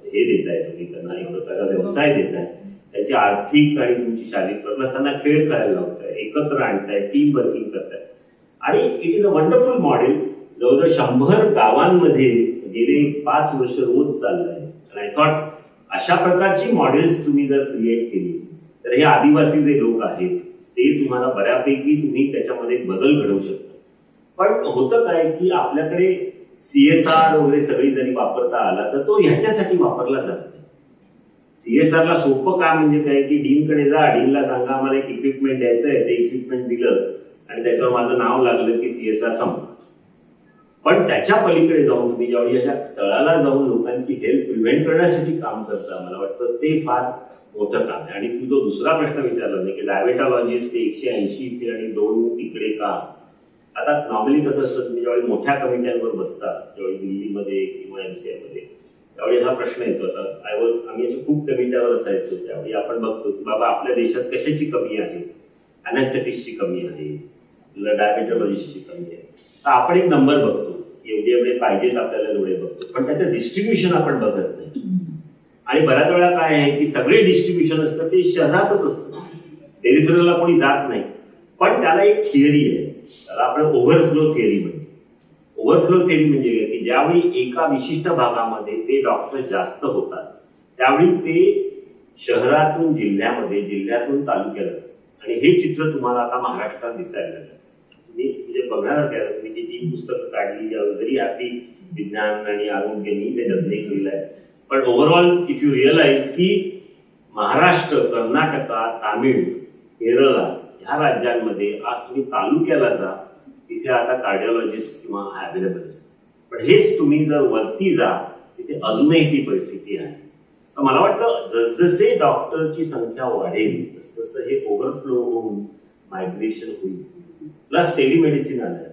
[SPEAKER 3] हे देताय, तुम्ही त्यांना एक प्रकारचा व्यवसाय देताय, त्यांची आर्थिक आणि तुमची शारीरिक प्लस त्यांना खेळ खेळायला लावताय, एकत्र आणताय, टीम वर्किंग करताय आणि it is a wonderful model. जवळजवळ 100 गावांमध्ये गेले 5 वर्ष रोज चाललं आहे. आणि आय थॉट अशा प्रकारची मॉडेल्स तुम्ही जर क्रिएट केली तर हे आदिवासी जे लोक आहेत ते तुम्हाला बऱ्यापैकी तुम्ही त्याच्यामध्ये बदल घडवू शकता. पण होतं काय की आपल्याकडे CSR वगैरे सगळी जरी वापरता आला तर तो ह्याच्यासाठी वापरला जात नाही. CSRला सोपं काम म्हणजे काय की डीनकडे जा, डीनला सांगा आम्हाला एक इक्विपमेंट द्यायचं आहे, ते इक्विपमेंट दिलं आणि त्याच्यावर माझं नाव लागलं की CSR समज. पण त्याच्या पलीकडे जाऊन तुम्ही ज्यावेळी अशा तळाला जाऊन लोकांची हेल्थ प्रिव्हेंट करण्यासाठी काम करता, मला वाटतं ते फार मोठं काम आहे. आणि तू जो दुसरा प्रश्न विचारला नाही की डायबेटॉलॉजिस्ट 180 इथे आणि 2 तिकडे का? आता नॉर्मली कसं असतं, तुम्ही ज्यावेळी मोठ्या कमिट्यांवर बसता, ज्यावेळी दिल्लीमध्ये किंवा MCI मध्ये, त्यावेळी हा प्रश्न येतो. आता आम्ही असं खूप कमिट्यावर असायचो, त्यावेळी आपण बघतो की बाबा आपल्या देशात कशाची कमी आहे, अॅनेस्थेटिस्टची कमी आहे, डायबेटॉलॉजिस्टची कमी आहे. तर आपण एक नंबर बघतो, एवढे पाहिजेत आपल्याला एवढे बघतो, पण त्याचं डिस्ट्रीब्युशन आपण बघत नाही. आणि बऱ्याच वेळा काय आहे की सगळे डिस्ट्रीब्युशन असतं ते शहरातच असतं, पेरिफेरलला कोणी जात नाही. पण त्याला एक थिअरी आहे, त्याला आपण ओव्हरफ्लो थिअरी म्हणतो. ओव्हरफ्लो थिअरी म्हणजे काय की ज्यावेळी एका विशिष्ट भागामध्ये ते डॉक्टर जास्त होतात त्यावेळी ते शहरातून जिल्ह्यामध्ये, जिल्ह्यातून तालुक्याला, आणि हे चित्र तुम्हाला आता महाराष्ट्रात दिसायला लागलं. तुम्ही म्हणजे बघणार काय, तुम्ही जी 3 पुस्तकं काढली, व्हेरी हॅपी विज्ञान आणि आरोग्यानी त्याच्यात लेख लिहिलाय. पण ओव्हरऑल इफ यू रिअलाइज की महाराष्ट्र, कर्नाटका, तामिळ, केरळा ह्या राज्यांमध्ये आज तुम्ही तालुक्याला जा, तिथे आता कार्डिओलॉजिस्ट किंवा अवेलेबल असतात. पण हेच तुम्ही जर वरती जा, तिथे अजूनही ती परिस्थिती आहे. तर मला वाटतं जसजसे डॉक्टरची संख्या वाढेल तसतसं हे ओव्हरफ्लो होऊन मायग्रेशन होईल. प्लस टेलिमेडिसिन आलं.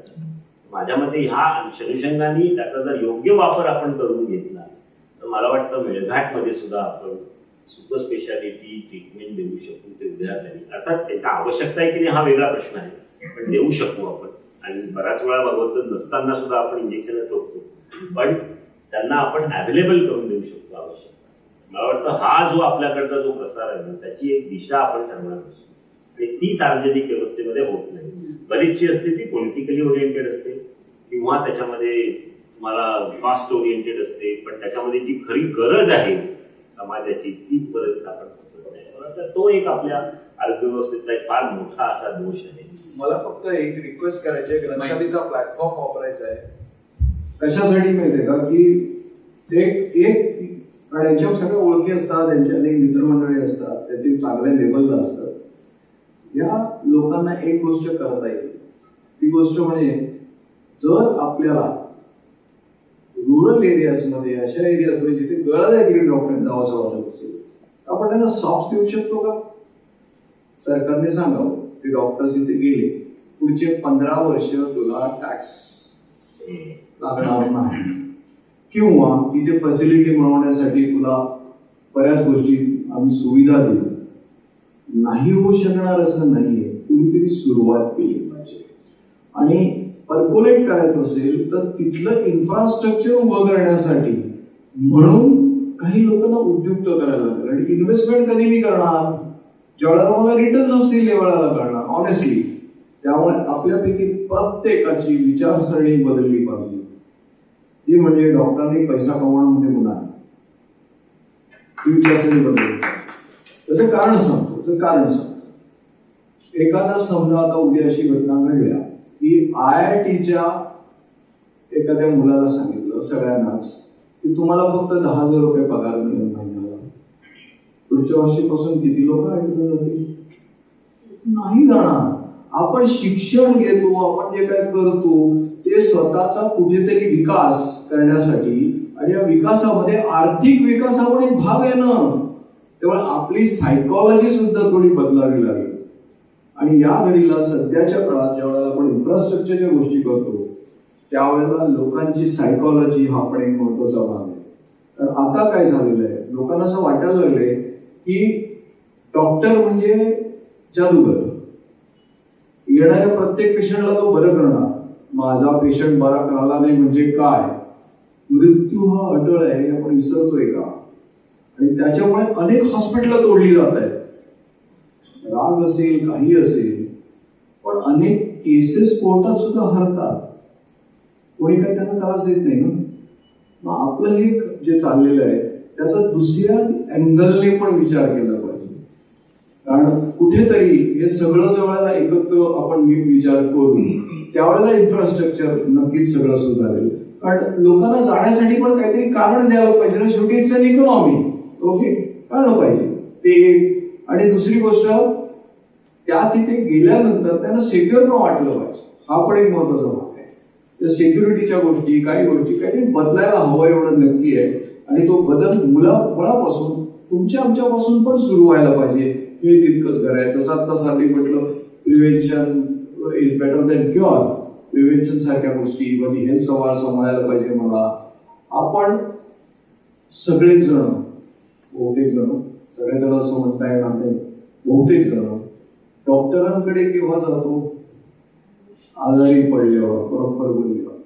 [SPEAKER 3] माझ्या मते ह्या अनुषंगाने त्याचा जर योग्य वापर आपण करून घेतला तर मला वाटतं मेळघाटमध्ये सुद्धा आपण सुपर स्पेशालिटी ट्रीटमेंट देऊ शकू तेवढ्या जाईल. अर्थात त्याचा आवश्यकता आहे की नाही हा वेगळा प्रश्न आहे, पण देऊ शकू आपण. आणि बराच वेळा बघत नसताना सुद्धा आपण इंजेक्शन ठोकतो, पण त्यांना आपण अवेलेबल करून देऊ शकतो आवश्यकता. मला वाटतं हा जो आपल्याकडचा जो प्रसार आहे त्याची एक दिशा आपण ठरवणार असतो आणि ती सार्वजनिक व्यवस्थेमध्ये होत नाही. बरीचशी असते ती पॉलिटिकली ओरिएंटेड असते किंवा त्याच्यामध्ये तुम्हाला कॉस्ट ओरिएंटेड असते, पण त्याच्यामध्ये जी खरी गरज आहे समाजाची ती परत आपण पोहोचवतो. तो एक आपल्या आरोग्य व्यवस्थेतला एक फार मोठा असा दोष आहे.
[SPEAKER 4] मला फक्त एक रिक्वेस्ट करायची आहे, ग्रंथालयाचा प्लॅटफॉर्म वापरायचा आहे. कशासाठी माहितीये का की एक कारण यांच्या सगळ्या ओळखी असतात, त्यांच्या अनेक मित्रमंडळी असतात, त्याचे चांगल्या लेवलला असतात. या लोकांना एक गोष्ट करता येईल, ती गोष्ट म्हणजे जर आपल्याला रुरल एरियाजमध्ये अशा एरियाजमध्ये जिथे गरज आहे तिकडे डॉक्टर जावंसं वाटत असेल तर आपण त्यांना सॉफ्ट देऊ शकतो का? सरकारने सांगावं की डॉक्टर्स इथे गेले, पुढचे 15 वर्ष तुला टॅक्स लागणार नाही किंवा तिथे फॅसिलिटी मिळवण्यासाठी तुला बऱ्याच गोष्टी आम्ही सुविधा देऊ. नाही होऊ शकणार असं नाहीये, कुणीतरी सुरुवात केली पाहिजे. आणि पर्कोलेट करायचं असेल तर तिथलं इन्फ्रास्ट्रक्चर उभं करण्यासाठी म्हणून काही लोकांना उद्युक्त करायला लागेल. आणि इन्व्हेस्टमेंट कधी मी करणार ज्यावेळेला मला रिटर्न्स असतील त्यावेळेला करणार ऑनेस्टली. त्यामुळे आपल्यापैकी प्रत्येकाची विचारसरणी बदलली पाहिजे. ती म्हणजे डॉक्टरने पैसा कमवणं म्हणजे गुन्हा आहे, ती विचारसरणी बदलली. त्याचं कारण सांगतो. एखादा समजा आता उद्या अशी घटना घडल्या की IITच्या एखाद्या मुलाला सांगितलं सगळ्यांनाच की तुम्हाला फक्त 10,000 रुपये पगार मिळेल महिन्याला, पुढच्या वर्षीपासून किती लोक IITला जातील? नाही जाणार. आपण शिक्षण घेतो, आपण जे काय करतो ते स्वतःचा कुठेतरी विकास करण्यासाठी, आणि या विकासामध्ये आर्थिक विकास आपण एक भाग आहे ना. तेव्हा आपली सायकॉलॉजी सुद्धा थोडी बदलावी लागेल. आणि या घडीला सध्याच्या काळात ज्यावेळेला आपण इन्फ्रास्ट्रक्चरच्या गोष्टी करतो त्यावेळेला लोकांची सायकॉलॉजी हा पण एक महत्वाचा भाग आहे. कारण आता काय झालेलं आहे, लोकांना असं वाटायला लागलंय की डॉक्टर म्हणजे जादूगर. येणाऱ्या प्रत्येक पेशंटला तो बरं करणार. माझा पेशंट बरा झाला नाही म्हणजे काय, मृत्यू हा अटळ आहे हे आपण विसरतोय का? आणि त्याच्यामुळे अनेक हॉस्पिटल तोडली जात आहेत. राग असेल काही असेल, पण अनेक केसेस कोर्टात सुद्धा हरतात. कोणी काही त्यांना त्रास देत नाही ना. मग आपलं हे जे चाललेलं आहे त्याचा दुसऱ्या अँगलने पण विचार केला पाहिजे. कारण कुठेतरी हे सगळं ज्यावेळेला एकत्र आपण नीट विचार करू त्यावेळेला इन्फ्रास्ट्रक्चर नक्कीच सगळं सुधारेल. कारण लोकांना जाण्यासाठी पण काहीतरी कारण द्यायला पाहिजे ना. शेवटी इट्स अन इकॉनॉमी. ओके, कळलं पाहिजे ते. आणि दुसरी गोष्ट, त्या तिथे गेल्यानंतर त्यांना सेक्युअर पण वाटलं पाहिजे. हा पण एक महत्वाचा भाग आहे. त्या सिक्युरिटीच्या गोष्टी काही काहीतरी बदलायला हवं एवढं नक्की आहे. आणि तो बदल मुळापासून तुमच्या आमच्यापासून पण सुरू व्हायला पाहिजे हे तितकंच करायचं. जसं आता साधी म्हटलं prevention is better than cure. Prevention सारख्या गोष्टी म्हणजे हेल्थ सांभाळायला पाहिजे. मला आपण सगळेच जण, बहुतेक जण, सगळे जण असं म्हणता येणार नाही, बहुतेक जण डॉक्टरांकडे केव्हा जातो? आजारी पडल्यावर. बरोबर बोलल्यावर.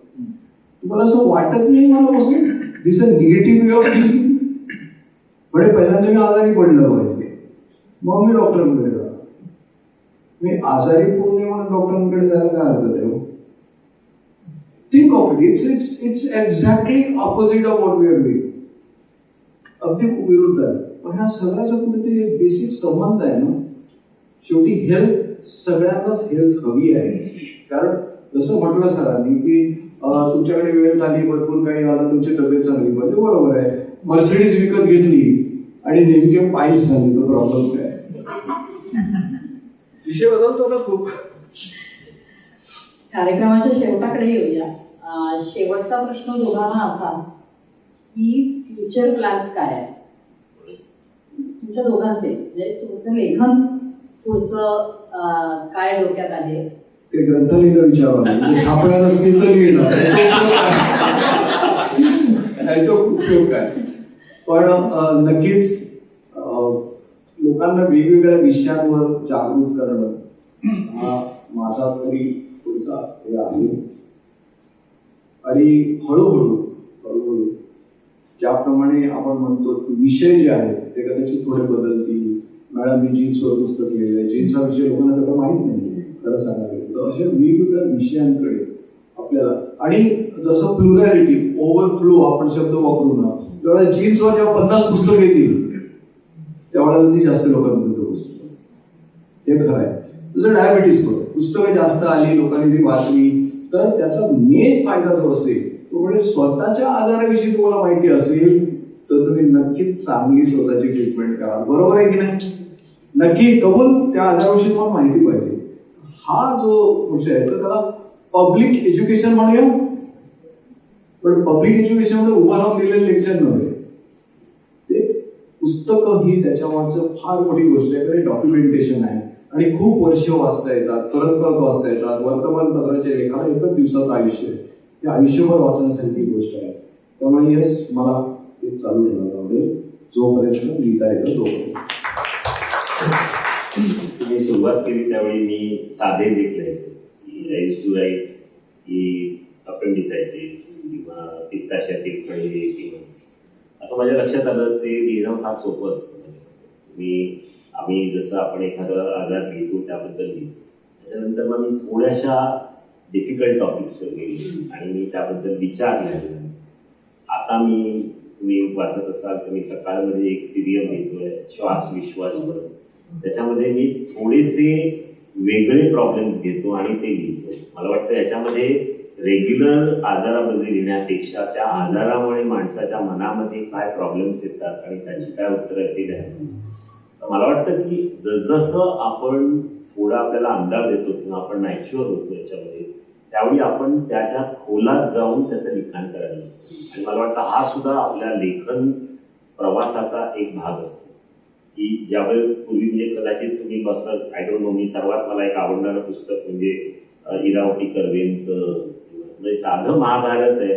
[SPEAKER 4] तुम्हाला असं वाटत नाही मला बसून this a negative way of thinking. म्हणजे पहिल्यांदा मी आजारी पडलं पाहिजे मग मी डॉक्टरांकडे जातो. मी आजारी पडू नये म्हणून डॉक्टरांकडे जायला काय हरकत आहे? Think of it. It's exactly opposite of what we are doing. अगदी विरुद्ध आहे. पण ह्या सगळ्याचा कुठेतरी बेसिक संबंध आहे ना. शेवटी हेल्थ, सगळ्यांनाच हेल्थ हवी आहे. कारण जसं म्हटलं सरांनी की तुमच्याकडे वेळ झाली, भरपूर काही आला, तुमची तब्येत चांगली पाहिजे, बरोबर आहे. मर्सिडीज विकत घेतली आणि नेमके पायल्स झाली, तो प्रॉब्लेम काय? विषय बदलतो ना खूप.
[SPEAKER 2] कार्यक्रमाच्या शेवटाकडे येऊया. शेवटचा प्रश्न दोघांना असा की फ्युचर प्लॅन्स काय आहे तुमच्या दोघांचे, म्हणजे तुमचं लेखन पुढचं काय डोक्यात आहे?
[SPEAKER 4] ते ग्रंथालयाला विचारावं, छापणार असतील तर लिहिणार, नाही तो उपयोग काय. पण नक्कीच लोकांना वेगवेगळ्या विषयांवर जागृत करणं हा माझा तरी पुढचा हे आहे. आणि हळूहळू ज्याप्रमाणे आपण म्हणतो विषय जे आहेत ते कदाचित थोडे बदलतील. मॅडम मी जीन्सवर पुस्तक लिहिलंय, जीन्सचा विषय लोकांना तेवढा माहीत नाही खरं सांगायला. तर अशा वेगवेगळ्या विषयांकडे आपल्याला, आणि जसं प्लुरॅलिटी, ओव्हरफ्लो आपण शब्द वापरू ना, तेवढ्या जीन्सवर जेव्हा 50 पुस्तकं येतील तेवढ्या जास्त लोकांपर्यंत पुस्तकं, हे खरं आहे. जसं डायबिटीसवर पुस्तकं जास्त आली, लोकांनी ती वाचली, तर त्याचा मेन फायदा जो असेल तो म्हणजे स्वतःच्या आजाराविषयी तुम्हाला माहिती असेल तर तुम्ही नक्कीच चांगली स्वतःची ट्रीटमेंट करा. बरोबर आहे की नाही? नक्की कबूल. त्या आजाराविषयी तुम्हाला माहिती पाहिजे. हा जो विषय आहे तर त्याला पब्लिक एज्युकेशन म्हणूया. पण पब्लिक एज्युकेशन मध्ये उभा राहून दिलेले लेक्चर नव्हे, ते पुस्तकं ही त्याच्यावरचं फार मोठी गोष्ट आहे. कारण डॉक्युमेंटेशन आहे आणि खूप वर्ष वाचता येतात, परत वाचता येतात. वर्तमानपत्राच्या लेखाला एकच दिवसाचं आयुष्य आहे, ते आयुष्यभर वाचण्यासारखी गोष्ट आहे. त्यामुळे येस, मला ते चालू ठेवायला आवडेल जोपर्यंत लिहिता येतं तोपर्यंत.
[SPEAKER 3] मी सुरुवात केली त्यावेळी मी साधे लेख लिहायचो. आय यूज्ड टू राईट की अपेंडिसायटिस किंवा पित्ताशयातील खळगे किंवा असं माझ्या लक्षात आलं ते लिहिणं फार सोपं असतं. आम्ही जसं आपण एखादा आजार लिहितो त्याबद्दल लिहितो, त्याच्यानंतर मग मी थोड्याशा डिफिकल्ट टॉपिक्सवर गेले आणि मी त्याबद्दल विचार लिहिले. आता तुम्ही वाचत असाल तर मी सकाळमध्ये एक सिरियल लिहितोय श्वास विश्वासवर. त्याच्यामध्ये मी थोडेसे वेगळे प्रॉब्लेम्स घेतो आणि ते लिहितो. मला वाटतं याच्यामध्ये रेग्युलर आजाराबद्दल लिहिण्यापेक्षा त्या आजारामुळे माणसाच्या मनामध्ये काय प्रॉब्लेम्स येतात आणि त्याची काय उत्तरं येतील तर मला वाटतं की जसजसं आपण थोडा आपल्याला अंदाज येतो किंवा आपण मॅच्युअर होतो याच्यामध्ये, त्यावेळी आपण त्याच्या खोलात जाऊन त्याचं लिखाण करायला लागतो. आणि मला वाटतं हा सुद्धा आपल्या लेखन प्रवासाचा एक भाग असतो की ज्यावेळी पूर्वी म्हणजे कदाचित तुम्ही बसत, आय डोंट नो, मी सर्वात मला एक आवडणारं पुस्तक म्हणजे इरावती कर्वेंचं म्हणजे साधं महाभारत आहे.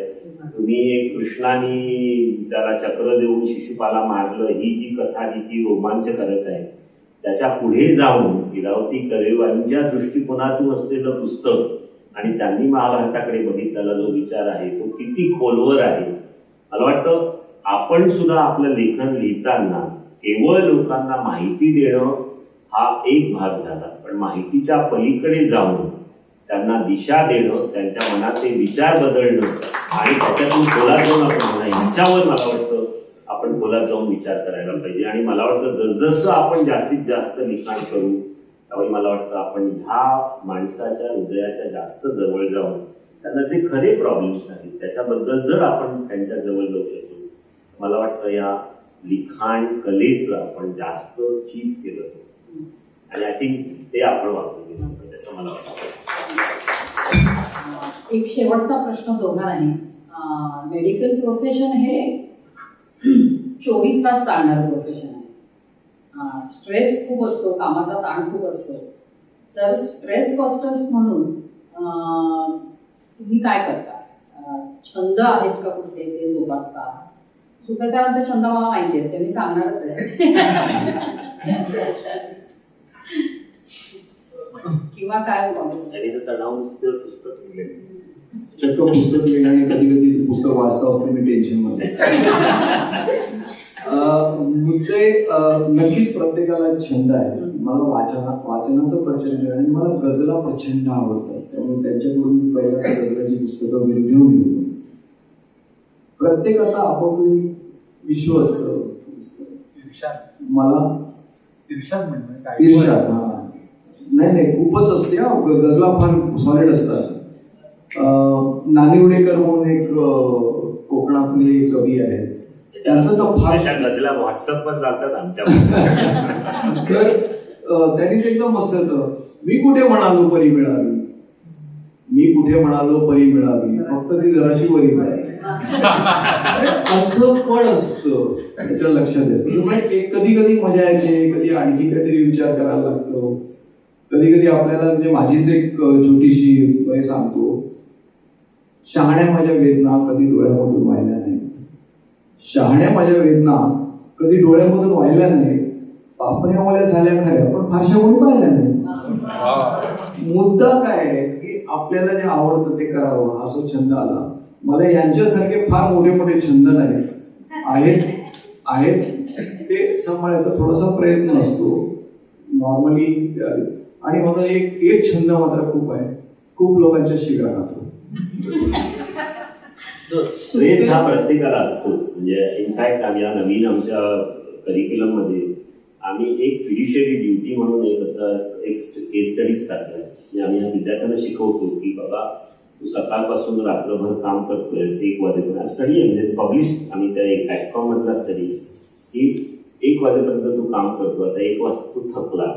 [SPEAKER 3] तुम्ही एक कृष्णाने त्याला चक्र देऊन शिशुपाला मारलं ही जी कथा आहे ती रोमांचकारक आहे. त्याच्या पुढे जाऊन इरावती कर्वेंच्या दृष्टिकोनातून असलेलं पुस्तक आणि त्यांनी महाभारताकडे बघितलेला जो विचार आहे तो किती खोलवर आहे. मला वाटतं आपण सुद्धा आपलं लेखन लिहिताना केवळ लोकांना माहिती देणं हा एक भाग झाला, पण माहितीच्या पलीकडे जाऊन त्यांना दिशा देणं, त्यांच्या मनाचे विचार बदलणं आणि त्याच्यातून खोलात जाऊन आपण ह्याच्यावर मला वाटतं आपण खोलात जाऊन विचार करायला पाहिजे. आणि मला वाटतं जसजसं आपण जास्तीत जास्त लिखाण करू त्यावेळी मला वाटतं आपण ह्या माणसाच्या हृदयाच्या जास्त जवळ जाऊन त्यांना जे खरे प्रॉब्लेम्स आहेत त्याच्याबद्दल जर आपण त्यांच्या जवळ जाऊ शकतो, मला वाटतं या लिखाण कलेचं आपण जास्त चीज केलं असेल. आणि आय थिंक ते आपण वापरून गेलं पाहिजे असं मला वाटतं.
[SPEAKER 2] एक शेवटचा प्रश्न दोघांनाही. मेडिकल प्रोफेशन हे 24 तास चालणारं प्रोफेशन आहे. स्ट्रेस खूप असतो, कामाचा ताण खूप असतो. तर स्ट्रेस बस्टर्स म्हणून तुम्ही काय करता? छंद आहेत का कुठले ते जोपासता? सुपेसरांचे छंद मला माहिती आहेत, ते मी सांगणारच आहे. किंवा काय
[SPEAKER 3] पुस्तक
[SPEAKER 4] चक्क पुस्तक लिहिणं आणि कधी कधी पुस्तक वाचता असतं मी टेन्शन मध्ये. मुद्दे नक्कीच प्रत्येकाला छंद आहे. मला वाचनाचं प्रचंड आणि मला गझला प्रचंड आवडतात. त्यामुळे त्यांच्याकडून पहिल्या गझलाची पुस्तकं मी घेऊन येतो. प्रत्येकाचा आपापले विश्व असतं. मला
[SPEAKER 1] इर्षाद म्हणणं
[SPEAKER 4] इर्षाद नाही खूपच असते. गझला फार सॉलिड असतात. नानिवडेकर म्हणून एक कोकणातले कवी आहेत, त्यांचं तर फार
[SPEAKER 3] अशा गजला व्हॉट्सअपवर चालतात आमच्या.
[SPEAKER 4] तर त्यांनी ते एकदम मस्त होतं. मी कुठे म्हणालो परी मिळावी, मी कुठे म्हणालो परी मिळावी, फक्त ती जराशी वरी मिळावी. असं पण असतं, त्याच्या लक्षात येतं. कधी कधी मजा येते, कधी आणखी काहीतरी विचार करायला लागतो. कधी कधी आपल्याला, म्हणजे माझीच एक छोटीशी सांगतो, शहाण्या माझ्या वेदना कधी डोळ्यामधून वाहिल्या नाहीत. शहाण्या माझ्या वेदना कधी डोळ्यामधून वाहिल्या नाहीत. पापण्यावाल्या झाल्या खऱ्या, पण फारशा कोणी पाहिल्या नाही. मुद्दा काय आहे की आपल्याला जे आवडतं ते करावं, हा जो छंद आला. मला यांच्यासारखे फार मोठे मोठे छंद नाही आहेत, ते सांभाळायचा थोडासा प्रयत्न असतो नॉर्मली. आणि मला एक छंद मात्र खूप आहे, खूप लोकांच्या शिव्या खातो.
[SPEAKER 3] स्ट्रेस हा प्रत्येकाला असतोच. म्हणजे इनफॅक्ट आम्ही या नवीन आमच्या करिक्युलम मध्ये आम्ही एक फिड्युशियरी ड्युटी म्हणून एक केस स्टडीज टाकलाय. म्हणजे आम्ही या विद्यार्थ्यांना शिकवतो की बाबा तू सकाळपासून रात्रभर काम करतोयस 1 वाजेपर्यंत. स्टडी आहे म्हणजे पब्लिश, आम्ही त्या एक प्लॅटफॉर्म मधला स्टडी की 1 वाजेपर्यंत तू काम करतो. आता 1 वाजता तू थकला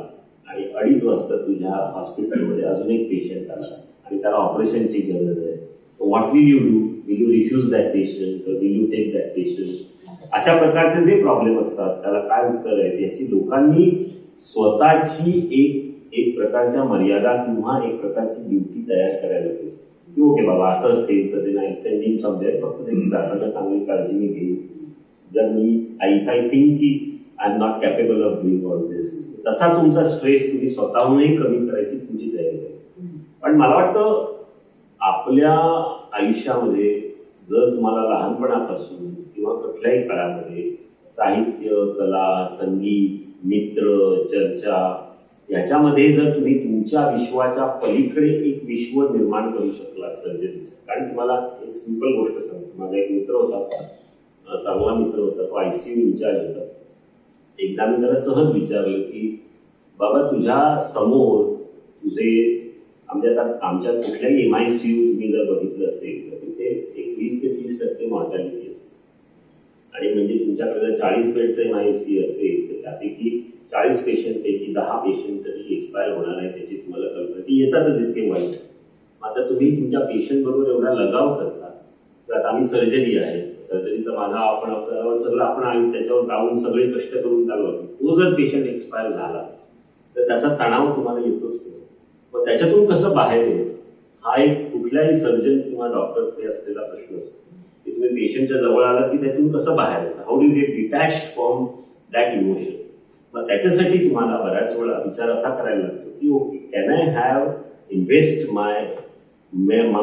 [SPEAKER 3] आणि 2:30 वाजता तुझ्या हॉस्पिटलमध्ये अजून एक पेशंट आला आणि त्याला ऑपरेशनची गरज आहे. What will you do? Will you refuse that patient, will you take that patient? अशा प्रकारचे जे प्रॉब्लेम असतात त्याला काय उत्तर आहे, याची लोकांनी स्वतःची एक प्रकारच्या मर्यादा किंवा एक प्रकारची ड्युटी तयार करायला पाहिजे की ओके बाबा असं असेल तर ते नाही सेंडिंग शब्द आहे, फक्त त्याची जाताना चांगली काळजी मी घेईन. जर मी आय थिंक की I am not capable of doing all this, तसा तुमचा स्ट्रेस तुम्ही स्वतःहूनही कमी करायची तुमची तयारी आहे. पण मला वाटतं आपल्या आयुष्यामध्ये जर तुम्हाला लहानपणापासून किंवा कुठल्याही काळामध्ये साहित्य, कला, संगीत, मित्र, चर्चा याच्यामध्ये जर तुम्ही तुमच्या विश्वाच्या पलीकडे एक विश्व निर्माण करू शकलात सर्जरीचं. कारण तुम्हाला एक सिंपल गोष्ट सांगतो. माझा एक मित्र होता, चांगला मित्र होता, तो ICU इन्चार्ज होता. एकदा मी त्याला सहज विचारलं की बाबा तुझ्या समोर तुझे आमच्या कुठल्याही MICU तुम्ही जर बघितलं असेल तर तिथे एक 20 ते 30% मॉर्टॅलिटी असते. आणि म्हणजे तुमच्याकडे जर 40 बेडचं MIC असेल तर त्यापैकी 40 पेशंटपैकी 10 पेशंट तरी एक्सपायर होणार आहे, त्याची तुम्हाला कल्पना. ती येतातच इतके वाईट. आता तुम्ही तुमच्या पेशंट बरोबर एवढा लगाव करता. तर आता आम्ही सर्जरी आहे, सर्जरीचा माझा आपण सगळं आपण त्याच्यावर लावून सगळे कष्ट करून चालू. तो जर पेशंट एक्सपायर झाला तर त्याचा तणाव तुम्हाला येतोच किंवा मग त्याच्यातून कसं बाहेर यायचं हा एक कुठल्याही सर्जन किंवा डॉक्टरकडे असलेला प्रश्न असतो की तुम्ही पेशंटच्या जवळ आला की त्यातून कसं बाहेर यायचं. How do get detached from that emotion. मग त्याच्यासाठी तुम्हाला बऱ्याच वेळा विचार असा करायला लागतो की okay can I have invest my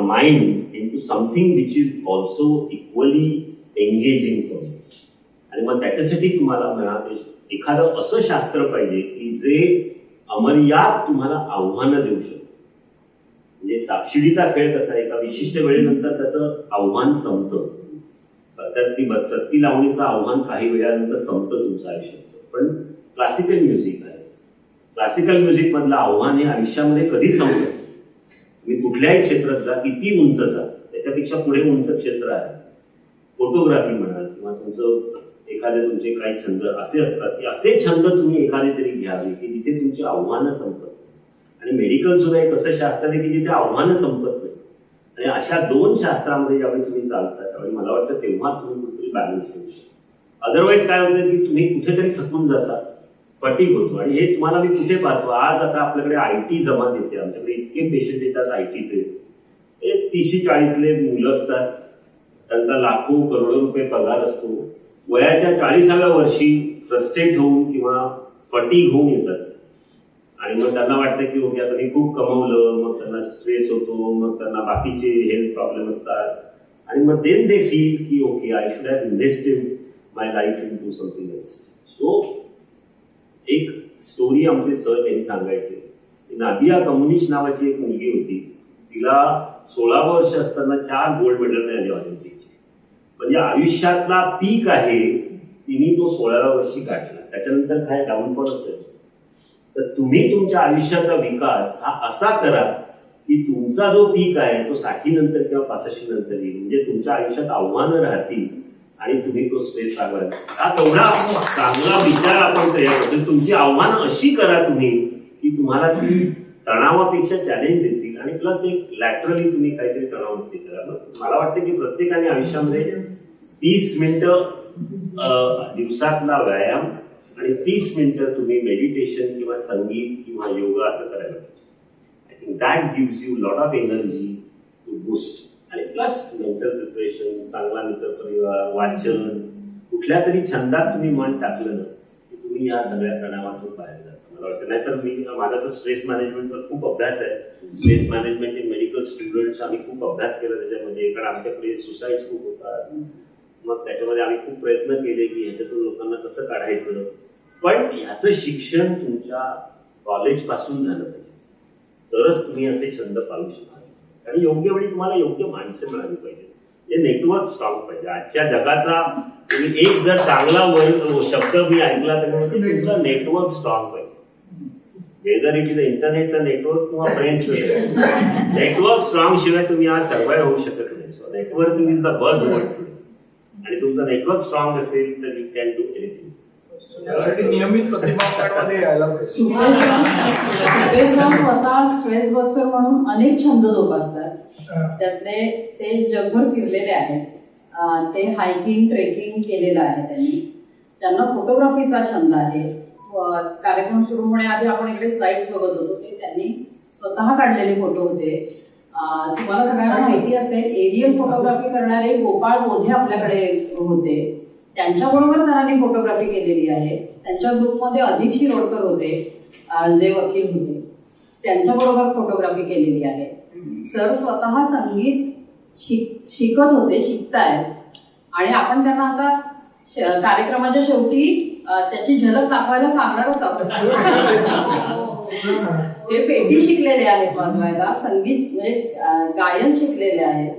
[SPEAKER 3] mind into something which is also equally engaging for me. आणि मग त्याच्यासाठी तुम्हाला म्हणा एखादं असं शास्त्र पाहिजे की जे अमर्याद तुम्हाला आव्हानं देऊ शकतं. म्हणजे सापशिडीचा खेळ कसा आहे, एका विशिष्ट वेळेनंतर त्याचं आव्हान संपतं. त्यातली सत्ती लावणीचं आव्हान काही वेळानंतर संपतं तुमचं आयुष्यात. पण क्लासिकल म्युझिक आहे, क्लासिकल म्युझिक मधलं आव्हान हे आयुष्यामध्ये कधी संपतं. तुम्ही कुठल्याही क्षेत्रात जा, किती उंच जा, त्याच्यापेक्षा पुढे उंच क्षेत्र आहे. फोटोग्राफी म्हणा किंवा एखादे तुमचे काही छंद असे असतात की असे छंद तुम्ही एखादे तरी घ्यावे की जिथे तुमची आव्हानं संपत. आणि मेडिकल सुद्धा एक असं शास्त्र आहे की जिथे आव्हानं संपत नाही. आणि अशा 2 शास्त्रामध्ये ज्यावेळी तुम्ही चालता त्यावेळी मला वाटतं तेव्हा तुम्ही कुठेतरी बॅलन्स ठेवू शकता. अदरवाईज काय होतं की तुम्ही कुठेतरी थकून जाता, फटीग होतो. आणि हे तुम्हाला मी कुठे पाहतो, आज आता आपल्याकडे IT जमात येते. आमच्याकडे इतके पेशंट येतात ITचे, 30-40 मुलं असतात, त्यांचा लाखो करोडो रुपये पगार असतो. वयाच्या 40व्या वर्षी फ्रस्ट्रेट होऊन किंवा फटीग होऊन येतात. आणि मग त्यांना वाटतं की ओके आता मी खूप कमवलं, मग त्यांना स्ट्रेस होतो, मग त्यांना बाकीचे हेल्थ प्रॉब्लेम असतात. आणि मग देन दे फील की okay I should have invested my life into something else. So एक स्टोरी आमचे सर यांनी सांगायचे. नादिया कम्युनिस्ट नावाची एक मुलगी होती, तिला 16 वर्ष असताना 4 गोल्ड मेडल मिळाले ऑलिम्पिकचे. म्हणजे आयुष्यातला पीक आहे, तिने तो 16व्या वर्षी गाठला. त्याच्यानंतर काय डाऊनफॉल असेल. तर तुम्ही तुमच्या आयुष्याचा विकास हा असा करा की तुमचा जो पीक आहे तो 60 नंतर किंवा 65 नंतर येईल, म्हणजे तुमच्या आयुष्यात आव्हानं राहतील आणि तुम्ही तो स्ट्रेस सांभाळ. हा तेवढा चांगला विचार आपण तयार होतो. तुमची आव्हानं अशी करा तुम्ही की तुम्हाला ती तणावापेक्षा चॅलेंज देतील आणि प्लस एक लॅटरली तुम्ही काहीतरी तणावमुक्ती करा. मला वाटतं की प्रत्येकाने आयुष्यामध्ये 30 मिनिटं दिवसातला व्यायाम आणि 30 मिनिटं तुम्ही मेडिटेशन किंवा संगीत किंवा योगा असं करायला पाहिजे. I think that gives you lot of energy to boost. आणि प्लस मेंटल प्रिपरेशन, चांगला मित्रपरिवार, वाचन, कुठल्या तरी छंदात तुम्ही मन टाकलं ना की तुम्ही या सगळ्या तणावातून बाहेर जाता. मला वाटतं नाहीतर माझा तर स्ट्रेस मॅनेजमेंटवर खूप अभ्यास आहे. Stress management in medical students आम्ही खूप अभ्यास केला त्याच्यामध्ये, कारण आमच्याकडे सुसाईड्स खूप होतात. मग त्याच्यामध्ये आम्ही खूप प्रयत्न केले की ह्याच्यातून लोकांना कसं काढायचं. पण ह्याचं शिक्षण तुमच्या कॉलेजपासून झालं पाहिजे, तरच तुम्ही असे छंद पाळू शकाल. आणि योग्य वेळी तुम्हाला योग्य माणसं मिळाली पाहिजे. हे नेटवर्क स्ट्रॉंग पाहिजे. आजच्या जगाचा तुम्ही एक जर चांगला शब्द मी ऐकला तर तुमचं नेटवर्क स्ट्रॉंग पाहिजे. वेदर इट इज इंटरनेटचं नेटवर्क किंवा फ्रेंड्सचं नेटवर्क स्ट्रॉंग शिवाय तुम्ही आज सर्वाइव्ह होऊ शकत नाही. सो नेटवर्किंग इज द बज वर्ड टुडे. आणि तुमचं नेटवर्क स्ट्रॉंग असेल तर यू कॅन डू एनिथिंग.
[SPEAKER 4] यासाठी नियमित प्रतिभामध्ये यायला पाहिजे.
[SPEAKER 2] सुपेश स्वतः स्ट्रेस बस्टर म्हणून अनेक छंद जोपासतात. त्यातले ते जगभर फिरलेले आहेत. ते हायकिंग, ट्रेकिंग केलेलं आहे त्यांनी. त्यांना फोटोग्राफीचा छंद आहे. कार्यक्रम सुरू होण्याआधी आपण इकडे स्लाइड्स बघत होतो, ते त्यांनी स्वतः काढलेले फोटो होते. तुम्हाला सगळ्यांना माहिती असेल, एरियल फोटोग्राफी करणारे गोपाळ बोधे आपल्याकडे होते. त्यांच्याबरोबर सरांनी फोटोग्राफी केलेली आहे. त्यांच्या ग्रुपमध्ये अधिक शिरोडकर होते, जे वकील होते. त्यांच्याबरोबर फोटोग्राफी केलेली आहे. सर स्वतः संगीत शिकत होते, शिकतायत. आणि आपण त्यांना आता कार्यक्रमाच्या शेवटी त्याची झलक दाखवायला सांगणारच आहोत. ते पेटी शिकलेले आहेत वाजवायला, संगीत म्हणजे गायन शिकलेले आहेत.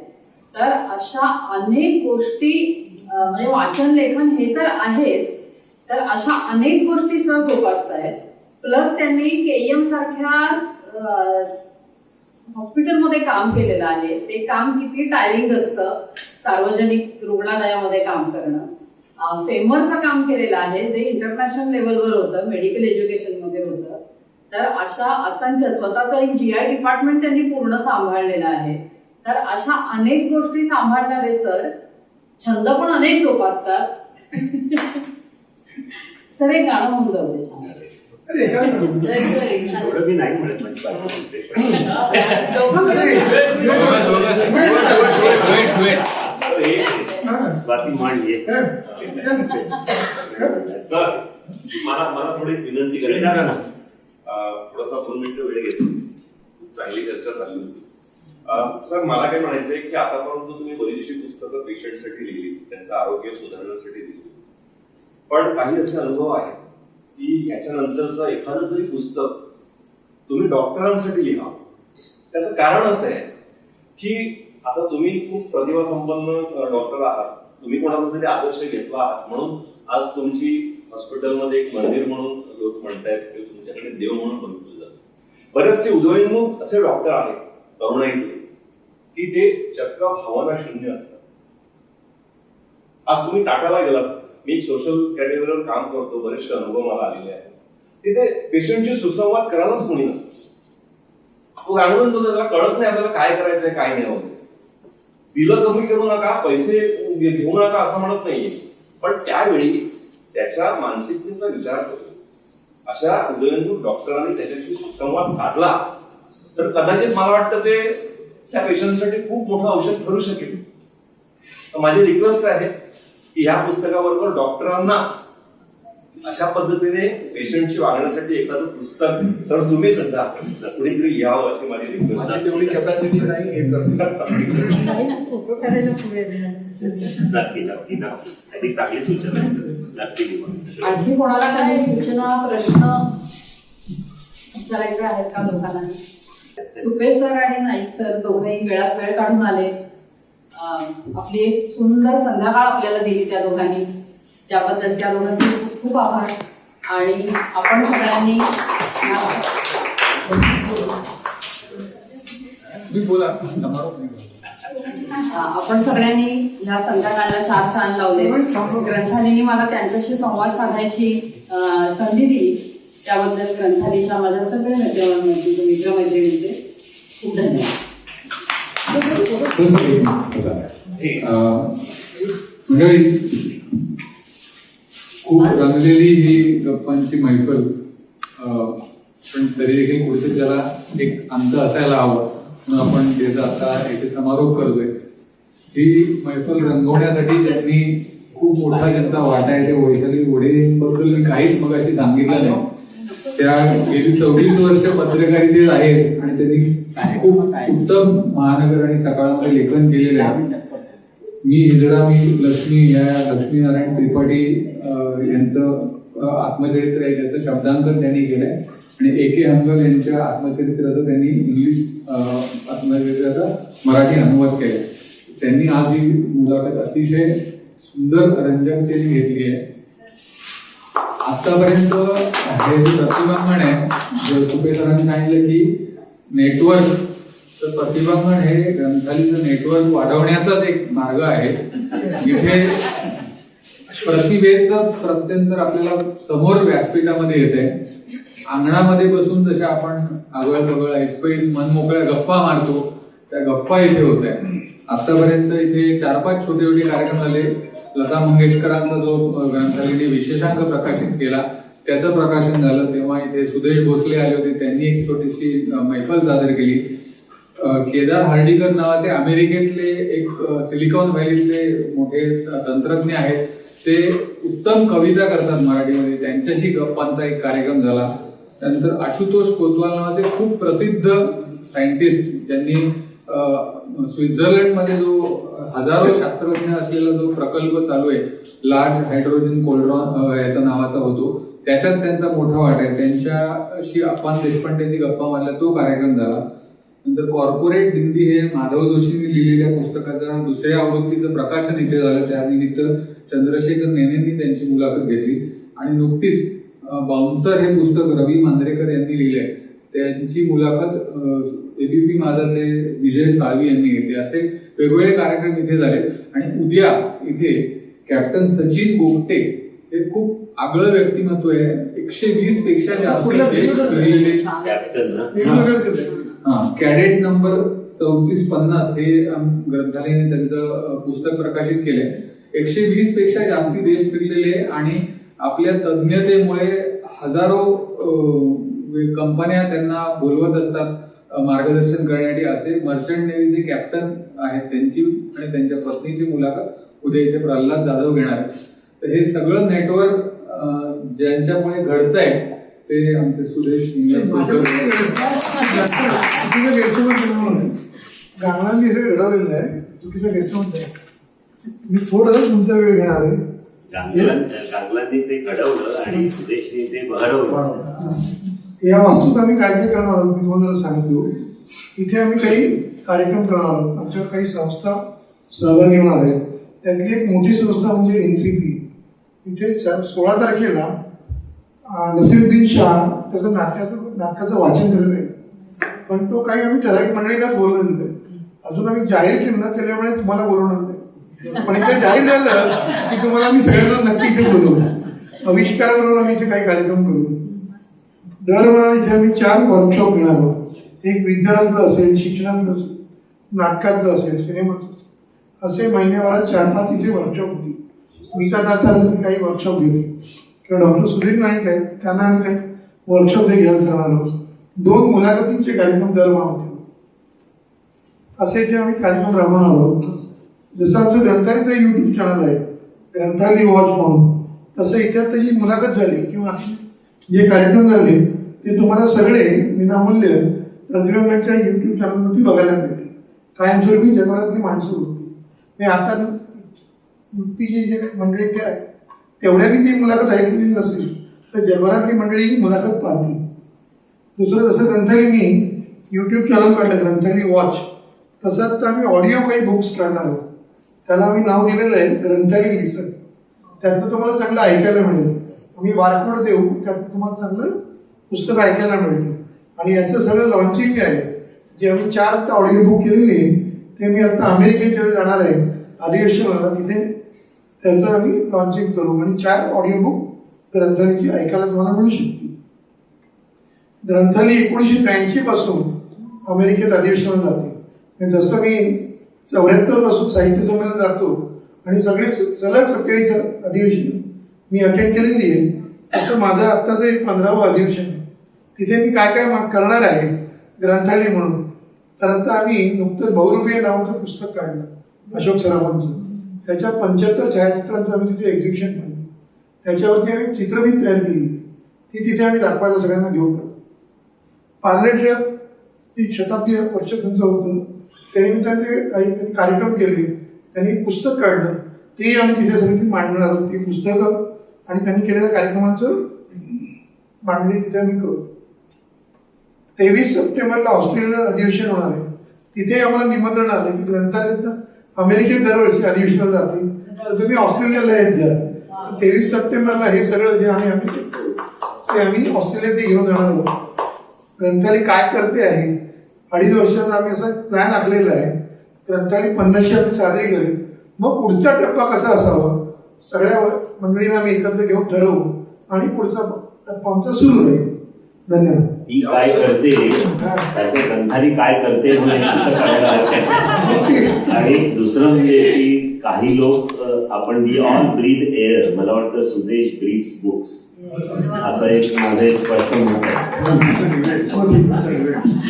[SPEAKER 2] तर अशा अनेक गोष्टी, म्हणजे वाचन लेखन हे तर आहेच, तर अशा अनेक गोष्टी सर जोपासतायत. प्लस त्यांनी KEM सारख्या हॉस्पिटलमध्ये काम केलेलं आहे. ते काम किती टायरिंग असतं, सार्वजनिक रुग्णालयामध्ये काम करणं. फेमरचं काम केलेलं आहे, जे इंटरनॅशनल लेवलवर होतं, मेडिकल एज्युकेशन मध्ये होतं. तर अशा असंख्य, स्वतःचं एक GI डिपार्टमेंट त्यांनी पूर्ण सांभाळलेलं आहे. तर अशा अनेक गोष्टी सांभाळणारे सर छंद पण अनेक जोपासतात. सर एक गाणं होऊन जाऊ दे छान.
[SPEAKER 3] एवढं मी नाही म्हणत स्वाती मांडली.
[SPEAKER 5] सर मला थोडी विनंती करायची आहे. थोडासा 2 मिनिटं वेळ घेतो. चांगली चर्चा झाली होती. सर मला काय म्हणायचंय की आतापर्यंत तुम्ही बरीचशी पुस्तकं पेशंटसाठी लिहिली, त्यांचं आरोग्य सुधारण्यासाठी लिहिली, पण काही असे अनुभव आहेत की ह्याच्यानंतरचं एखादं तरी पुस्तक तुम्ही डॉक्टरांसाठी लिहा. त्याचं कारण असं आहे की आता तुम्ही खूप प्रतिभासंपन्न डॉक्टर आहात, तुम्ही कोणाचा तरी आदर्श घेतला आहात, म्हणून आज तुमची हॉस्पिटलमध्ये एक मंदिर म्हणून लोक म्हणतायत, तुमच्याकडे देव म्हणून बघितलं जातं. बरेचसे उदयोन्मुख असे डॉक्टर आहेत तरुणाईतले की ते चक्क भावना शून्य असतात. आज तुम्ही टाटाला गेलात, मी एक सोशल कॅटेगरीवर काम करतो, बरेचसे अनुभव मला आलेले आहेत. तिथे पेशंटशी सुसंवाद करायलाच कोणी नसतं. तो अनुभव जो त्याला कळत नाही आपल्याला काय करायचंय काय नाही वगैरे. बिलं कमी करू नका, पैसे घेऊ नका असं म्हणत नाहीये, पण त्यावेळी त्याच्या मानसिकतेचा विचार करतो. अशा उदयोन्मुख डॉक्टरांनी त्याच्याशी सुसंवाद साधला तर कदाचित मला वाटतं ते त्या पेशंटसाठी खूप मोठं औषध ठरू शकेल. तर माझी रिक्वेस्ट आहे की ह्या पुस्तकाबरोबर डॉक्टरांना अशा पद्धतीने पेशंटशी वागण्यासाठी एखादं पुस्तक सर तुम्ही सुद्धा कुणीतरी लिहावं अशी माझी रिक्वेस्ट आहे.
[SPEAKER 4] तेवढी कॅपॅसिटी नाही हे
[SPEAKER 3] नक्की चांगली सूचना नक्की.
[SPEAKER 2] आणखी कोणाला काही सूचना, प्रश्न विचारायचे आहेत का दोघांना? सुपेश सर आणि नाईक सर दोघेही वेळात वेळ काढून आले. आपली एक सुंदर संध्याकाळ आपल्याला दिली त्या दोघांनी, त्याबद्दल त्या दोघांचे खूप खूप आभार. आणि आपण सगळ्यांनी
[SPEAKER 1] बोला समारोप नाही करत.
[SPEAKER 2] आपण सगळ्यांनी ह्या संध्याकाळला 4 चांद लावले. ग्रंथालयाने मला त्यांच्याशी संवाद साधायची संधी दिली, त्याबद्दल ग्रंथालयाच्या माझ्या सगळ्या मित्रमैत्रिणींचे खूप धन्यवाद.
[SPEAKER 1] मंडळी, खूप रंगलेली ही गप्पांची मैफल, पण तरी देखील कुठेतरी त्याला एक अंत असायला हवा म्हणून आपण त्याचा आता इथे समारोप करतोय. ही मैफल रंगवण्यासाठी त्यांनी खूप मोठा त्यांचा वाटा आहे. त्या वैशाली घोडेबद्दल मी काहीच मगाशी सांगितलं नाही. त्या गेली 26 वर्ष पत्रकारितेत आहेत आणि त्यांनी खूप उत्तम महानगर आणि सकाळमध्ये लेखन केलेलं आहे. मी हिजडा मी लक्ष्मी या लक्ष्मीनारायण त्रिपाठी यांचं आत्मचरित्र आहे, त्याचं शब्दांकन त्यांनी केलंय आणि A.K. हंगल यांच्या आत्मचरित्राचं त्यांनी इंग्लिश आत्मचरित्राचा मराठी अनुवाद केलाय. त्यांनी आज ही मुलाखत अतिशय सुंदर रंजकतेने घेतली आहे. आतापर्यंत हे जे प्रतिबांगण आहे, सुपे सरांनी सांगितलं की नेटवर्क, तर प्रतिबांगण हे ग्रंथालयाचं नेटवर्क वाढवण्याचाच एक मार्ग आहे. जिथे प्रतिभेचं प्रत्यंतर आपल्याला समोर व्यासपीठामध्ये येते. अंगणामध्ये बसून जसे आपण आगळ ऐसपैस मन मोकळ्या गप्पा मारतो, त्या गप्पा इथे होत आहे. आतापर्यंत इथे 4-5 छोटे कार्यक्रम झाले. लता मंगेशकरांचा जो ग्रंथालयाने विशेषांक प्रकाशित केला त्याचं प्रकाशन झालं, तेव्हा इथे सुदेश भोसले आले होते, त्यांनी एक छोटीशी मैफल सादर केली. केदार हार्डीकर नावाचे अमेरिकेतले एक सिलिकॉन व्हॅलीतले मोठे तंत्रज्ञ आहेत, ते उत्तम कविता करतात मराठीमध्ये, त्यांच्याशी गप्पांचा एक कार्यक्रम झाला. त्यानंतर आशुतोष कोतवाल नावाचे खूप प्रसिद्ध सायंटिस्ट, ज्यांनी स्वित्झर्लंडमध्ये जो हजारो शास्त्रज्ञ असलेला जो प्रकल्प चालू आहे, लार्ज हायड्रोजन कोल्ड्रॉन याचा नावाचा होतो, त्याच्यात त्यांचा मोठा वाटा आहे. त्यांच्याशी अप्पान देशपांडेंनी गप्पा मारल्या, तो कार्यक्रम झाला. नंतर कॉर्पोरेट दिंडी हे माधव जोशींनी लिहिलेल्या पुस्तकाच्या 2ऱ्या आवृत्तीचं प्रकाशन इथे झालं. त्यानिमित्त चंद्रशेखर नेनेंनी त्यांची मुलाखत घेतली. आणि नुकतीच बाउन्सर हे पुस्तक रवी मांजरेकर यांनी लिहिलंय, त्यांची मुलाखत ABP माझाचे विजय साळवी यांनी घेतली. असे वेगवेगळे कार्यक्रम इथे झाले. आणि उद्या इथे कॅप्टन सचिन गोगटे हे खूप आगळं व्यक्तिमत्व आहे. 120 पेक्षा जास्त देश फिरलेले कॅडेट नंबर 3450 हे ग्रंथालयाने त्यांचं पुस्तक प्रकाशित केलंय. 120 पेक्षा जास्ती देश फिरलेले आणि आपल्या तज्ञतेमुळे हजारो कंपन्या त्यांना बोलवत असतात मार्गदर्शन करण्यासाठी. असे मर्चंट नेव्हीचे कॅप्टन आहेत, त्यांची आणि त्यांच्या पत्नीची मुलाखत उद्या इथे प्रल्हाद जाधव घेणार आहे. तर हे सगळं नेटवर्क ज्यांच्यामुळे घडतंय ते आमचे सुरेश
[SPEAKER 6] गांगणांनी हे घडवलेलं आहे, चुकीचा गैरसमज आहे. मी थोडं तुमचा वेळ घेणार आहे.
[SPEAKER 3] गांगलांनी ते घडवलं आणि सुदेशनी ते बहरवलं.
[SPEAKER 6] या वास्तूत आम्ही काय काय करणार आहोत मी तुम्हाला सांगतो. इथे आम्ही काही कार्यक्रम करणार आहोत. आमच्यावर काही संस्था सहभागी होणार आहेत. त्यातली एक मोठी संस्था म्हणजे NCP. इथे 16 तारखेला नसीरुद्दीन शाह त्याचं नाटकाचं वाचन करत आहे. पण तो काही आम्ही ठराविक मंडळीला बोलवलेलं आहे. अजून आम्ही जाहीर केलं ना, त्याच्यामुळे तुम्हाला बोलवणार नाही. पण एकदा जाहीर झालं की तुम्हाला आम्ही सगळ्यांना नक्की इथे बोलवू. आविष्काराबरोबर आम्ही इथे काही कार्यक्रम करू. दरवेळा इथे आम्ही 4 वर्कशॉप घेणार आहोत. एक विज्ञानातलं असेल, शिक्षणातलं असेल, नाटकातलं असेल, सिनेमातलं असे महिन्याभरात 4-5 इथे वर्कशॉप होती. स्मिता दाता काही वर्कशॉप घेतली किंवा डॉक्टर सुधीर नाईक आहेत, त्यांना आम्ही काही वर्कशॉप हे घ्यायला जाणार आहोत. 2 मुलाखतींचे कार्यक्रम दरमहा होते. असे इथे आम्ही कार्यक्रम राबवणार आहोत. जसं आमचं ग्रंथालयाचं YouTube चॅनल आहे ग्रंथालय वॉच म्हणून, तसं इथे त्याची मुलाखत झाली किंवा जे कार्यक्रम झाले ते तुम्हाला सगळे विनामूल्य प्रतिबांगणच्या YouTube चॅनलवरती बघायला मिळते. कायमस्वरूपी जगभरातली माणसं होती. मी आता नुकती जे काही मंडळी इथे आहे तेवढ्यानी ती मुलाखत ऐकली नसेल तर जगभरातली मंडळी ही मुलाखत पाहतील. दुसरं जसं ग्रंथालयाने YouTube चॅनल काढलं ग्रंथालय वॉच, तसंच तर आम्ही ऑडिओ काही बुक्स काढणार आहोत. त्याला आम्ही नाव दिलेलं आहे ग्रंथालय लिसन. त्यातनं तुम्हाला चांगलं ऐकायला मिळेल. आम्ही बारकोड देऊ, त्यातनं तुम्हाला चांगलं पुस्तक ऐकायला मिळते. आणि याचं सगळं लॉन्चिंग जे आहे जे आम्ही 4 आता ऑडिओ बुक केलेली आहे ते मी आता अमेरिकेत जेव्हा जाणार आहे अधिवेशनाला तिथे त्याचं आम्ही लॉन्चिंग करू आणि 4 ऑडिओ बुक ग्रंथालयाची ऐकायला तुम्हाला मिळू शकतील. ग्रंथालय 1983 पासून अमेरिकेत अधिवेशनाला जाते. म्हणजे जसं मी 74 पासून साहित्य संमेलन जातो आणि सगळे सलग 47 अधिवेशन मी अटेंड केलेली आहे, असं माझं आत्ताचं एक 15वं अधिवेशन आहे. तिथे मी काय काय करणार आहे ग्रंथालय म्हणून. तर आता आम्ही नुकतंच बहुरूपीय नावाचं पुस्तक काढलं अशोक सराफांचं. त्याच्या 75 छायाचित्रांचं आम्ही तिथे एक्झिबिशन काढलं. त्याच्यावरती आम्ही चित्रफित तयार केली ती तिथे आम्ही दाखवायला सगळ्यांना घेऊन पडलो. पार्लेट ती शताब्दी वर्ष त्यांचं होतं, त्यानिमित्ताने ते काही कार्यक्रम केले, त्यांनी पुस्तक काढलं, तेही आम्ही तिथे सगळी मांडणार आहोत. ती पुस्तकं आणि त्यांनी केलेल्या कार्यक्रमांचं मांडणी तिथे आम्ही करू. 23 सप्टेंबरला ऑस्ट्रेलियाला अधिवेशन होणार आहे. तिथे आम्हाला निमंत्रण आलं की ग्रंथालयात अमेरिकेत दरवर्षी अधिवेशनाला जाते, तर तुम्ही ऑस्ट्रेलियाला येत जा. 23 सप्टेंबरला हे सगळं जे आम्ही केलं ते आम्ही ऑस्ट्रेलियात घेऊन जाणार आहोत. ग्रंथालय काय करते आहे, 2.5 वर्षाचा आम्ही असा प्लॅन आखलेला आहे. ग्रंथालय 50शी आम्ही साजरी करेल. मग पुढचा टप्पा कसा असावा सगळ्या मंडळींना आम्ही एकत्र घेऊन ठरवू आणि पुढचा टप्पा आमचा सुरू राहील. धन्यवाद.
[SPEAKER 3] ती काय करते त्याच्या ग्रंथाली काय करते म्हणून हे पुस्तक काढायला हरकत नाही. आणि दुसरं म्हणजे की काही लोक आपण वी ऑल ब्रीथ एअर, मला वाटतं सुदेश ब्रीथ्स बुक्स असं एक माझं एक स्पष्ट मत आहे.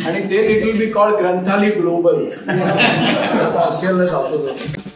[SPEAKER 4] आणि ते इट विल बी कॉल्ड ग्रंथालय ग्लोबल. ऑस्ट्रेलियाला जातो.